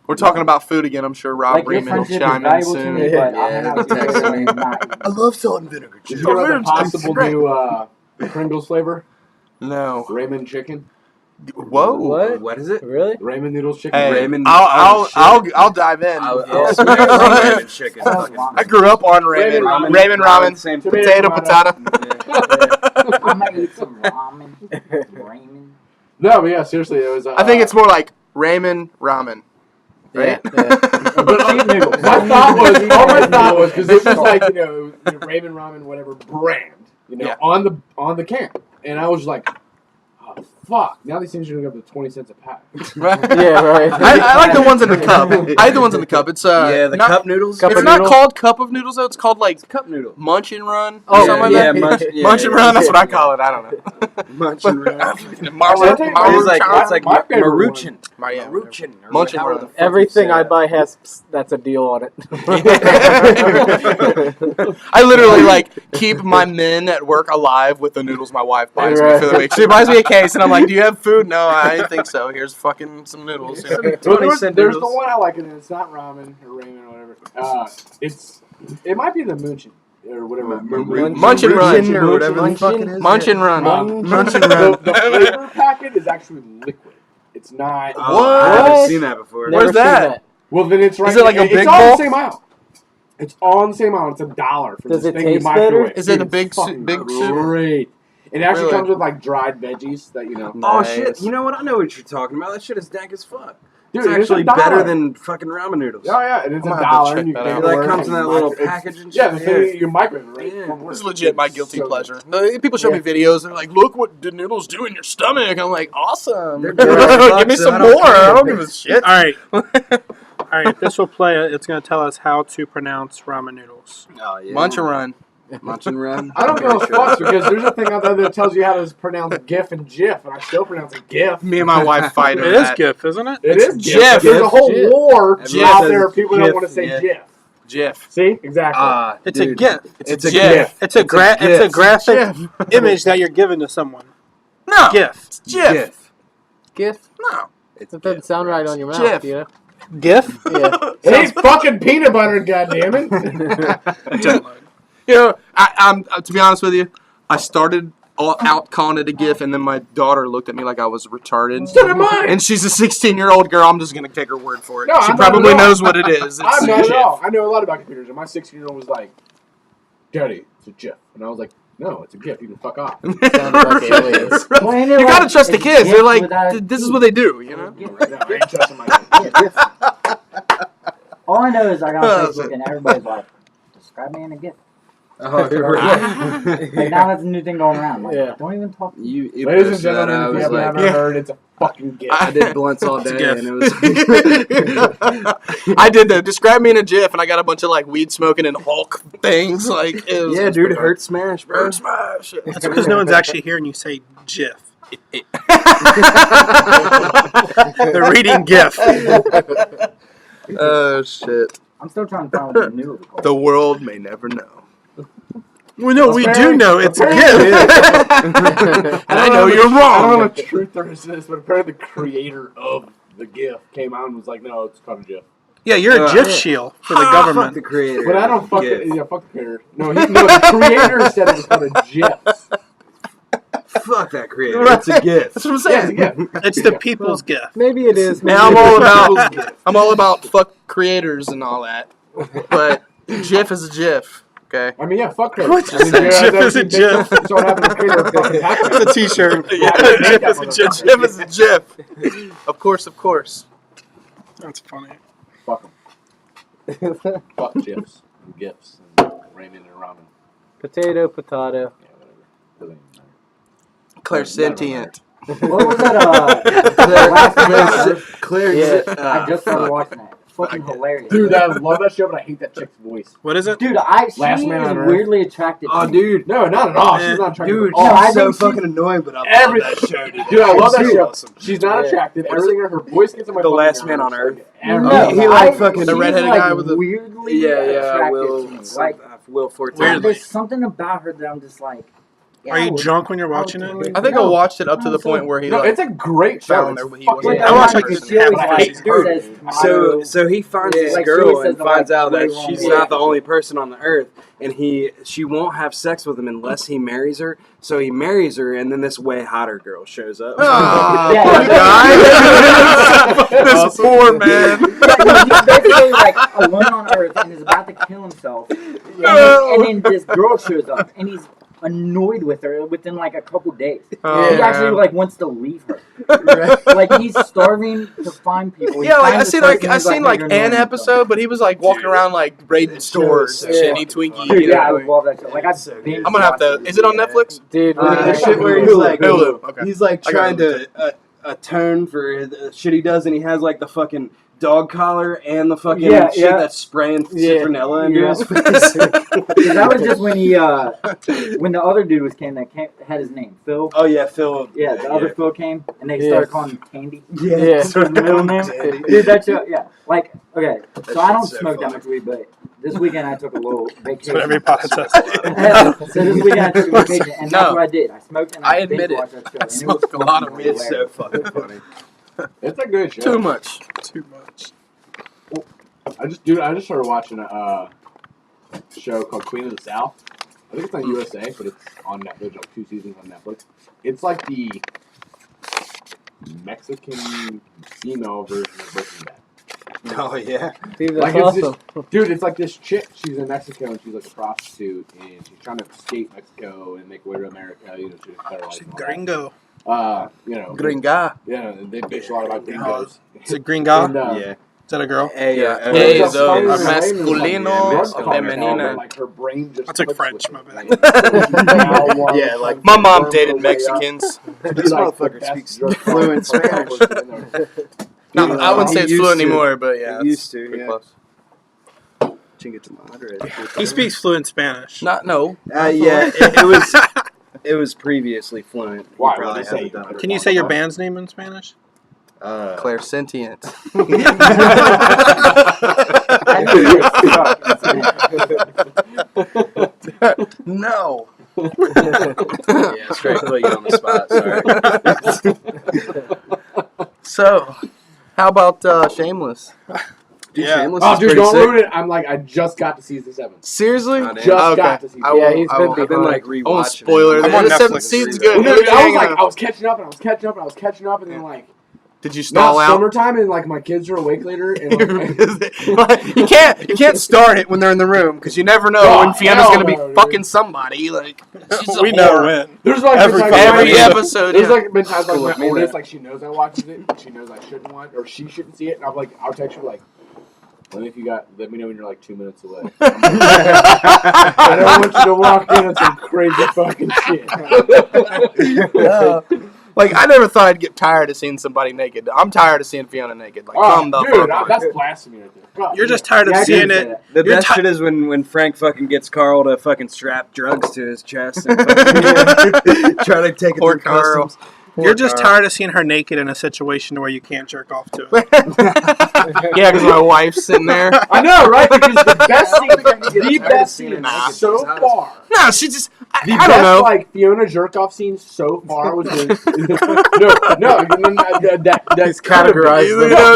A: We're talking about food again. I'm sure Rob
B: like, your
A: Reeman will
B: friendship is
A: chime in
B: valuable to
A: soon.
B: me, but I'll hang out with you
G: text
B: later
G: me.
B: and not eat.
H: I love salt and vinegar
E: Did
H: chips.
E: you know the
A: It's
E: possible
A: great.
E: new Pringles flavor?
A: No.
E: Raymond chicken.
A: Whoa.
C: What?
G: What is it?
C: Really?
E: Raymond noodles chicken.
A: Hey,
G: Raymond-
A: I'll dive in.
G: I'll smash some ramen chicken.
A: I grew up on ramen. Ramen.
G: Same
A: Potato, potato.
B: I'm gonna eat some ramen.
E: No, but yeah, seriously, it was.
A: I think it's more like ramen ramen. Right?
B: Cheap noodles.
E: My thought was because it was like Raymond Ramen whatever brand
A: Yeah.
E: on the can, and I was like, oh fuck! Now these things are going to go up to 20 cents a pack.
C: Yeah, right.
A: I like the ones in the cup. I like the ones in the cup. It's
G: the
A: not,
G: cup noodles.
C: Cup
A: It's
C: of
A: not
C: noodle?
A: called cup of noodles though. It's called like
G: cup noodle.
A: Munch and Run.
C: Oh,
A: Or something
G: yeah,
A: like that.
G: yeah,
A: Munch and Run. That's what I call it. I don't know.
G: Munch and Run.
E: It's
G: It's like
E: my favorite
G: Maruchan.
A: Yeah,
G: Maruchan. or
A: Munch and
G: however
A: Run.
G: the fuck you
C: Everything
G: say
C: I
G: that.
C: buy has that's a deal on it.
A: I literally like keep my men at work alive with the noodles my wife buys me for the week. She buys me a case, and I'm like, "Do you have food?" No, I didn't think so. Here's fucking some noodles. You know?
E: Well,
G: 20-cent
E: there's the
G: noodles.
E: one I like, and it's not ramen or ramen or whatever. It might be the Munchin or whatever.
A: Munch and Run.
H: or whatever the fuck it is.
A: Munch and Run. Munch and
E: The
A: Run.
E: flavor packet is actually liquid. It's not.
G: Oh, I haven't
C: What?
G: seen that before.
A: Where's
C: Never seen
A: that?
E: Well, then it's right.
A: Is it like a
E: it's
A: big
E: all
A: bowl?
E: the same aisle. It's all in the same aisle. It's $1 for
C: Does
E: this
C: it
E: thing you
C: taste
E: microwave.
C: better?
A: Is it a
E: Dude,
A: big
E: it's fucking
A: big soup?
E: Great. It actually
A: Really?
E: comes with like dried veggies that
G: Oh
A: Nice.
G: shit! You know what? I know what you're talking about. That shit is dank as fuck.
E: Dude,
G: It's actually
E: $1.
G: better than fucking ramen noodles.
E: Oh yeah, and it's
A: I'm gonna have to
E: $1. And you
A: check
E: can
A: that
E: take
A: out.
E: it
G: That
E: to
G: comes
E: work
G: in that
E: and
G: little
E: it's-
G: package and
E: Yeah, the
G: shit.
E: thing you microwave, right?
G: Yeah.
E: From work.
A: This is legit my guilty
E: So
A: pleasure. People show me videos. They're like, "Look what the noodles do in your stomach." I'm like, "Awesome!
G: They're good as fuck,
A: Give me
G: so
A: some
G: I don't
A: more.
G: care.
A: I don't give a shit."
F: All right. All right. This will play. It's going to tell us how to pronounce ramen noodles.
G: Oh yeah.
A: Munch and Run.
G: Munch and Run.
E: I don't give a fuck because there's a thing out there that tells you how to pronounce GIF and GIF, and I still pronounce it GIF.
A: Me and my wife fight
F: It
A: over
F: is
A: that.
F: GIF, isn't it?
E: It
A: It's
E: is
A: GIF.
E: There's a whole
C: GIF.
E: war
G: Everyone
E: out
G: says
E: there of people that
G: GIF,
E: want to say
G: yeah.
E: GIF.
A: GIF.
E: See? Exactly.
F: It's a GIF.
A: It's
E: a
A: a GIF.
E: GIF.
F: It's a
G: GIF.
F: graphic image that you're giving to someone.
A: No.
F: GIF.
A: GIF.
C: GIF?
A: No.
G: It's
C: That doesn't sound right on your mouth,
A: GIF.
C: you know?
F: GIF?
C: Yeah.
E: It ain't fucking peanut butter, goddammit.
A: You know, I'm to be honest with you, I started out calling it a GIF, and then my daughter looked at me like I was retarded.
E: So did mine.
A: And she's a 16-year-old girl. I'm just gonna take her word for it.
E: No,
A: She
E: I'm not
A: probably
E: at all.
A: knows what it is. It's
E: I'm
A: a
E: not at
A: GIF.
E: all. I know a lot about computers, and my 16-year-old was like, Daddy, it's a GIF. And I was like, no, it's a GIF. You can fuck off.
C: Sounded like aliens.
B: Well, ain't it
A: You gotta
B: like-
A: trust the
B: it's
A: kids.
B: GIF
A: They're like,
B: without a
A: this is
B: T.
A: what they do, you know?
E: No, I ain't trusting my kid.
B: All I know is I got on Facebook and everybody's like, describe me in a GIF.
G: Oh,
B: Yeah. Like now that's a new thing going around. Like,
C: Yeah.
B: don't even talk.
G: You
E: Ladies and
G: posted that,
E: gentlemen,
G: I
E: if you
G: was
E: haven't
G: like,
E: ever heard, it's a fucking GIF.
G: I did blunts all day,
A: GIF.
G: and it was.
A: I did that. Describe me in a GIF, and I got a bunch of like weed smoking and Hulk things. Like, it was,
G: Yeah, dude, hurt smash, bro.
A: Bird smash.
F: That's because no one's actually hearing you say GIF. They're reading GIF.
A: Oh shit!
B: I'm still trying to find what the noodles are called.
A: The world may never know.
F: Well, no, we do know it's GIF.
A: And I know you're
E: I don't know
A: wrong.
E: what truth there is to this, but apparently the creator of the GIF came out and was like, no, it's called a GIF.
F: Yeah, you're a GIF shield for the
G: Fuck
F: government.
G: the creator.
E: But I don't fuck
G: GIF.
E: fuck the creator. No, the creator said it was called a GIF.
G: Fuck that creator.
A: Right.
G: It's a GIF.
A: That's what I'm
E: Yeah, it's a
A: saying.
E: GIF.
F: It's the people's GIF.
C: Maybe it is. Maybe
A: Now I'm
C: it
A: all
C: isn't.
A: about fuck creators and all that. But GIF is a GIF. Okay.
E: I mean, yeah, fuck her.
F: What?
E: I mean,
F: GIF is a GIF.
E: So what happened to the creator of fucking Pac-Man?
F: It's a T-shirt.
A: Yeah, GIF is a GIF. GIF is a GIF. Of course, of course.
F: That's funny.
E: Fuck them. Fuck GIFs and GIFs and ramen and ramen.
C: Potato, potato.
E: Yeah, whatever. Doesn't even matter.
A: Clairsentient.
B: What was that? Last episode?
G: Claire,
C: Yeah.
B: I just started watching that. fucking hilarious.
E: Dude, I love that show, but I hate that chick's voice.
F: What is it?
B: Dude, she
E: Last
B: is
E: Man on Earth.
B: weirdly attracted to
H: Oh,
B: me.
H: dude.
E: No, not at all. She's not attractive.
H: Dude,
E: at all.
B: No, I
H: she's so
B: think she's-
H: fucking annoying, but I love
E: Every-
H: that show, dude.
E: Dude, I love that
H: She's
E: show.
H: awesome.
E: She's not attractive. Everything, her voice gets on my
G: The
E: fucking
G: Last Man
E: nerves.
G: on Earth.
E: Like, every-
B: No,
H: He like
B: I-
H: fucking-
A: The
B: she's,
A: redheaded
B: like,
A: guy with the-
B: weirdly
G: Yeah,
B: attractive
G: Will.
B: to me. Like,
G: Will Forte.
B: there's something about her that I'm just like. yeah,
F: Are
B: I
F: you
B: would-
F: drunk when you're
B: I would
F: watching
B: totally-
F: it?
A: I think I watched it up to the point where he
E: No,
A: like
E: it's a great show.
A: found
E: It's
A: there, he
E: fucking
A: wasn't-
F: I watched like
B: because
F: the
B: she always
F: half
B: like
F: season.
B: says tomato.
G: So he finds
B: Yeah,
G: this
B: like, she
G: girl
B: always says
G: and
B: the,
G: finds
B: like,
G: out that
B: way wrong
G: she's
B: way.
G: not the only person on the earth, and she won't have sex with him unless he marries her. So he marries her, and then this way hotter girl shows up.
A: Ah,
B: Yeah,
A: poor
B: yeah.
A: guy. This poor man.
B: Yeah, he's basically like alone on Earth and is about to kill himself. And then this girl shows up and he's annoyed with her within like a couple days.
A: Oh,
B: He actually
A: man.
B: like wants to leave her. Like he's starving to find people. He
A: Yeah, like
B: finds
A: I
B: this
A: seen
B: person
A: like
B: who's,
A: an
B: annoying
A: episode, but he was like walking around like raiding stores and shit. And he Twinkie.
B: himself. Dude,
A: you
B: yeah, I
A: know.
B: love that show. Like I
H: So good.
B: binge
A: I'm gonna have to.
B: watched
A: Is it on Netflix?
C: Dude,
H: The shit where he's like,
A: Hulu. Okay.
H: he's like
A: I got
H: trying
A: it.
H: to a turn for the shit he does, and he has like the fucking dog collar and the fucking
B: Yeah,
H: shit
B: yeah.
H: that's spraying
C: Yeah.
H: citronella into
B: Yeah.
H: his face.
B: Because that was just when he, when the other dude had his name, Phil.
H: Oh yeah, Phil.
B: Yeah, the other Phil came, and they
C: Yeah.
B: started calling him Candy.
H: Yeah.
C: Yeah.
B: His middle name.
H: Candy.
B: Dude, that show, yeah. Like, okay, so I don't
H: shit's so
B: smoke that
H: funny.
B: much weed, but this weekend I took a little
F: That's what every
B: vacation.
F: podcast says.
B: So this weekend I took a vacation, and that's
A: No.
B: what I did. I smoked and
A: I
B: I
A: admit
B: binge
A: it.
B: watched that show.
A: I
B: and it
A: smoked
B: was
A: a lot of
B: fucking
A: weed.
H: It's
B: hilarious.
H: so fucking funny.
E: It's a good show.
A: Too much.
F: Too much.
E: I just started watching a show called Queen of the South. I think it's on USA, but it's on Netflix. Like 2 seasons on Netflix. It's like the Mexican female version of Breaking Bad.
H: Oh yeah.
C: Dude,
E: Like
C: that's
E: it's
C: awesome.
E: Dude, it's like this chick. She's in Mexico and she's like a prostitute, and she's trying to escape Mexico and make way to America. You know, she's better life. and all that.
F: Gringo.
E: You know,
A: Gringa.
E: yeah, they bitch a lot about gringos.
F: Is it Gringa?
E: And,
H: Yeah.
F: Is that a girl?
H: Hey,
A: Yeah.
E: Hey,
A: Hey,
E: it's
A: so
E: funny,
A: a
E: her name is like-
A: masculino,
E: yeah,
A: a
E: femenina.
A: femenina.
E: Like her brain just.
F: I took
E: clicks
F: French,
E: with
F: my
E: it.
F: bad.
H: Yeah, like
A: My mom dated Mexicans.
H: this motherfucker speaks fluent Spanish.
A: No, I wouldn't say it's
H: He
A: fluent
H: used to.
A: anymore, but yeah,
H: He
A: it's
H: used to,
A: pretty
H: yeah.
A: close.
F: He speaks fluent Spanish.
A: No.
H: Yeah, it was previously fluent. He
E: Why?
H: probably
E: What'd you say?
H: hasn't done it.
F: Can you say your band's name in Spanish?
A: Clairsentient. No.
H: Yeah, straight put you on the spot. Sorry.
A: So, how about Shameless?
H: Dude,
F: Yeah.
H: Shameless
E: Oh,
H: is
E: dude,
H: pretty
E: don't
H: sick.
E: ruin it. I'm like, I just got to season 7.
A: Seriously?
H: Oh, damn.
E: Just got to season
A: I
E: 7.
C: Yeah,
A: won't-
C: he's
A: I
C: been
A: won't-
H: I've been like
A: I
H: rewatching.
A: won't spoil it.
F: I'm on
A: The
F: Netflix.
A: 7th season's good.
E: Well, no, dude, I was like,
A: Hang
E: I
A: on.
E: was catching up, and I was catching up, and I was catching up, and then like,
A: Did you
E: now
A: stall
E: it's
A: out?
E: summertime, and like my kids are awake later, and like,
A: you can't start it when they're in the room because you never know
E: Oh,
A: when Fiona's
E: hell
A: gonna be
E: no, dude.
A: fucking somebody. Like she's a
F: We know
A: whore.
F: when.
E: there's like
F: Every
E: been times
A: Every
E: like,
A: episode.
E: There's
A: Yeah.
E: like been times like
H: Cool with
E: my
H: me,
E: oldest,
H: that.
E: like she knows I watches it, and she knows I shouldn't watch, or she shouldn't see it, and I'm like, I'll text her like, let me know when you're like 2 minutes away. I don't want you to walk in on some crazy fucking shit.
A: Yeah. Like I never thought I'd get tired of seeing somebody naked. I'm tired of seeing Fiona naked. Like come the
E: dude,
A: fuck on.
E: that's blasphemy right there. God,
F: You're just tired of
B: Yeah, I
F: seeing
B: didn't say
F: it.
B: that.
G: The
F: You're
G: best
F: ti-
G: shit is when Frank fucking gets Carl to fucking strap drugs to his chest and fucking
H: Try to take it
A: Poor
H: through
A: Carl.
H: customs.
F: You're just tired of seeing her naked in a situation where you can't jerk off to it.
A: Yeah, because my wife's sitting there.
E: I know, right? Because the best scene, the
H: tired of
E: best
H: seeing
E: scene
H: it naked.
E: so
H: It's hot as
E: far.
A: No, she just.
E: The
A: I
E: best,
A: don't know.
E: like, Fiona jerk-off scene so far was when... that's
C: categorized
A: You
C: them.
A: know,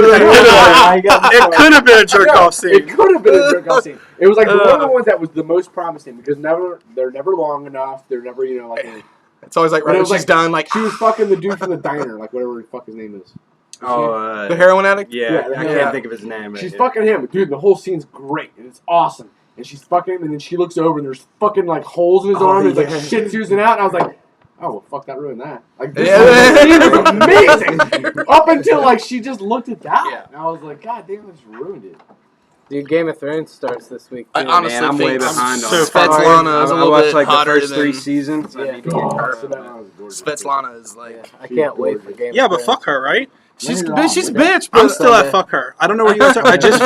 F: It could have been a jerk off
E: It
F: scene.
E: could have been a jerk-off scene. It was like one of the ones that was the most promising because they're never long enough. They're never, like...
A: It's always like
E: But
A: right
E: it
A: when
E: was
A: she's
E: like-
A: done. Like
E: She was fucking the dude from the diner, like whatever the fuck his name is.
G: oh,
A: the heroin addict.
G: yeah, I
A: Yeah.
G: can't think of his name.
E: She's
G: right
E: fucking him. Dude, the whole scene's great. And it's awesome. And she's fucking him, and then she looks over, and there's fucking, like, holes in his arm, and he's, like, shit's oozing out, and I was like, oh, well, fuck, that ruined that. Like, this scene is amazing! Up until, like, she just looked at that.
A: Yeah.
E: And I was like, God damn, this ruined it.
C: Dude, Game of Thrones starts this week,
A: I
C: too.
A: honestly
G: Man, I'm
A: think
G: way behind on it.
A: Svetlana is a
G: I
A: little
G: watched
A: bit
G: like the
A: hotter
G: first 3
A: than
G: seasons. I
C: Yeah.
G: need to get her.
E: So that one was gorgeous.
A: Svetlana is like.
C: Yeah, I can't wait for Game
F: Yeah,
C: of
F: but
C: Thrones.
F: fuck her, right?
A: She's
B: When is
A: she's
B: it
A: a
B: on?
A: bitch, but
F: I'm still at fuck her. I don't know where you guys are. I just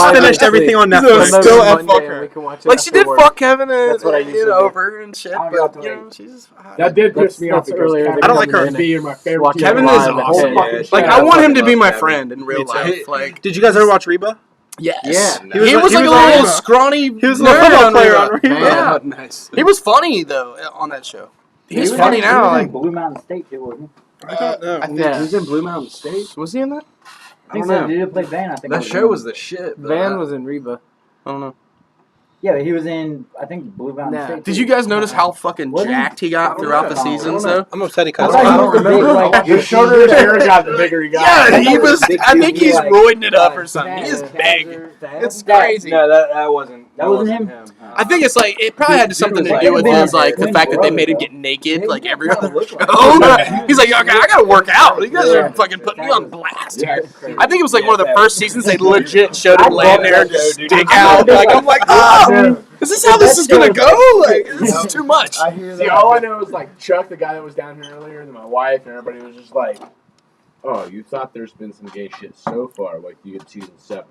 C: I'll
F: finished
C: probably
F: everything on
A: So
F: Netflix.
A: still at
C: Monday
A: fuck
C: and
A: her.
C: we can watch it
A: like she
C: after
A: did
C: work.
A: fuck Kevin and,
C: That's what I usually do.
A: over and shit,
B: I don't
A: but
B: got
A: you
B: to
A: know she's hot.
E: That did piss me off
C: That's
E: because
C: earlier
E: Kevin
F: I don't like her.
E: used to be my favorite
C: Watch
E: team.
A: Kevin
C: it
A: is
C: live.
A: awesome.
E: Yeah.
A: Like
G: Yeah,
A: I want him to
G: fucking
A: be
G: love
A: my
G: Kevin.
A: friend in real
F: Me too.
A: life. Like
F: Did you guys ever watch Reba?
A: yes,
C: Yeah.
A: he was like a
F: on
A: little
F: Reba.
A: scrawny.
F: He was a little
A: nerd
F: football
A: on
F: player
A: Reba.
F: on Reba.
A: Yeah,
G: Nice.
A: he was funny though on that show.
B: He
A: He's
B: was
A: funny
B: in-
A: now.
B: He was
A: Like
B: in Blue Mountain State too, wasn't he?
F: I don't know.
A: I think
C: Yeah.
G: He was in Blue Mountain State.
A: was he in that?
B: I think
G: don't
B: so.
G: know.
B: He did play Van. I think
G: That
B: it
G: show
B: him.
G: was the shit. but
C: Van
G: I-
C: was in Reba.
A: I don't know.
B: Yeah, but he was in. I think Blue Mountain
C: Nah.
B: State.
A: Did
B: too.
A: you guys notice how fucking
B: Wasn't-
A: jacked he
G: I
A: got
G: don't
A: throughout
G: know.
A: the
B: I don't
A: seasons
B: know.
A: though?
F: I'm upset he
B: I
F: cut
B: thought
F: his
B: he
F: hair.
B: was the big, like,
E: The shorter his hair got, the bigger he got.
A: Yeah, he was.
B: Big
A: I think
B: dude,
A: he's
B: like,
A: roiding it up or something. He is
B: Taz
A: big.
B: or-
A: It's
B: That-
A: crazy.
G: No, that wasn't.
B: That wasn't him?
A: I think it's like it probably had something to
B: was
A: do with
B: like-
A: his like the
B: Twin
A: fact that they
B: brother,
A: made him
B: though.
A: get naked
B: Yeah,
A: like
B: he
A: every
B: kinda
A: other
B: looked like
A: show.
B: him.
A: He's like, okay, I gotta work out. You guys
B: Yeah.
A: are fucking putting me on blast here.
B: Yeah.
A: I think it was like one of the first seasons they legit showed
B: I
A: him laying
B: love
A: there,
B: that show, dude.
A: dick
B: I'm
A: out.
B: not
A: Like
B: big
A: I'm like,
E: Ah,
A: oh,
E: dude.
A: is this how this is gonna go? Like this is too much.
H: I hear
E: See,
H: that.
E: all I know is like Chuck, the guy that was down here earlier, and my wife, and everybody was just like, "Oh, you thought there's been some gay shit so far? Like you get season 7."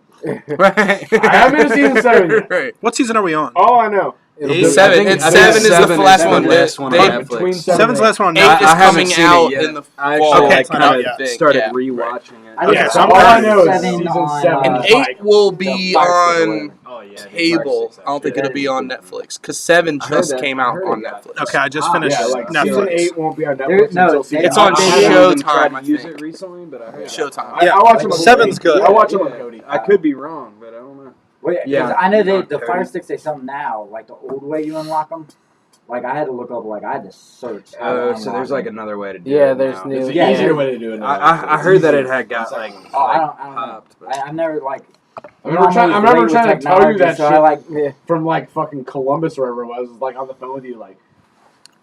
A: Right.
E: I haven't been to season 7 yet.
A: Right.
F: What season are we on?
E: All I know.
A: It's seven. It's
G: I think
A: seven is the
G: seven
A: last
G: is
A: one.
G: the last one
A: They-
G: on
E: between
G: Netflix.
E: seven
F: Seven's the last one on
A: Eight
F: Netflix.
A: is
G: I haven't
A: coming
G: seen it
A: out
G: yet.
A: in the
G: I
A: fall.
G: actually
F: Okay,
G: like,
F: it's not
G: kind
F: out
G: of
F: yet.
G: started
A: Yeah.
G: rewatching it.
B: I think
E: Yeah,
B: it's
E: all I know is
B: seven
E: season
B: on,
E: 7
A: And
E: is
A: eight
E: like,
A: will be
B: the Fire Stick
A: on
B: eleven.
G: Oh yeah,
A: cable. I don't think it'll be on Netflix because 7
G: I heard
A: just
G: that.
A: came
G: I
A: out
G: heard
A: on
G: it got-
A: Netflix.
F: Okay, I just finished
E: yeah, like
F: Netflix.
E: season 8 won't be on
B: There-
E: Netflix
B: no,
E: until season
B: they-
A: It's on
B: they-
G: I haven't
A: Showtime,
G: tried
A: I
G: to use
A: think.
G: it recently, but I heard
A: Showtime.
E: I watch them on
F: Seven's
E: Cody.
F: good.
E: I watch them on Cody.
G: I could be wrong, but I don't know.
B: Wait,
G: Yeah.
B: 'cause I know
G: Yeah.
B: that the Fire Sticks say something now, like the old way you unlock them. Like I had to look up, like I had to search. how to
G: Oh, so
B: unlock
G: there's like
B: them.
G: another way to do
C: Yeah,
G: it.
C: there's
G: now.
C: new-
E: It's an
B: Yeah,
E: easier
B: yeah.
E: way to do it.
G: I heard that it had got like,
B: Oh, I don't know.
G: popped. But
B: I've never like.
E: I remember trying to tell you that
B: so
E: shit
B: I like.
C: Yeah.
E: from like fucking Columbus or wherever it was. Like on the phone with you, like,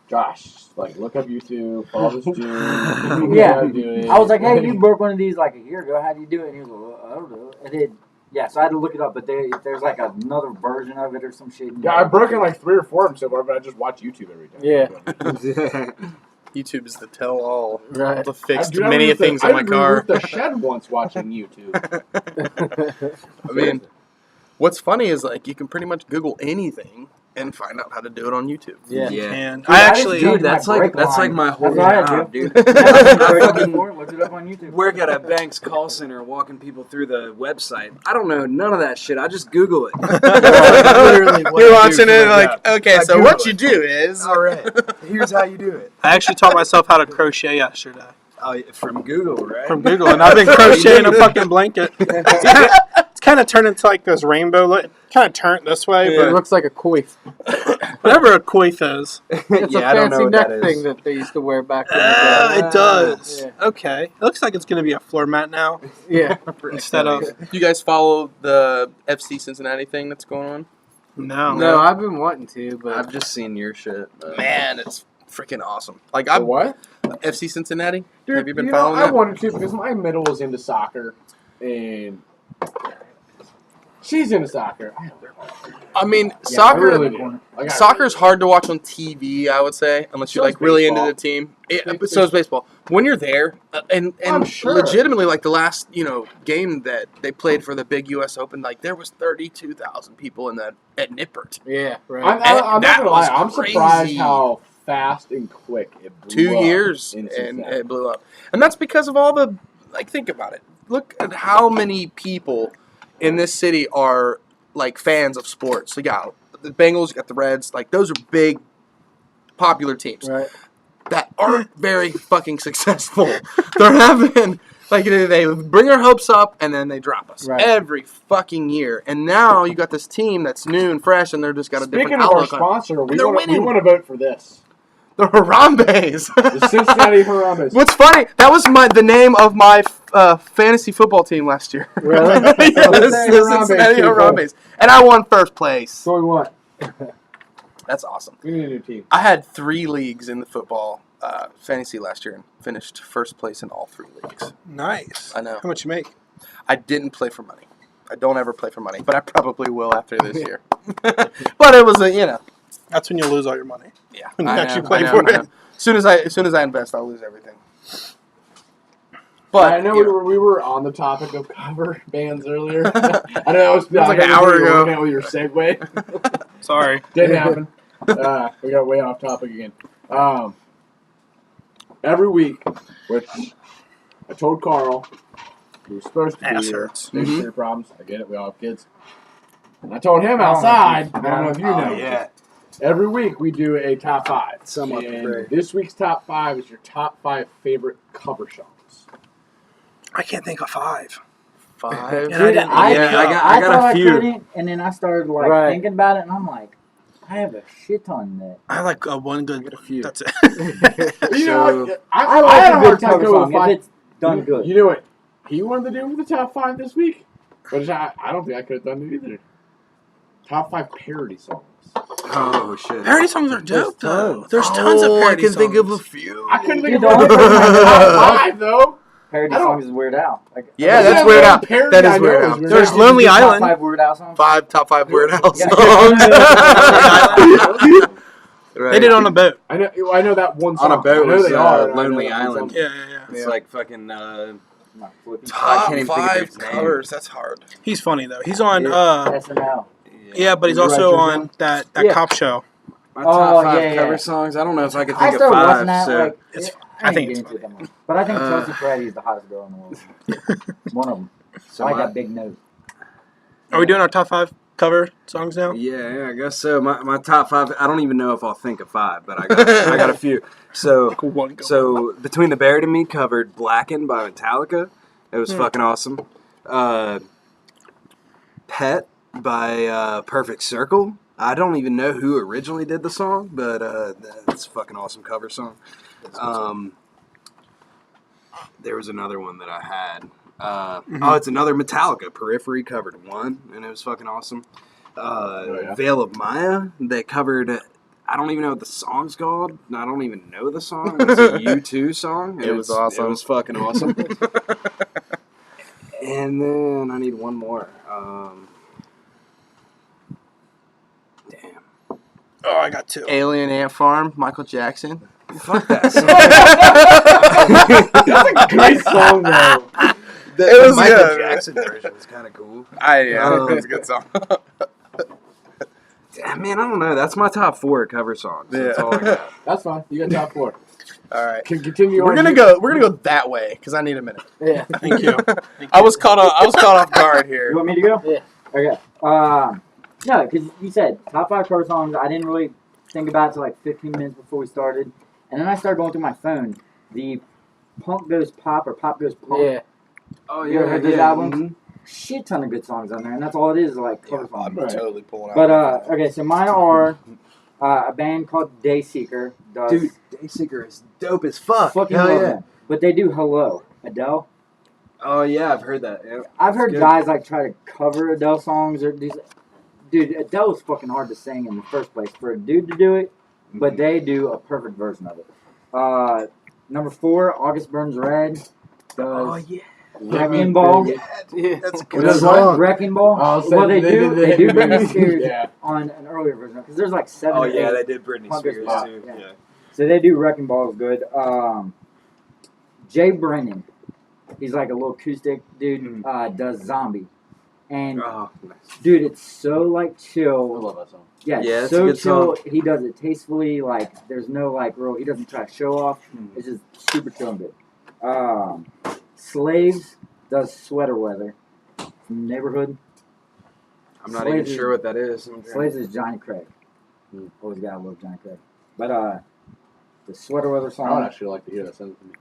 E: Josh, like look up YouTube, follow this dude.
B: Yeah.
E: do it.
B: I was like, hey, you broke one of these like a year ago. How do you do it? And he was like, well, I don't know. And it, yeah, so I had to look it up. But there's like another version of it or some shit.
E: Yeah, I've broken like 3 or 4 of them so far, but I just watch YouTube every day.
C: Yeah.
A: YouTube is the tell-all.
C: Right.
A: To fix
E: Dude, I
A: many
E: removed
A: things
E: the,
A: in my car.
E: I removed the shed once watching YouTube.
A: I mean, what's funny is like you can pretty much Google anything and find out how to do it on YouTube.
C: Yeah.
F: And
B: Dude,
F: I
B: just
F: actually,
B: changed
G: Dude, that's
B: my
G: like
B: brake line.
G: my whole
B: That's what I
G: job,
B: do.
G: dude.
B: I fucking looked it up on YouTube.
G: Work at a bank's call center, walking people through the website. I don't know none of that shit. I just Google it.
H: Literally what
A: You're
H: I do
A: watching
H: for
A: it
H: my
A: like,
H: job.
A: okay,
H: I
A: so
H: Google
A: what
H: it.
A: you do is
H: All right, here's how you do it.
F: I actually taught myself how to crochet yesterday
G: Oh, from Google, right?
F: from Google, and I've been crocheting a fucking blanket. It's kind of turned into like this rainbow. Kind of turned this way,
C: It looks like a coif.
F: but whatever a coif is.
C: It's
G: Yeah,
C: a
G: I don't know
C: fancy
G: what
C: neck
G: that
C: thing
G: is.
C: that they used to wear back then.
F: It does.
C: Yeah.
F: Okay. It looks like it's going to be a floor mat now
C: Yeah.
F: instead of
A: you guys follow the FC Cincinnati thing that's going on?
F: no.
C: No, I've been wanting to, but
G: I've just seen your shit. but-
A: Man, it's freaking awesome. Like
E: For
A: I'm
E: what?
A: FC Cincinnati.
E: Dude,
A: Have you been
E: know,
A: following
E: I
A: that?
E: wanted to because my middle is into soccer and she's into soccer.
A: I mean,
E: Yeah,
A: soccer.
E: I really do. Like, I
A: Soccer's hard to watch on TV, I would say, unless you're
E: So
A: like
E: is
A: really into
E: baseball.
A: the team. But so is baseball. When you're there, and
E: I'm sure.
A: legitimately, like the last game that they played for the big U.S. Open, like there was 32,000 people in that at Nippert.
C: yeah, right.
E: I'm
A: That
E: not gonna lie.
A: was
E: I'm
A: crazy.
E: surprised how fast and quick it blew
A: 2
E: up
A: years
E: in
A: and
E: Cincinnati.
A: it blew up, and that's because of all the think about it. Look at how many people in this city are like fans of sports. You got the Bengals, you got the Reds. Like those are big, popular teams
C: Right.
A: that aren't very fucking successful. They're having like they bring our hopes up and then they drop us
C: Right.
A: every fucking year. And now you got this team that's new and fresh, and they're just got a
E: Speaking
A: different
E: of our
A: outlook on
E: sponsor, we
A: they're
E: want
A: winning.
E: to vote for this.
A: the Harambe's.
E: The Cincinnati Harambe's.
A: What's funny? That was the name of my fantasy football team last year.
C: Really?
A: Yes, the
E: Harambe's
A: Cincinnati
E: people.
A: Harambe's, and I won first place.
E: So we want.
A: That's awesome.
E: We need a new team.
A: I had 3 leagues in the football fantasy last year and finished first place in all 3 leagues.
F: Nice.
A: I know.
F: How much you make?
A: I didn't play for money. I don't ever play for money, but I probably will after this year. But it was
F: That's when you lose all your money.
A: yeah.
F: When you
A: I
F: actually
A: know,
F: play
A: I know,
F: for
A: I know.
F: it.
A: As soon as I invest, I'll lose everything. But
E: I know we were on the topic of cover bands earlier. I know it was
C: like an hour ago.
E: With your segue.
C: Sorry.
E: Didn't happen. We got way off topic again. Every week, which I told Carl he was supposed to be
C: Ass
E: here.
C: hurts.
E: Babysitter problems. I get it. We all have kids. And I told him outside. I don't know if you know.
H: Yeah.
E: Every week we do a top 5.
H: Somewhat
E: And
H: prepared.
E: this week's top 5 is your top 5 favorite cover songs.
F: I can't think of 5.
A: 5.
F: And
B: Dude,
F: I didn't.
G: I got
B: thought
G: a few.
B: I couldn't, and then I started like
C: Right.
B: thinking about it, and I'm like, I have a shit ton that.
F: I like one good.
G: I got a few.
F: That's it.
E: You know,
G: So-
E: I
B: I
E: had
B: like
E: a
B: a
E: hard
B: good
E: time
B: cover
E: going
B: song
E: with 5.
B: if it's done good.
E: You know what he wanted to do for the top 5 this week? But I don't think I could have done it either. Top 5 parody songs.
G: Oh shit.
F: Parody songs are dope, though.
B: tons.
F: There's tons of
H: I
F: parody
H: can
F: songs.
H: think of a few.
E: I couldn't think
B: You
E: of
B: don't
E: one
B: put my
E: top 5 though.
B: Parody
E: I don't-
B: songs is Weird Al. Like,
A: Yeah,
E: The
A: that's
E: only
A: Weird Al.
E: parody
A: That is
E: I know
A: Weird Al.
F: There's
B: Al.
F: Lonely
B: Top
F: Island.
B: 5 Weird Al songs.
H: Top 5 Weird Al
B: Yeah.
H: songs.
F: They did on a boat.
E: I know that one
G: On
E: song.
G: a boat
E: I know
G: was,
E: they are. I know
G: Lonely
E: that one
G: Island.
E: song.
F: Yeah.
G: It's like fucking.
B: Not flipping.
G: I
A: Top
G: can't even think of
A: 5
G: his name.
A: covers. That's hard.
F: He's funny though. He's on.
B: SNL.
F: Yeah, but he's
E: You write
F: also
E: yours
F: on
E: down?
F: that
B: Yeah.
F: cop show.
G: My
B: Oh,
G: top 5
B: yeah,
G: cover
B: yeah.
G: songs. I don't know if I could
B: I
G: think of
B: started
G: 5.
B: watching that.
G: So
B: Like,
F: It's-
B: I
F: I think
B: ain't
F: it's
B: getting into it that much. But I think
G: Uh,
B: Chelsea Peretti is the hottest girl in the world. One of them.
G: so
B: I like
G: my-
B: that big nose.
F: Are we doing our top 5 cover songs now?
G: Yeah, I guess so. My top 5. I don't even know if I'll think of 5, but I got a few. So Between the Buried and Me covered "Blackened" by Metallica. It was fucking awesome. "Pet" by Perfect Circle. I don't even know who originally did the song, but that's a fucking awesome cover song. There was another one that I had. Oh, it's another Metallica. "Periphery" covered "One," and it was fucking awesome.
E: yeah.
G: "Veil of Maya," they covered. I don't even know what the song's called. I don't even know the song. It's a U2 song.
A: It was awesome.
G: It was fucking awesome. And then I need one more. Damn.
F: Oh, I got 2.
A: Alien Ant Farm, Michael Jackson.
G: Fuck that song.
E: That's a great song though.
A: It was
G: Michael
A: good.
G: Jackson version was kind of cool.
A: Yeah, it's a good song.
G: Damn, man, I don't know. That's my top 4 cover songs. That's all I got.
E: That's fine. You got top 4.
A: All right.
E: Can continue.
A: We're
E: on
A: gonna
E: here.
A: go that way because I need a minute.
B: Yeah.
F: Thank you.
A: I was caught off guard here.
B: You want me to go?
C: Yeah.
B: Okay. No, because you said top 5 cover songs. I didn't really think about it till like 15 minutes before we started, and then I started going through my phone. The Punk Goes Pop or Pop Goes Punk.
C: Yeah.
G: Oh,
B: You ever heard those albums?
G: mhm.
B: Shit ton of good songs on there, and that's all it is, like cover songs.
A: I'm totally pulling out.
B: But okay, so mine are a band called Dayseeker. Does
G: Dude, Dayseeker is dope as fuck.
B: fucking
G: Hell
B: love
G: yeah.
B: them. But they do Hello, Adele.
G: Oh, yeah, I've heard that. Yeah.
B: I've heard
G: good.
B: guys like try to cover Adele songs or these. Dude, Adele is fucking hard to sing in the first place for a dude to do it, but they do a perfect version of it. Number 4, August Burns Red does
G: Oh, yeah.
B: Wrecking Ball.
H: That's a
E: What
H: good
E: is
H: song.
B: Wrecking Ball.
E: Oh, so
B: Well, they do Britney Spears
E: Yeah.
B: on an earlier version because there's like 7
G: Oh,
B: or
G: yeah,
B: 8.
G: they did Britney
B: Punk
G: Spears,
B: Goes
G: too.
B: Pop, yeah.
G: Yeah.
B: So they do Wrecking Ball is good. Jay Brennan, he's like a little acoustic dude. Does Zombie, and
G: Oh, nice.
B: dude, it's so like
E: I
B: chill.
E: love that song.
B: Yeah,
G: Yeah,
B: it's
G: it's a
B: so
G: good
B: chill.
G: song.
B: He does it tastefully. Like there's no like real. He doesn't try to show off. It's just super chill and good. Slaves does Sweater Weather from Neighborhood.
G: I'm not
B: Slaves
G: even
B: is-
G: sure what that is.
B: Slaves is Johnny Craig. Always gotta love Johnny Craig. But the Sweater Weather
E: I would
B: song.
E: actually like to hear that. Send it to me.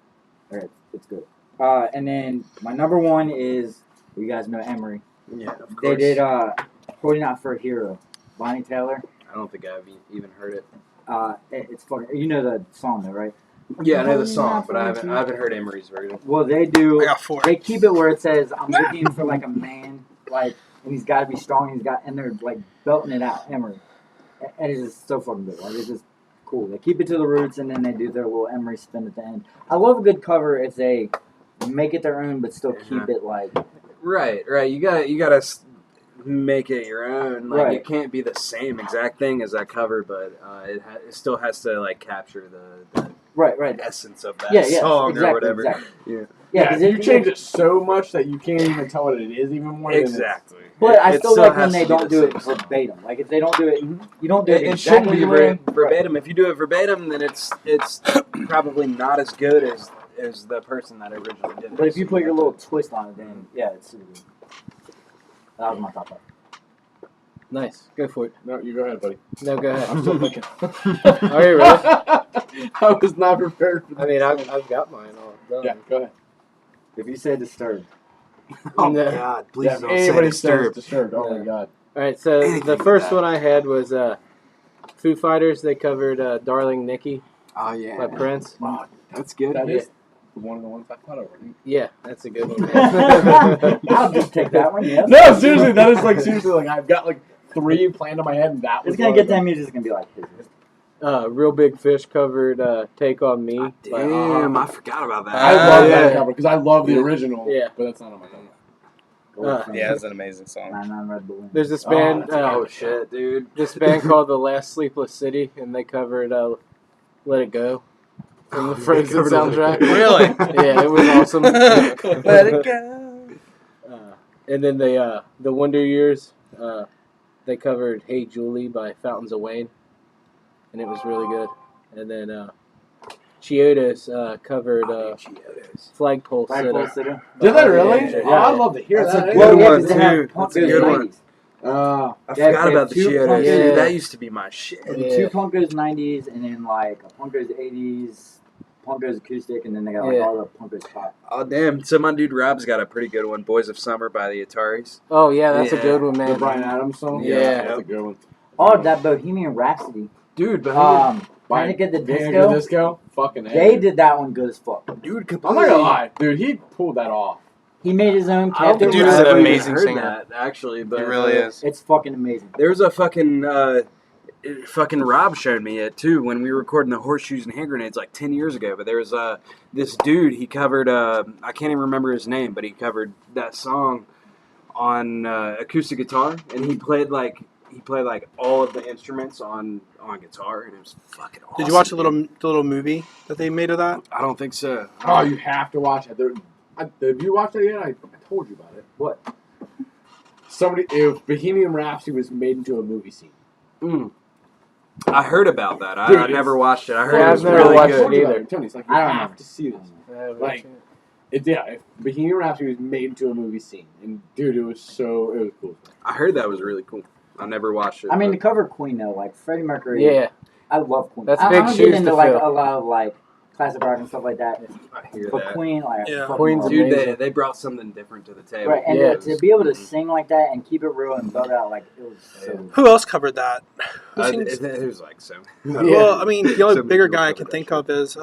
B: Alright, it's good. And then my number 1 is you guys know Emery.
G: Yeah, of course.
B: They did Holding Out for a Hero. Bonnie Taylor.
G: I don't think I've even heard it.
B: It's fucking. You know the song though, right?
G: Yeah, I know the
B: Holding
G: song,
B: Out
G: but
B: for
G: I
B: a
G: haven't
B: Hero.
G: heard Emery's version.
B: Well, they do.
F: I got 4.
B: They keep it where it says, "I'm looking for like a man, like, and he's got to be strong. And they're like belting it out, Emery, and it's just so fucking good. Like it's just cool. They keep it to the roots, and then they do their little Emery spin at the end. I love a good cover if they make it their own, but still keep it like
G: Right. You gotta make it your own. Like
B: Right.
G: it can't be the same exact thing as that cover, but it still has to like capture the
B: right.
G: essence of that
B: Yeah,
G: song
B: exactly,
G: or whatever.
B: Exactly.
G: Yeah.
B: Yeah, 'cause
E: you change it so much that you can't even tell what it is even more.
G: Exactly.
B: But I
G: It
B: still like when
G: has
B: they
G: to be
B: don't
G: the
B: do it
G: same song.
B: verbatim. Like if they don't do it, you don't do it.
G: It shouldn't
B: exactly
G: be
B: the way-
G: verbatim. If you do it verbatim, then it's probably not as good as the person that originally did it.
B: But if you put your little twist on it, then yeah, it's super good. That was my top 5.
C: Nice. Go for it.
E: No, you go ahead, buddy.
C: No, go ahead.
E: I'm still thinking.
C: Are you really?
E: I was not prepared for that.
C: I mean, I've got mine all done.
E: Yeah, go ahead.
B: If you say Disturbed,
H: Oh
C: No.
H: God! Please
E: Yeah,
H: don't
E: anybody
H: say
E: says
H: Disturbed.
E: Disturbed. Oh
C: Yeah.
E: my God.
C: All right, so
H: Anything
C: the
H: with
C: first
H: that.
C: one I had was Foo Fighters. They covered "Darling Nikki"
H: Oh
C: by
H: yeah,
C: Prince.
H: oh, that's good.
E: That is one of the ones I thought over.
C: Yeah, that's a good one.
B: I'll just take that one. Yes.
E: No, seriously, that is like seriously like I've got like 3 planned in my head, and that was
B: It's gonna
E: one
B: get
E: of them.
B: them. You're just gonna be like, his.
C: Real Big Fish covered "Take on Me." by
H: Damn, I forgot about that.
E: I love
C: yeah.
E: that cover because I love the original.
C: Yeah.
E: But that's not on my cover.
A: Yeah, it's an amazing song.
B: 99 Red Balloon.
C: There's this band.
G: Oh shit, dude!
C: This band called The Last Sleepless City, and they covered "Let It Go" from the Frozen
H: covered
C: soundtrack.
A: Really?
C: Yeah, it was awesome.
A: Let it go.
C: And then the Wonder Years, they covered "Hey Julie" by Fountains of Wayne, and it was really good. And then Chiodos covered "Flagpole
B: Flagpole
C: Sitter."
B: Sitter.
E: Did they really?
C: Yeah.
E: Oh, I'd love to hear
G: That's
E: that.
G: a
B: Well,
G: good
B: yeah,
G: one,
B: 'cause they have
G: too.
B: Punk
G: That's a
B: Goes
G: good one.
B: 90s.
G: I
B: Yeah,
G: forgot
B: they
G: about the
B: have two
G: Chiodos.
B: punks.
G: Dude,
C: Yeah.
G: that used to be my shit.
C: Yeah.
B: 2 Punk Goes 90s, and then like a Punk Goes 80s, Punk Goes acoustic, and then they got like
C: Yeah.
B: all the Punk Goes pop.
G: Oh damn! So my dude Rob's got a pretty good one. "Boys of Summer" by the Ataris.
C: Oh yeah, that's a
G: Yeah.
C: good one,
E: The
C: man.
E: Bryan Adams song?
C: Yeah.
E: That's a good one.
B: Oh, that Bohemian Rhapsody.
G: Dude,
B: Panic at the
E: Panic at
B: Disco.
E: the Disco? Fucking A.
B: They did that one good as fuck.
G: dude,
E: I'm not gonna lie, dude, he pulled that off.
B: He made his own
G: I don't think
B: Captain
A: Dude is
G: I've
A: an
G: ever
B: Rhapsody.
A: amazing
G: heard
A: singer.
G: that, actually, but
A: He really is.
B: It's fucking amazing.
G: There was a fucking Rob showed me it too when we were recording the Horseshoes and Hand Grenades like 10 years ago. But there was this dude, he covered I can't even remember his name, but he covered that song on acoustic guitar, and he played like all of the instruments on guitar, and it was fucking awesome.
F: Did you watch the
G: dude.
F: little movie that they made of that?
G: I don't think so.
E: Oh, you have to watch it. Have you watched it yet? I told you about it.
B: What?
E: If Bohemian Rhapsody was made into a movie scene.
G: I heard about that.
E: Dude,
G: I never watched it. I heard
C: Yeah,
G: it was
C: I've never
G: really
C: watched
G: good.
C: it either.
E: Tony, it's like, you
B: I don't
E: have
B: know.
E: to see this. Like, if Bohemian Rhapsody was made into a movie scene, and dude, it was cool.
G: I heard that was really cool. I never watched it.
B: I mean, to
G: but-
B: cover Queen though, like Freddie Mercury.
C: Yeah,
B: I love Queen.
C: That's
B: I
C: big
B: don't
C: shoes
B: get into
C: to
B: like
C: fill.
B: a lot of like classic rock and stuff like that.
G: I hear
B: But
G: that.
B: Queen, like,
F: Yeah.
B: I fucking
C: Queen's
B: love
G: Dude,
B: it.
C: amazing.
G: they brought something different to the table.
B: Right, and
C: Yeah.
B: to be able to sing like that and keep it real and build out, like, it was so.
F: Who else covered that? Who sings-
G: It was like so.
F: Well, I mean, the only
G: So many
F: bigger
G: people
F: guy I
G: covered
F: can
G: that
F: think
G: shit.
F: of is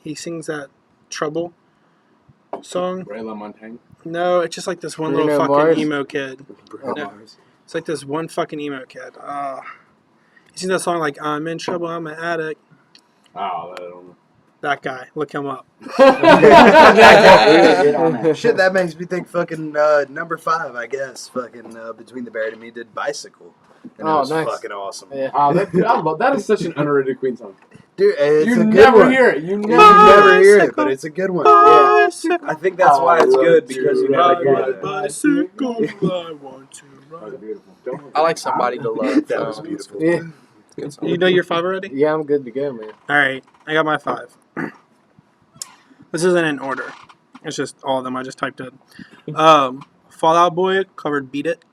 F: he sings that Trouble song.
E: Ray LaMontagne.
F: No, it's just like this one
C: Bruno
F: little fucking
C: Mars?
F: emo kid.
G: Bruno
F: No.
G: Mars.
F: It's like this one fucking emo kid. He sings that song like "I'm in trouble, I'm an addict."
E: Oh, I don't know.
F: That guy, look him up.
B: Get on that.
H: Shit, that makes me think fucking number 5, I guess. Fucking Between the Buried and Me did Bicycle. And
C: Oh,
H: it was
C: nice.
H: fucking awesome.
C: Yeah.
E: That is such an underrated Queen song.
H: Dude, it's
E: You
H: a good
E: never
H: one.
E: hear it. You
H: You
E: never
H: never hear it, but it's a good one.
G: I think that's why it's good because you never
E: ride
G: hear
E: my
G: it.
F: bicycle, I want to
E: That was
F: ride.
E: beautiful.
A: I like Somebody to Love.
H: That was beautiful.
C: Yeah,
A: Good song.
F: You know your 5 already?
C: yeah, I'm good to go, man.
F: All right, I got my 5. This isn't in order. It's just all of them I just typed in. Fallout Boy covered "Beat It."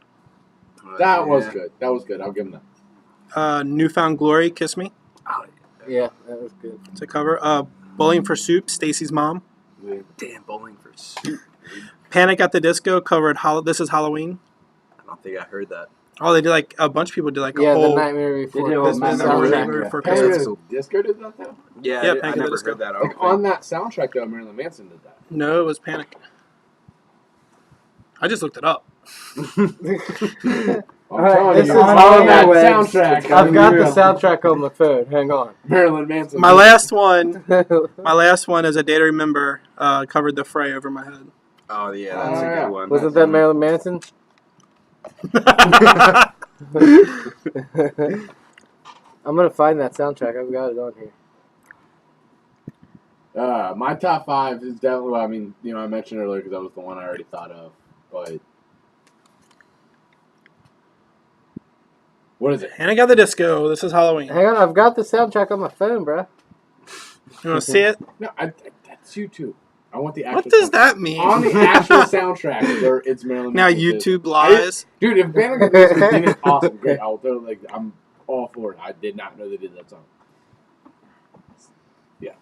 E: That was good. That was good. I'll give him that.
F: Newfound Glory, "Kiss Me."
C: Yeah, that was good.
F: It's a cover. Bowling for Soup, Stacy's mom.
G: Damn, Bowling for Soup.
F: Panic at the Disco covered This Is Halloween.
G: I don't think I heard that.
F: Oh, they did like a bunch of people did like a
C: Yeah, the
F: whole
C: Nightmare Before
B: They did a
F: this
B: whole
F: is
B: Nightmare
F: Nightmare
B: Before
F: for
E: Panic
F: Christmas.
E: at the Disco did that though?
G: Yeah,
F: Yeah,
G: I
F: Panic at the
G: never
F: Disco.
G: heard that. I
E: Like,
G: don't think.
E: on that soundtrack though, Marilyn Manson did that.
F: No, it was Panic. I just looked it up.
E: I'm
B: Alright,
E: telling
B: this
E: you,
B: is
E: on
B: on
E: that
B: the way.
E: soundtrack.
C: I've got the soundtrack on my phone. Hang on.
E: Marilyn Manson.
F: My last one is a day to remember. Covered The Fray Over My Head.
G: Oh yeah, that's
E: Oh,
G: a
E: yeah.
G: good one.
C: Wasn't that Marilyn Manson? I'm gonna find that soundtrack. I've got it on here.
E: My top 5 is definitely. I mean, I mentioned earlier because that was the one I already thought of. But what is it?
F: Panic at the Disco. This is Halloween.
C: Hang on, I've got the soundtrack on my phone, bro.
F: You want to see it?
E: No, that's YouTube. I want the actual.
F: What does
E: soundtrack.
F: that mean?
E: On the actual soundtrack, it's Marilyn.
F: Now
E: Manson.
F: YouTube lies.
E: Dude, if Panic at the Disco did it, awesome, great. I'm all for it. I did not know they did that song. Yeah,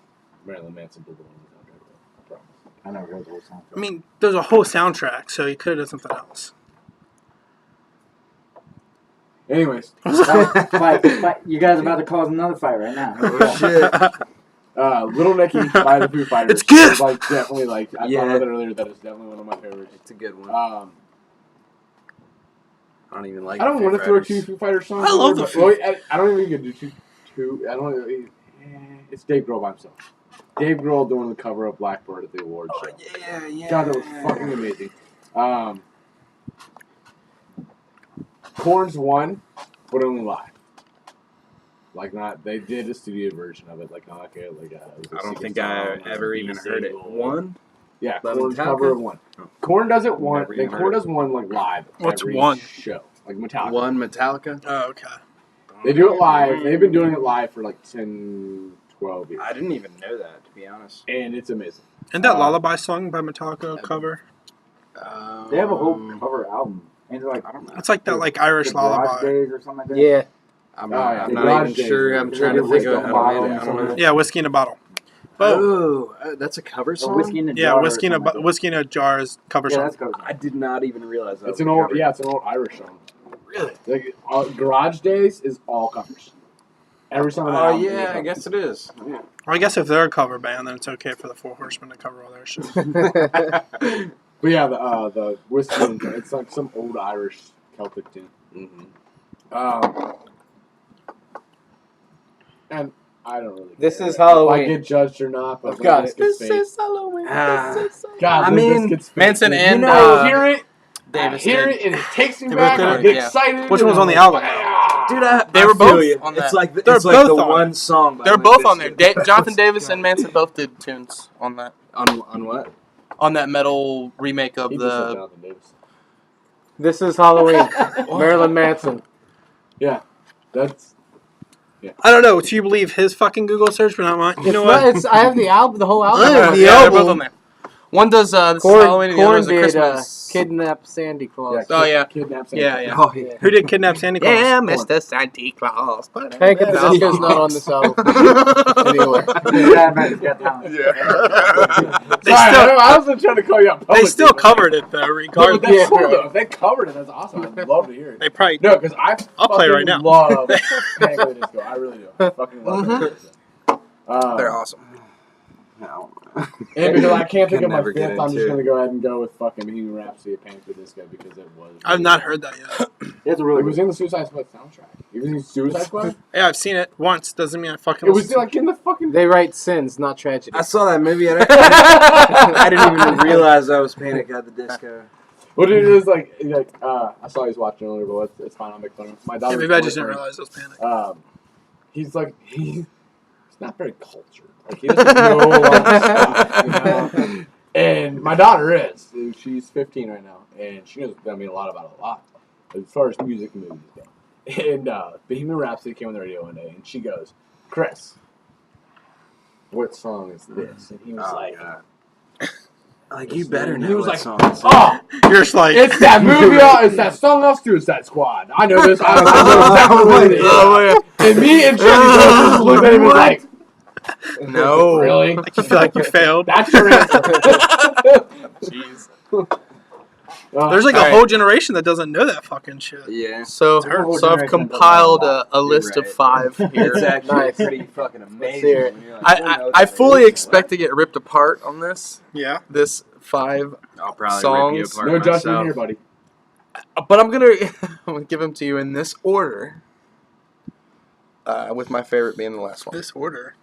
E: Marilyn Manson did the one on the soundtrack. I promise.
B: I never heard the whole song.
F: I mean, there's a whole soundtrack, so you could have done something else.
E: Anyways,
B: Fight. You guys are about to cause another fight right now.
H: Oh, shit.
E: Little Nicky by the Foo Fighters.
F: It's Gift!
E: Definitely, I thought about it earlier, that is definitely one of my favorites.
G: It's a good one.
E: I
G: I don't even like.
E: don't
G: Foo
E: want to throw
G: Fighters.
E: 2 Foo Fighters songs.
F: I love
E: in there,
F: the
E: but-
F: Foo-
E: well, I don't even get to do two. I don't. It's Dave Grohl by himself. Dave Grohl doing the cover of Blackbird at the awards show.
G: Yeah.
E: God, that was fucking amazing. Korn's won, but only live. They did a studio version of it,
G: I don't think
E: secret
G: I
E: song,
G: ever even heard it. One?
E: Yeah,
G: By
E: Korn's
G: Metallica?
E: cover of one. Korn does it one.
G: Never even
E: Korn
G: heard
E: does one live.
F: What's
E: every
F: one?
E: show? Like Metallica.
G: One Metallica?
F: Oh, okay.
E: They do it live. They've been doing it live for 10, 12 years.
G: I didn't even know that, to be honest.
E: And it's amazing.
F: Isn't that Lullaby song by Metallica a cover?
B: They have a whole cover album. And like,
G: I don't know.
F: It's like that, Irish
B: the Garage
F: Lullaby.
B: Days or something like that.
C: Yeah.
G: I'm
E: Oh,
G: not,
E: yeah.
G: I'm
E: The
G: not
E: Garage
G: even
E: Days.
G: sure. I'm
B: They
G: trying
B: did
G: to think of
B: Whiskey
G: how to
B: in a
G: name it. I
B: Bottle
G: don't know.
F: Yeah, Whiskey in a Bottle. Boom.
G: Oh, that's a cover
B: Or
G: song?
B: Whiskey in a
F: Yeah,
B: Jar. or
F: Whiskey in
B: something like that.
F: Whiskey in a Jar is cover
B: Yeah,
F: song.
B: that's cover song.
G: I did not even realize that.
E: It's
G: was
E: an
G: a
E: old,
G: cover.
E: it's an old Irish song.
G: Really?
E: Garage Days is all covers. Every song. on the
G: Oh,
E: album is
G: yeah, I
E: covers.
G: guess it is. Yeah.
F: Well, I guess if they're a cover band, then it's okay for the Four Horsemen to cover all their shit.
E: But yeah, the whiskey, it's like some old Irish Celtic tune.
G: Mm-hmm.
E: And I don't really.
C: This
E: care
C: is
E: if
C: Halloween.
E: I get judged or not, but
C: I've got
E: Limp
C: it.
E: Bizkit's fake.
A: Halloween.
E: God,
G: I
E: Limp
G: mean,
E: Bizkit's fake.
A: Manson and
E: I hear it.
A: Davis
E: I hear
A: did.
E: it, and it takes me
F: They
E: back.
F: both
E: I
F: did
E: get
A: yeah.
E: excited.
F: Which
E: and
F: one's
E: I'm
F: on the
E: like,
F: album?
E: "Ah."
G: Dude,
A: They were
G: feel
A: both
G: you.
A: on
G: It's
A: that.
G: like
F: They're
G: it's like
F: both
G: the
F: on
G: one song. By
A: They're
G: Limp
A: both on there.
G: Bizkit.
A: Jonathan Davis and Manson both did tunes on that
G: On what?
A: on that metal remake of
E: He just said
A: the.
E: Jonathan Davis.
C: This is Halloween. Marilyn Manson.
E: Yeah, that's
F: I don't know. Do you believe his fucking Google search, but not mine? You
C: It's
F: know
C: not,
F: what?
C: it's, I have the album, the whole album.
F: I have the
A: Yeah, they're
F: album.
A: both on there. One does this is Halloween, and the other
C: Corn
A: is a
C: did
A: Christmas.
C: Kidnap Sandy Claus.
A: Oh, yeah.
E: Kidnaps.
A: Yeah, yeah.
G: Oh, yeah.
F: Who did Kidnap Santa Claus?
A: Yeah, Mr. Santa Claus.
C: Panic at the Disco's not on this album. Anyway.
B: Yeah, man, it's got talent.
F: They
E: Sorry,
F: still,
E: I wasn't trying to call you out.
F: they
E: publicly,
F: still
E: but-
F: covered it though,
E: No, but
F: regardless.
E: that's
C: Yeah,
E: cool
C: bro.
E: though. If they covered it, that's awesome. I'd love to hear it.
F: They probably.
E: No, because
F: I'll play right now.
E: love Panic at the Disco. I really do. I fucking love it.
A: They're awesome.
G: No.
E: And because I can't think
G: Can
E: of my
G: never get
E: fifth, I'm just
G: into
E: going to go ahead and go with fucking Bohemian Rhapsody of Panic at the Disco because it was.
F: I've not heard that yet.
B: It's a
E: It
B: really
E: was
B: good.
E: in the Suicide Squad soundtrack. It was in Suicide Squad?
F: Yeah, I've seen it once. Doesn't mean I fucking.
E: It was
F: listen to
E: like in the fucking.
C: They write sins, not tragedy.
G: I saw that movie. I didn't even realize that was Panic at the Disco.
E: What it is like I saw he was watching earlier, but it's fine. I'll make fun of him. My
F: Yeah,
E: daughter's
F: maybe I just didn't
E: boyfriend,
F: realize it was Panic.
E: He's like he's not very cultured. Like he doesn't know a lot of stuff, you know? And my daughter is. She's 15 right now, and she knows a lot about a lot as far as music and movies go. And Bohemian Rhapsody came on the radio one day, and she goes, "Chris, what song is this?" And he was like,
G: Like, you better know
E: he was
G: what
E: like,
G: song it is.
E: "Oh,
F: You're just like.
E: it's that movie. It's that song off Suicide Squad. I know this. I know exactly what it is."
F: Oh,
E: And me and Jenny both just looked at him and was like,
A: No.
E: really?
F: like you feel like you failed.
E: That's your answer.
A: Jeez.
F: There's like a
A: Alright.
F: whole generation that doesn't know that fucking shit.
G: Yeah.
A: So
B: Whole
A: I've
B: generation
A: compiled
B: doesn't
A: a list of
G: right.
A: 5 here.
G: It's actually
C: Nice.
G: pretty fucking amazing.
C: hear it.
G: when you're like, who knows
A: I
G: what
A: fully
G: it is?
A: expect to get ripped apart on this.
F: Yeah.
A: This 5,
G: I'll probably
A: songs.
G: rip you apart
E: No judgment
G: myself.
E: here, buddy.
A: but I'm gonna give them to you in this order. With my favorite being the last one.
F: This order.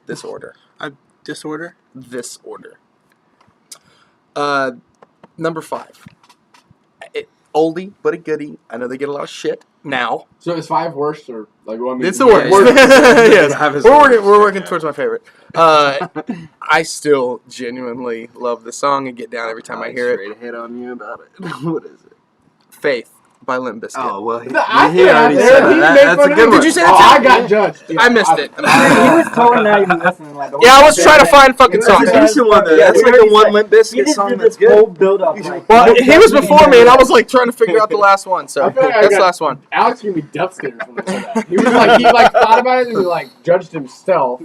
A: This order.
F: Disorder.
A: This order. Number 5. oldie but a goodie. I know they get a lot of shit now.
E: So is 5 worse or like what? I mean,
A: It's the worst. Yes. We're working towards my favorite. I still genuinely love the song and get down every time I hear it.
H: Straight ahead on you about it. What is it?
A: Faith by Limp Bizkit.
H: Oh well, he
E: I
H: already said that. That's a good one.
A: Did you say
E: Oh,
A: that
E: I got judged. Yeah,
A: I missed it.
B: He was totally not even listening. Like, the
A: Yeah, I
B: whole
A: was trying to find fucking
H: That's
A: songs.
H: a decent one though.
B: Yeah,
H: That's
B: we
H: like the
B: already
H: one
B: said-
H: Limp
B: He
H: Bizkit
B: just
H: song
B: did
H: that's
B: this
H: good.
B: whole build up. Like,
A: Well, he was before me, and I was like trying to figure out the last one. So
E: I feel like I
A: that's the
E: got-
A: last one.
E: Alex gave me death stares when I said that. He was like, he like thought about it and he like judged himself.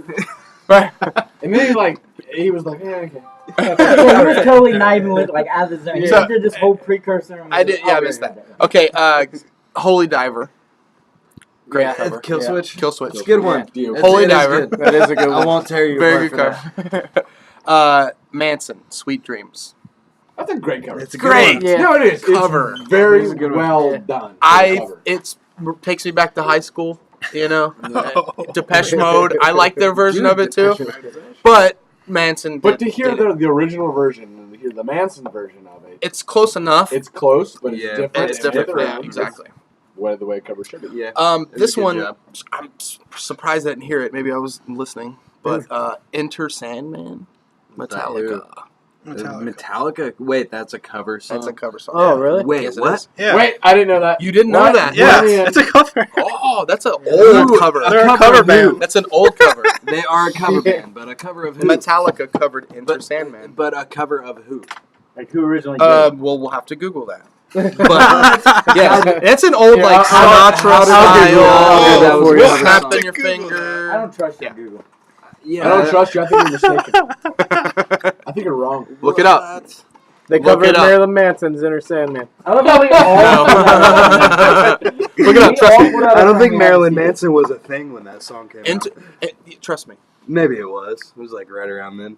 E: And then he was like, yeah, okay.
B: he was totally not even like out of the zone. He
A: So-
B: did this whole precursor. And
A: I did. Yeah, I missed that. Okay, Holy Diver. Great
C: Yeah.
A: cover.
H: Kill Switch.
A: Kill Switch.
H: It's a good one.
E: Deal.
H: It's-
A: Holy
H: it is
A: Diver.
H: good.
C: That is a good
H: I
C: one.
H: won't tear you
A: Very
H: apart
A: good
H: for
A: cover. Manson, Sweet Dreams.
E: That's a great cover.
H: It's a
A: Great.
H: good one.
C: Yeah.
E: No, it is.
A: Cover.
E: It's very
H: It's a good one.
E: well
C: Yeah.
E: done.
A: It takes me back to high school. You know, Depeche Mode. I like their version of it too. But Manson.
E: But
A: did-
E: to hear
A: did it.
E: the original version and to hear the Manson version of it,
A: It's close enough.
E: it's close, but it's
H: Yeah,
E: different.
A: It's
E: and
A: different.
E: with
A: Yeah,
E: around,
A: exactly.
E: it's the way a cover should be.
H: Yeah.
A: This
H: It's a good
A: one,
H: job.
A: I'm surprised I didn't hear it. Maybe I was listening. But Enter Sandman, Metallica.
H: Metallica. Wait, that's a cover song.
A: That's a cover song.
C: Oh, really?
H: Wait,
A: Yes, it
H: what?
A: is.
C: Yeah.
E: Wait, I didn't know that.
A: You didn't know
E: What?
A: that?
C: Yeah,
E: Yeah.
C: it's a cover.
A: Oh, that's an old cover.
C: They're a cover band.
A: That's an old cover.
H: They are a cover band, but a cover of who?
A: Metallica covered Enter Sandman.
H: But a cover of who?
B: Like who originally did it?
A: Well, we'll have to Google that. But yeah, it's an old like
C: I'll
A: Sinatra
C: Google that for you.
A: style. Snapping your finger.
B: I don't trust you, Google.
H: Yeah.
E: I don't trust you. I think you're mistaken. I think you're wrong.
A: Look it up.
C: They
A: Look
C: covered
A: it up.
C: Marilyn Manson's Inner Sandman.
B: I love how we all.
A: Look it up. Trust me.
H: I don't think Marilyn Manson was a thing when that song came out.
A: Trust me.
H: Maybe it was. It was like right around then.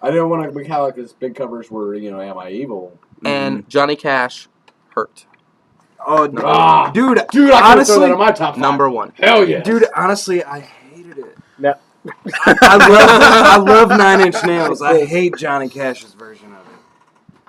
E: I didn't want to Metallica's big covers were, Am I Evil?
A: And Johnny Cash, Hurt.
H: Oh,
E: Ah,
H: dude,
E: I could've
H: honestly,
E: thrown that on my top 5.
A: Number 1.
E: Hell yeah.
H: dude, honestly, I hated it.
C: No.
H: I love 9 Inch Nails. I hate Johnny Cash's version of it.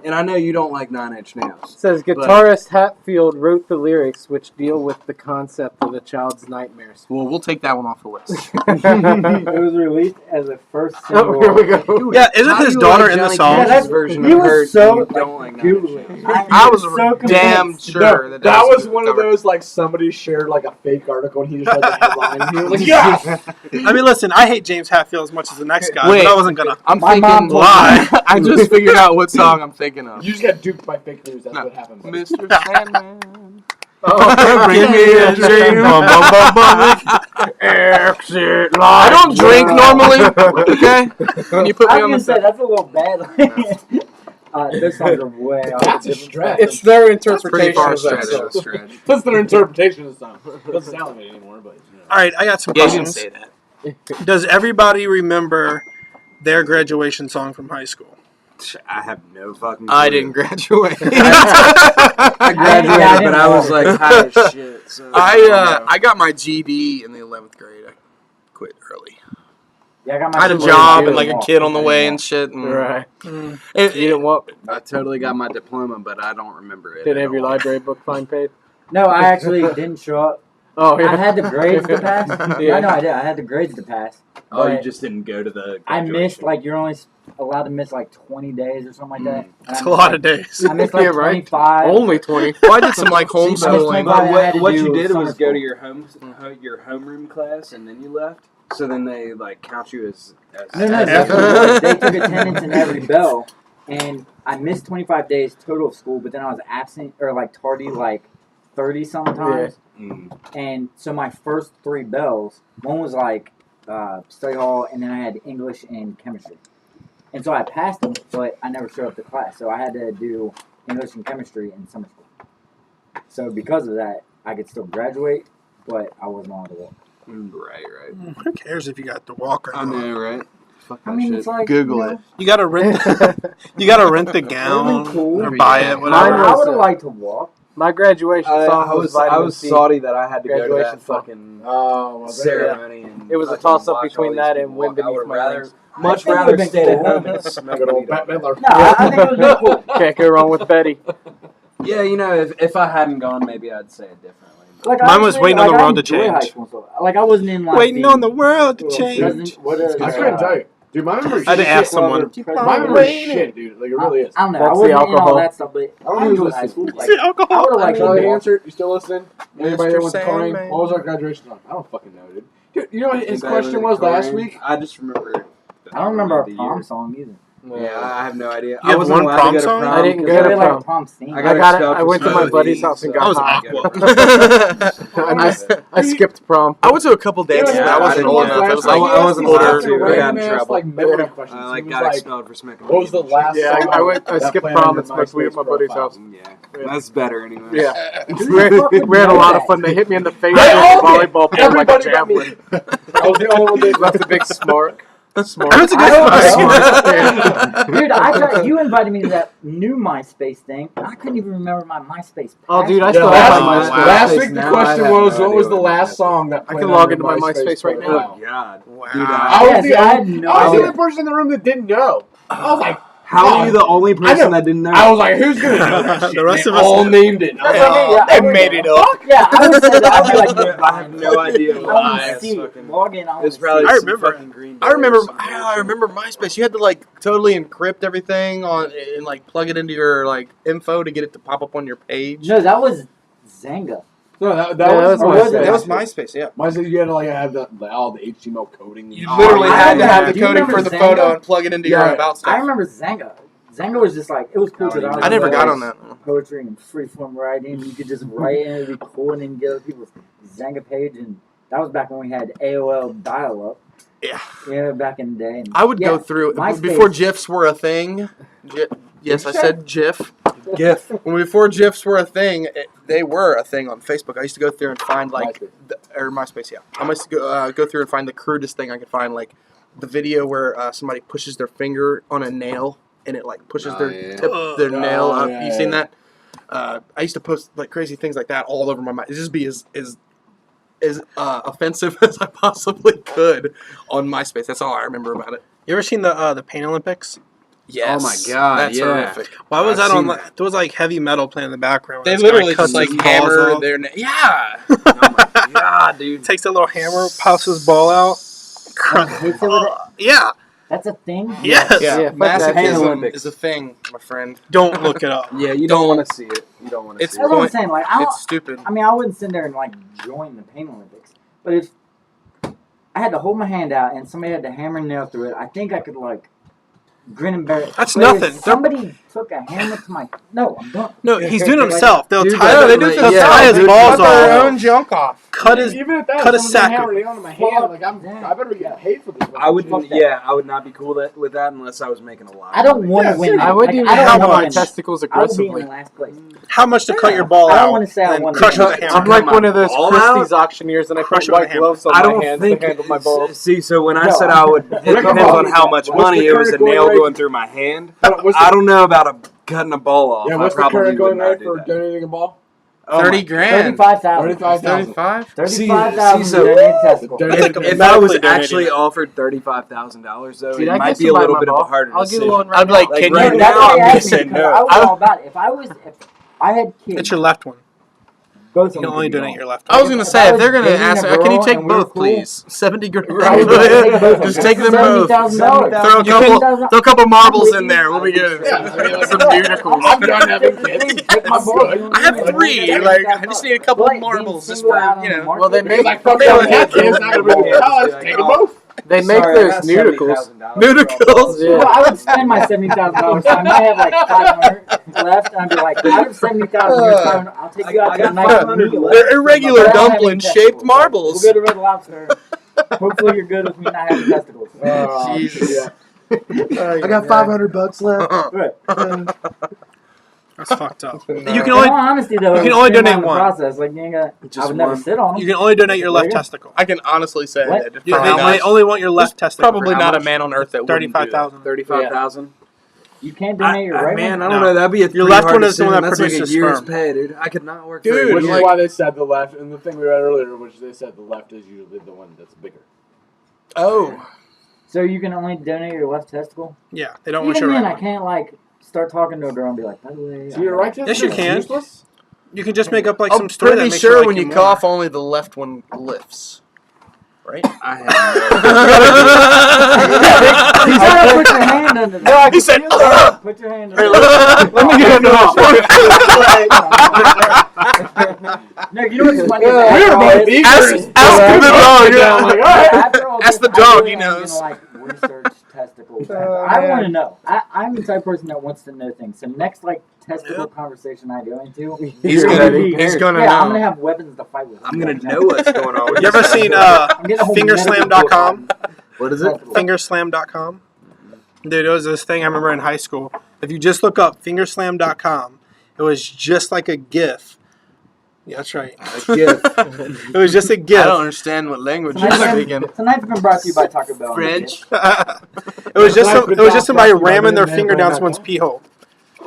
H: And I know you don't like 9 Inch Nails.
C: It says guitarist Hatfield wrote the lyrics which deal with the concept of a child's nightmares.
A: Well, we'll take that one off the list.
B: It was released as a first single.
C: Oh, here we go.
F: Yeah, isn't
H: How do
F: his
H: you
F: daughter
H: like
F: in the
H: Johnny
F: song?
B: Yeah, that's-
H: Cash's version
B: he
H: of
B: was
H: Hurt,
B: so,
H: and you
B: like,
H: don't like 9
B: Google
H: Inch
B: it.
H: Nails?
A: I was
B: so
A: damn
B: convinced.
A: sure that
E: That was
A: a
E: one of
A: cover.
E: those, like, somebody shared, like, a fake article, and he just read the headline, and he was like, yeah!
F: I mean, listen, I hate James Hetfield as much as the next guy,
A: Wait.
F: but I wasn't gonna.
A: I'm
B: My mom
A: thinking
B: told
A: lie. I just figured out what song I'm thinking of.
E: You just got duped by fake news, that's
A: No.
E: what happened. buddy.
A: Mr. Sandman.
F: Bring me a dream. Bum, bum, bum, bum. Exit
A: I don't drink normally. Okay, when you put
B: I
A: me on
B: was
A: the
B: gonna say that's a little bad. Those songs are way off.
E: That's a
B: different
E: stretch.
C: It's their
A: pretty
C: interpretation
A: far
C: of that
A: stretch.
C: song.
E: That's their interpretation of the song. Doesn't sound like it anymore, but,
F: All right, I got some
A: Yeah, you didn't
F: questions.
A: say that.
F: Does everybody remember their graduation song from high school?
H: I have no fucking clue.
A: I didn't graduate.
H: I graduated,
B: I
H: but
B: didn't
H: I was
B: know.
H: like high as shit. So
A: I got my GED in the 11th grade. I quit early.
B: Yeah, I got my
A: I had a
B: shit
A: job
B: ready
A: and like
B: to
A: a
B: walk.
A: kid on the
B: I
A: way
B: didn't
A: and shit. And
C: Right.
A: it-
C: You didn't what?
H: I totally got my diploma, but I don't remember it.
C: Didn't
H: at
C: have your
H: all.
C: library book fine paid?
B: No, I actually didn't show up.
C: Oh, yeah.
B: I had the grades to pass.
C: Yeah.
B: I know I did. I had the grades to pass.
H: Oh, you
B: but
H: just didn't go to the.
B: I missed,
H: graduation.
B: like, you're only allowed to miss, like, 20 days or something like that. And
F: It's
B: I
F: a
B: missed,
F: lot
B: like,
F: of days.
B: I missed, like,
C: Yeah, right.
B: 25.
C: Only 20.
A: Well, I did some like
B: I missed
A: homeschooling.
B: 25. I had to
H: What
B: do
H: you did
B: summer
H: was go to
B: school.
H: your homeroom class, and then you left. So then they like count you as
B: No,
H: as
B: they took attendance in every bell, and I missed 25 days total of school, but then I was absent, or, like, tardy, like, 30 sometimes.
H: Mm.
B: And so my first 3 bells, one was like study hall, and then I had English and chemistry. And so I passed them, but I never showed up to class. So I had to do English and chemistry in summer school. So because of that, I could still graduate, but I wasn't allowed to walk.
H: Right.
F: Who cares if you got to walk or
H: I
F: not?
H: know, right? Fuck
B: I
H: that
B: mean,
H: shit.
B: it's like
A: Google
B: you know,
A: it.
F: You gotta rent. You gotta rent the gown
B: cool.
F: or buy it,
B: I,
F: whatever.
C: Mine
B: I
C: was,
B: would have liked to walk.
C: My graduation song
H: I
C: was
H: was
C: Vitamin C.
H: salty that I had to go to
C: Graduation
H: that
C: song.
H: fucking
E: Oh, well,
H: ceremony. And
C: It was a
H: fucking
C: toss-up
H: watch
C: between
H: all
C: that
H: these
C: and
H: people
C: Wind
H: walk. I
C: Beneath
H: would
C: My
H: rather,
C: Wings.
H: much
B: I think it
H: rather
B: would've
H: stay
B: been
H: at
B: cool.
H: home and smoke
E: Good old
H: weed
E: Bette
H: all day.
E: Midler.
B: No, I think it would have been cool.
C: Can't go wrong with Betty.
H: Yeah, you know, if I hadn't gone, maybe I'd say it differently.
B: Like,
F: Mine was waiting on the world to
B: enjoy high
F: change.
B: school and stuff. Like, I wasn't in like
F: Waiting on the world to change.
E: I couldn't tell you. Dude, my memory's
F: I had to
E: shit.
F: ask someone.
E: My memory's shit, dude. Like, it really is.
B: I don't know.
C: That's
B: I wasn't
C: the
B: in
C: alcohol.
B: all that stuff, but I enjoyed high school. Like,
F: It's the alcohol.
B: I would have liked
E: Charlie,
B: to
E: answer. You still listening? Anybody that
A: Mr.
E: went to Corning?
A: Sandman.
E: What was our graduation song? I don't fucking know, dude. Dude, you know what his
H: Anybody
E: question
H: with
E: was
H: a
E: last
H: Korean?
E: week?
H: I just remember.
B: I don't remember our
H: the
B: prom
H: year.
B: song either.
H: Yeah, I have no idea.
F: You have
H: wasn't
F: one
H: allowed
F: prom
H: to go to
F: song?
H: prom
C: I didn't
H: because
C: go to
B: They
C: prom.
B: like prom scene.
H: I got
C: I got it.
H: expelled
C: I
H: for
C: went to my
H: smoking
C: buddy's
H: weed,
C: house and
H: so
F: I was
C: got
F: aqua.
C: I skipped prom.
A: I went to a couple dances,
H: Yeah,
A: but I
H: I
A: wasn't
H: didn't
A: old
H: know.
A: enough. It was
H: I
A: like
H: wasn't
A: older.
H: allowed to. I got in
E: Random-ass,
H: trouble.
E: like, memory questions.
H: I
E: He
H: like
E: was
H: got
E: like,
H: expelled for smoking
E: what was the
H: weed.
E: last
C: Yeah,
E: song
C: I
E: that
C: skipped
E: played
C: prom
E: on
C: and
E: your
C: smoked weed at
E: MySpace
C: my buddy's
E: profile?
C: house.
H: Yeah, that's better anyway.
C: Yeah.
B: We
C: We had a lot of fun. They hit me in the face with
E: They
C: a
E: all did.
C: volleyball pole like a
E: Everybody but me.
C: javelin.
E: I was the only one that
C: Left a big smark.
F: That's a good
C: Smart.
B: Dude, I tried. You invited me to that new MySpace thing. I couldn't even remember my MySpace.
C: Oh, dude, I
B: password.
C: still
E: Yeah,
C: have my
E: last,
C: MySpace.
E: last week the
H: Now
E: question
H: I have
E: was,
H: no
E: what was
H: idea
E: the
H: what
E: last
H: that
E: song that
C: I
E: played
C: can
E: on
C: log
E: your
C: into my MySpace right now.
E: profile?
H: Oh God.
F: Wow.
H: Dude,
E: I was
B: Yeah,
E: the
B: see, I
E: only,
B: had no
E: I was the
B: idea.
E: only person in the room that didn't know. I was like,
H: How are you the only
E: I know.
H: person that didn't know?
E: I was like, who's gonna know that shit?
F: The rest
E: They
F: of us
E: all
F: knew.
E: named it. I was
B: That's what I mean, yeah, I
A: They
B: would-
A: made it up.
B: Yeah, I would say that. I'd be like,
H: I have no idea.
B: I want
H: why
B: to
H: it's
B: see.
H: fucking-
B: Log in. I want
H: It's
B: to
H: probably
B: see.
A: I
H: some
A: remember-
H: fucking Green
A: I remember.
H: Day or some
A: I
H: bullshit.
A: remember MySpace. You had to like totally encrypt everything on and like plug it into your like info to get it to pop up on your page.
B: No, that was Zanga.
E: No, that
C: Yeah,
E: was
C: that
B: was
E: MySpace.
A: That was MySpace. Yeah.
E: MySpace, you had to like have all the HTML coding.
A: You
B: Oh,
A: literally
B: I
A: had to
B: remember-
A: have the
B: do you
A: coding
B: remember
A: for the
B: Xanga?
A: photo and plug it into your
E: Yeah.
A: about stuff.
B: I remember Zanga. Zanga was just like, it was cool because
A: I never got on that.
B: poetry and freeform writing. You could just write and it'd be cool and then get other people's Zanga page. And that was back when we had AOL dial-up.
A: Yeah.
B: Yeah, back in the day. And
A: I would
B: yeah,
A: go through
B: MySpace.
A: before GIFs were a thing. Yes, I said GIF.
H: GIF.
A: When before GIFs were a thing, they were a thing on Facebook. I used to go through and find like, or MySpace. Yeah, I used to go through and find the crudest thing I could find, like the video where somebody pushes their finger on a nail and it like pushes their nail up.
E: yeah,
A: You seen that? I used to post like crazy things like that all over my mind. It'd just be as offensive as I possibly could on MySpace. That's all I remember about it.
F: You ever seen the Pain Olympics?
A: Yes.
H: Oh my God,
A: That's
H: yeah.
A: horrific.
F: Why was
H: I've
F: that on?
H: seen
F: Like, there was like heavy metal playing in the background.
A: They
F: This guy
A: literally
F: cuts
A: just like
F: his balls
A: hammer
F: off.
A: their yeah.
H: Oh my God, dude.
F: Takes that little hammer, pops his ball out.
B: Hits it with it.
F: Yeah.
B: That's a thing?
F: Yes.
C: Yeah, fuck that.
H: Pain
A: Masochism
H: Olympics.
A: is a thing, my friend.
F: Don't look it up.
H: Yeah, you don't want to see it. You don't want to
A: It's
H: see
B: That's
H: it.
B: what I'm saying. Like, I don't,
A: It's stupid.
B: I mean, I wouldn't sit there and like join the Pain Olympics, but if I had to hold my hand out and somebody had to hammer and nail through it, I think I could like grin and bear it.
F: That's
B: But
F: nothing.
B: If somebody took a hammer to my I'm done.
F: No, he's doing it himself. They'll
H: Dude,
F: tie,
H: no, they
F: they'll
H: do
F: tie his
H: dude,
F: balls
A: Cut their
F: off.
A: own junk off.
F: Cut his.
E: Even at that,
F: cut his
E: someone's gonna
F: sack.
E: hammer it onto my hand. Like I better get paid for this.
H: I would,
E: fucking shit.
H: yeah, I would not be cool with that unless I was making a lot.
B: I don't want to
E: Yeah,
B: win.
C: I wouldn't even
B: I don't
C: have
B: wanna
C: my
B: win.
C: testicles
B: I would be in
C: aggressively.
B: the last place.
F: How much to cut your ball
B: I
F: out?
B: don't want to say I
F: and
B: won.
F: crush it with a hammer.
C: I'm like one of those
H: All
C: Christie's auctioneers, and I
F: Crush
C: put
F: it with a
C: white
F: hammer.
C: gloves on
H: I
C: my
H: don't
C: hands
H: think.
C: to handle my balls.
H: See, so when I
B: No,
H: said I would, it depends on how much
E: What's
H: money
E: the
H: it was. A
E: current going
H: nail
E: rate?
H: going through my hand.
E: What's
H: I
E: the,
H: don't know about cutting a ball off.
E: yeah,
H: I
E: what's the
H: probably
E: current
H: would
E: going
H: not
E: rate
H: do
E: for
H: that.
E: donating a ball?
H: Oh my-
A: 30 grand.
B: 35,000.
E: 35,000.
A: 35?
B: 35,000
H: See, so-
B: donated testicle.
E: Donate-
H: If I
F: Medically
H: was
F: donating
H: actually
F: it.
H: offered $35,000 though,
C: Dude,
H: it
C: I
H: might
C: guess
H: be a
C: somebody
H: little
C: my
H: bit of a
C: ball.
H: harder
C: I'll give
H: decision.
C: you one right
A: I'd be like,
C: now.
A: can
H: right
A: you?
B: That's
H: now,
B: why
H: I'm
B: they
H: gonna
B: asked me,
H: say
B: because
H: no.
B: I was all about it. If I had kids,
F: It's your left one.
B: both of
F: You
B: them
F: can only
B: could be
F: donate
B: gone.
F: your left
A: I
F: one.
A: was gonna
B: If
A: say
B: I
A: if
B: was
A: they're gonna
B: dating
A: ask,
B: a
A: can you
B: girl
A: take
B: and we were
A: both,
B: cool,
A: please? 70 grand.
B: I was gonna take both of them.
A: Just take them both.
B: $70,000.
A: Throw a couple, throw a couple marbles in there. We'll be good.
E: Yeah.
A: Some nudicles.
E: I'm done having kids.
B: Take my
E: I'm
B: ball.
E: good.
A: I have 3. Like I just need a couple
B: But
A: marbles
B: being
A: just
B: single
A: for
B: out on the market-
C: Well, they make
E: Like, fuck that, that kid's not gonna be college. Take them both.
C: they make
H: Sorry, I
C: those
H: got
C: nudicles.
H: $70,000
A: Nudicles.
C: Yeah.
B: Well, I would spend my $70,000. So I might have like 500 left, and I'd be like, out of 70,000, here's 500. I'll take you out
H: I
B: to a
H: got
B: nice
H: 500
B: meal.
H: left.
A: They're irregular
B: But I don't have any
A: dumpling-shaped
B: testicles.
A: marbles.
B: We'll go to Red Lobster. Hopefully, you're good with me not having testicles.
A: Jesus.
E: I got $500 left.
B: Right.
F: That's fucked up. You
B: In
F: can
B: all
F: only
B: honesty, though,
F: you can
B: it
F: only
B: was streamlined
F: donate
B: the
F: one.
B: process. Like, you ain't got, I
H: Just
B: would never
H: one.
B: sit on them.
F: you can only donate your left
B: There you go.
F: testicle.
A: I can honestly say
B: What?
A: that
F: Yeah,
A: for
F: they,
A: how
F: they
A: much,
F: only want your left testicle.
A: probably
F: for
A: not
F: how
A: a
F: much?
A: man on earth that wouldn't do that.
F: 35,000.
H: 35,000.
B: You can't donate your right
H: Man, I
B: one.
H: don't
F: No.
H: know. That'd be a
F: Your
H: pretty
F: left
H: hard
F: one is the one
H: decision.
F: that
H: That's like a
F: produces
H: year's
F: sperm.
H: pay, dude. I could not work
A: Dude,
H: for a
E: Which
H: year.
E: is why they said the left, and the thing we read earlier, which they said the left is usually the one that's bigger.
A: Oh.
B: So you can only donate your left testicle?
F: Yeah, they don't want
B: Even
F: your
B: then,
F: right
B: I
F: one.
B: can't, like, start talking to a girl and be like, by the way.
E: So you're right.
F: Yes, you
E: It's
F: can.
E: useless?
F: You can just make up like
A: I'm
F: some story that
A: pretty
F: makes
A: sure
F: you
A: when
F: like
A: you
F: more.
A: cough, only the left one lifts. Right?
G: I have
B: You gotta put your hand under there.
A: He said,
B: Put your hand under
A: Hey,
B: there.
C: Let me get
B: No, you know what's funny?
E: We were both eager.
A: ask the dog.
E: Yeah, I'm like, all right.
B: After all
A: Ask
B: this,
A: the dog,
B: I really
A: he
B: am
A: knows.
B: Gonna, like, research testicles. I want to know. I'm the type of person that wants to know things. So next, like, testicle conversation I go into,
A: He's
C: You're
A: gonna,
C: ready.
A: he's gonna
B: yeah, I'm
A: know.
B: gonna have weapons to fight with.
G: I'm gonna know what's going on. With
F: You ever
G: this.
F: seen
B: I'm getting a whole
F: Fingerslam.com?
A: What is it?
F: Fingerslam.com? Dude, it was this thing I remember in high school. If you just look up Fingerslam.com, it was just like a GIF. Yeah, that's right. It was just a GIF.
A: I don't understand what language you're speaking.
B: Tonight's been brought to you by Taco Bell.
A: French.
F: It was just somebody ramming their finger down someone's pee hole.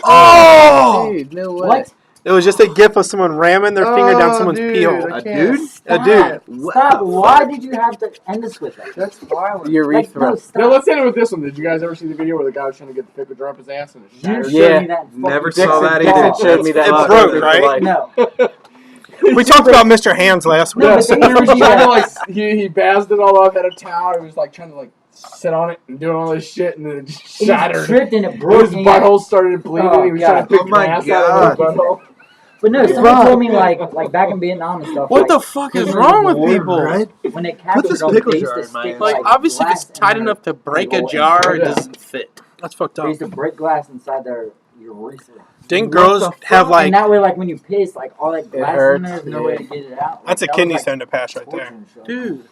A: Oh! Dude, no way.
B: What?
F: It was just a GIF of someone ramming their finger down someone's pee hole.
A: I
G: A
A: can't.
G: dude?
B: Stop.
F: A dude.
B: Stop. Why did you have to end this with that?
A: That's violent.
B: Like, no, stop.
E: Now let's end it with this one. Did you guys ever see the video where the guy was trying to get the pickle jar up his ass and it
B: You
E: shattered?
B: showed
C: Yeah.
B: me that.
G: Never
B: fucking
G: saw that
B: Dixon
G: either.
B: dog.
C: showed me that.
F: It broke, right?
B: No.
F: We talked about Mr. Hands last week.
B: No,
E: Yeah,
B: but
E: so
B: they
E: he was
B: used to do
E: trying to
B: that.
E: like he bazzed it all up, had a towel. He was like trying to like sit on it and doing all this shit, and then it just
B: He
E: shattered.
B: tripped and it
E: His
B: broke. and he had-
E: butthole started bleeding.
B: Oh,
E: He was
B: God.
E: trying to pick
G: Oh, my
E: glass out of his butthole.
B: But no, someone told me like back in Vietnam and stuff.
A: What
B: like,
A: the fuck is
B: when
A: wrong
B: the
A: with
B: war,
A: people?
G: Right?
B: When they captured
A: this
B: them,
A: pickle
B: they used
A: jar
B: to
A: in my
B: stick
A: hand. Like, obviously, if it's
B: glass in
A: tight
B: their
A: enough to break a
B: hole.
A: jar, it
E: Yeah.
A: doesn't fit.
F: That's fucked
B: They
F: up.
B: used to break glass inside their urethra.
F: Didn't
A: What
F: girls
A: the
F: have
B: And
F: like...
B: that way, like when you piss, like all that glass in
C: hurts,
B: there, there's no
C: yeah.
B: way to get it out.
F: That's a
B: Like, that
F: kidney
B: was,
F: stone to pass right
B: torture
F: there.
B: and shit.
A: Dude.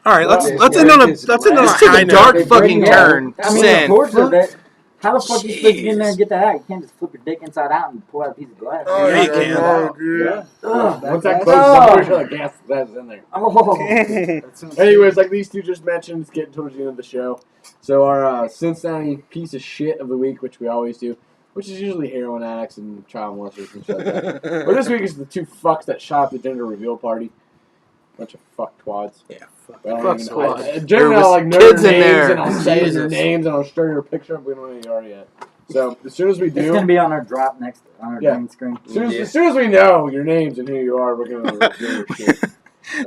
F: All right, let's
G: Yeah,
F: end on a
G: this
F: let's end on a
G: glass.
A: This took
F: high
A: a
F: note.
A: dark
B: They
A: fucking
B: break-
A: turn.
B: I mean,
A: Saying,
B: the torture
A: fuck.
B: that. How the fuck you supposed to get in there
A: Jeez.
B: and get that out? You can't just flip your dick inside out and pull out a piece of glass.
A: Oh,
F: Yeah, you can.
A: no, dude.
E: Yeah.
B: Ugh.
E: Once that
B: Oh.
E: closes, I'm pretty sure the gas is in there.
B: Oh.
E: Anyways, like these two just mentioned, it's getting towards the end of the show. So our Cincinnati piece of shit of the week, which we always do, which is usually heroin addicts and child molesters and shit like that. But this week is the two fucks that shot up the gender reveal party. Bunch of fuck twads.
A: Yeah, fuck.
E: I don't
A: Fuck
E: even know.
A: squad.
E: Generally,
A: There was
E: I'll like know
A: kids
E: your
A: in
E: names
A: there.
E: and I'll say your
A: Jesus.
E: names and I'll show you a picture of. We don't know who you are yet. So as soon as we
B: It's
E: do,
B: gonna be on our drop next on our
E: Yeah.
B: green screen.
E: as soon as we know your names and who you are, we're gonna reveal your shit.
F: As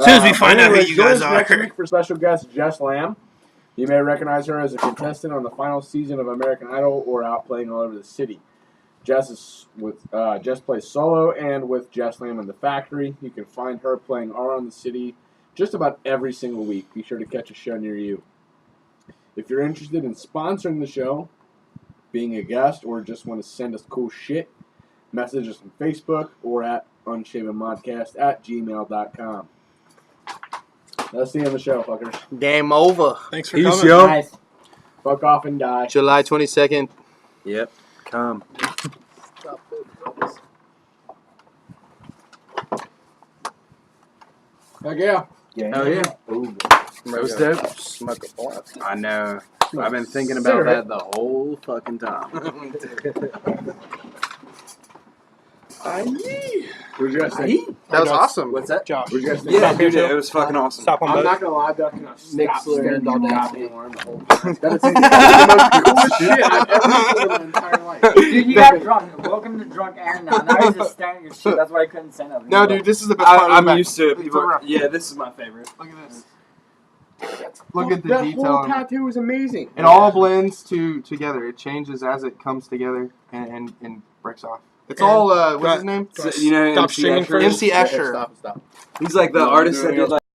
F: soon as we find out who
E: anyways,
F: you
E: join
F: guys
E: us next
F: are.
E: week for special guest Jess Lamb. You may recognize her as a contestant on the final season of American Idol or out playing all over the city. Jess plays solo and with Jess Lamb in the Factory. You can find her playing Around the City just about every single week. Be sure to catch a show near you. If you're interested in sponsoring the show, being a guest, or just want to send us cool shit, message us on Facebook or at unshavenmodcast@gmail.com. That's the end of the show, fuckers.
A: Game over.
F: Thanks for
G: Peace,
F: coming.
G: yo.
B: Nice.
E: Fuck off and die.
A: July 22nd.
G: Yep. Come.
E: Heck yeah.
G: Oh, yeah.
B: Ooh.
G: Roast dope.
A: Smoke a blunt.
G: I know. I've been thinking about
E: Cigarette.
G: that the whole fucking time.
E: What'd you guys think?
A: That was awesome.
G: What's that?
F: Josh.
E: What'd you guys think?
G: Yeah, dude, it was fucking awesome.
F: Stop on
E: I'm
F: both.
E: not gonna lie, Duck, and I stopped
A: Slurred
E: staring
A: all
E: at
A: day.
E: the goddamn arm the whole time. That is the most coolest shit I've ever seen in my entire life.
B: Dude, you got drunk. Welcome to drunk Aaron now. Now he's just staring at your shit. That's why I couldn't say nothing.
A: No, dude, this is the best part of the
G: I'm
A: back.
G: used to it.
A: Look
G: People,
A: around.
G: yeah, this is my favorite.
I: Look at this. Look at the
E: that
I: detail.
E: whole
I: on it.
E: tattoo is amazing.
I: It all blends together. It changes as it comes together and breaks off. It's all what's his name?
G: You know,
F: Stop
G: MC
F: streaming
G: Escher?
F: first.
I: MC Escher.
A: Stop.
G: He's like the artist that did like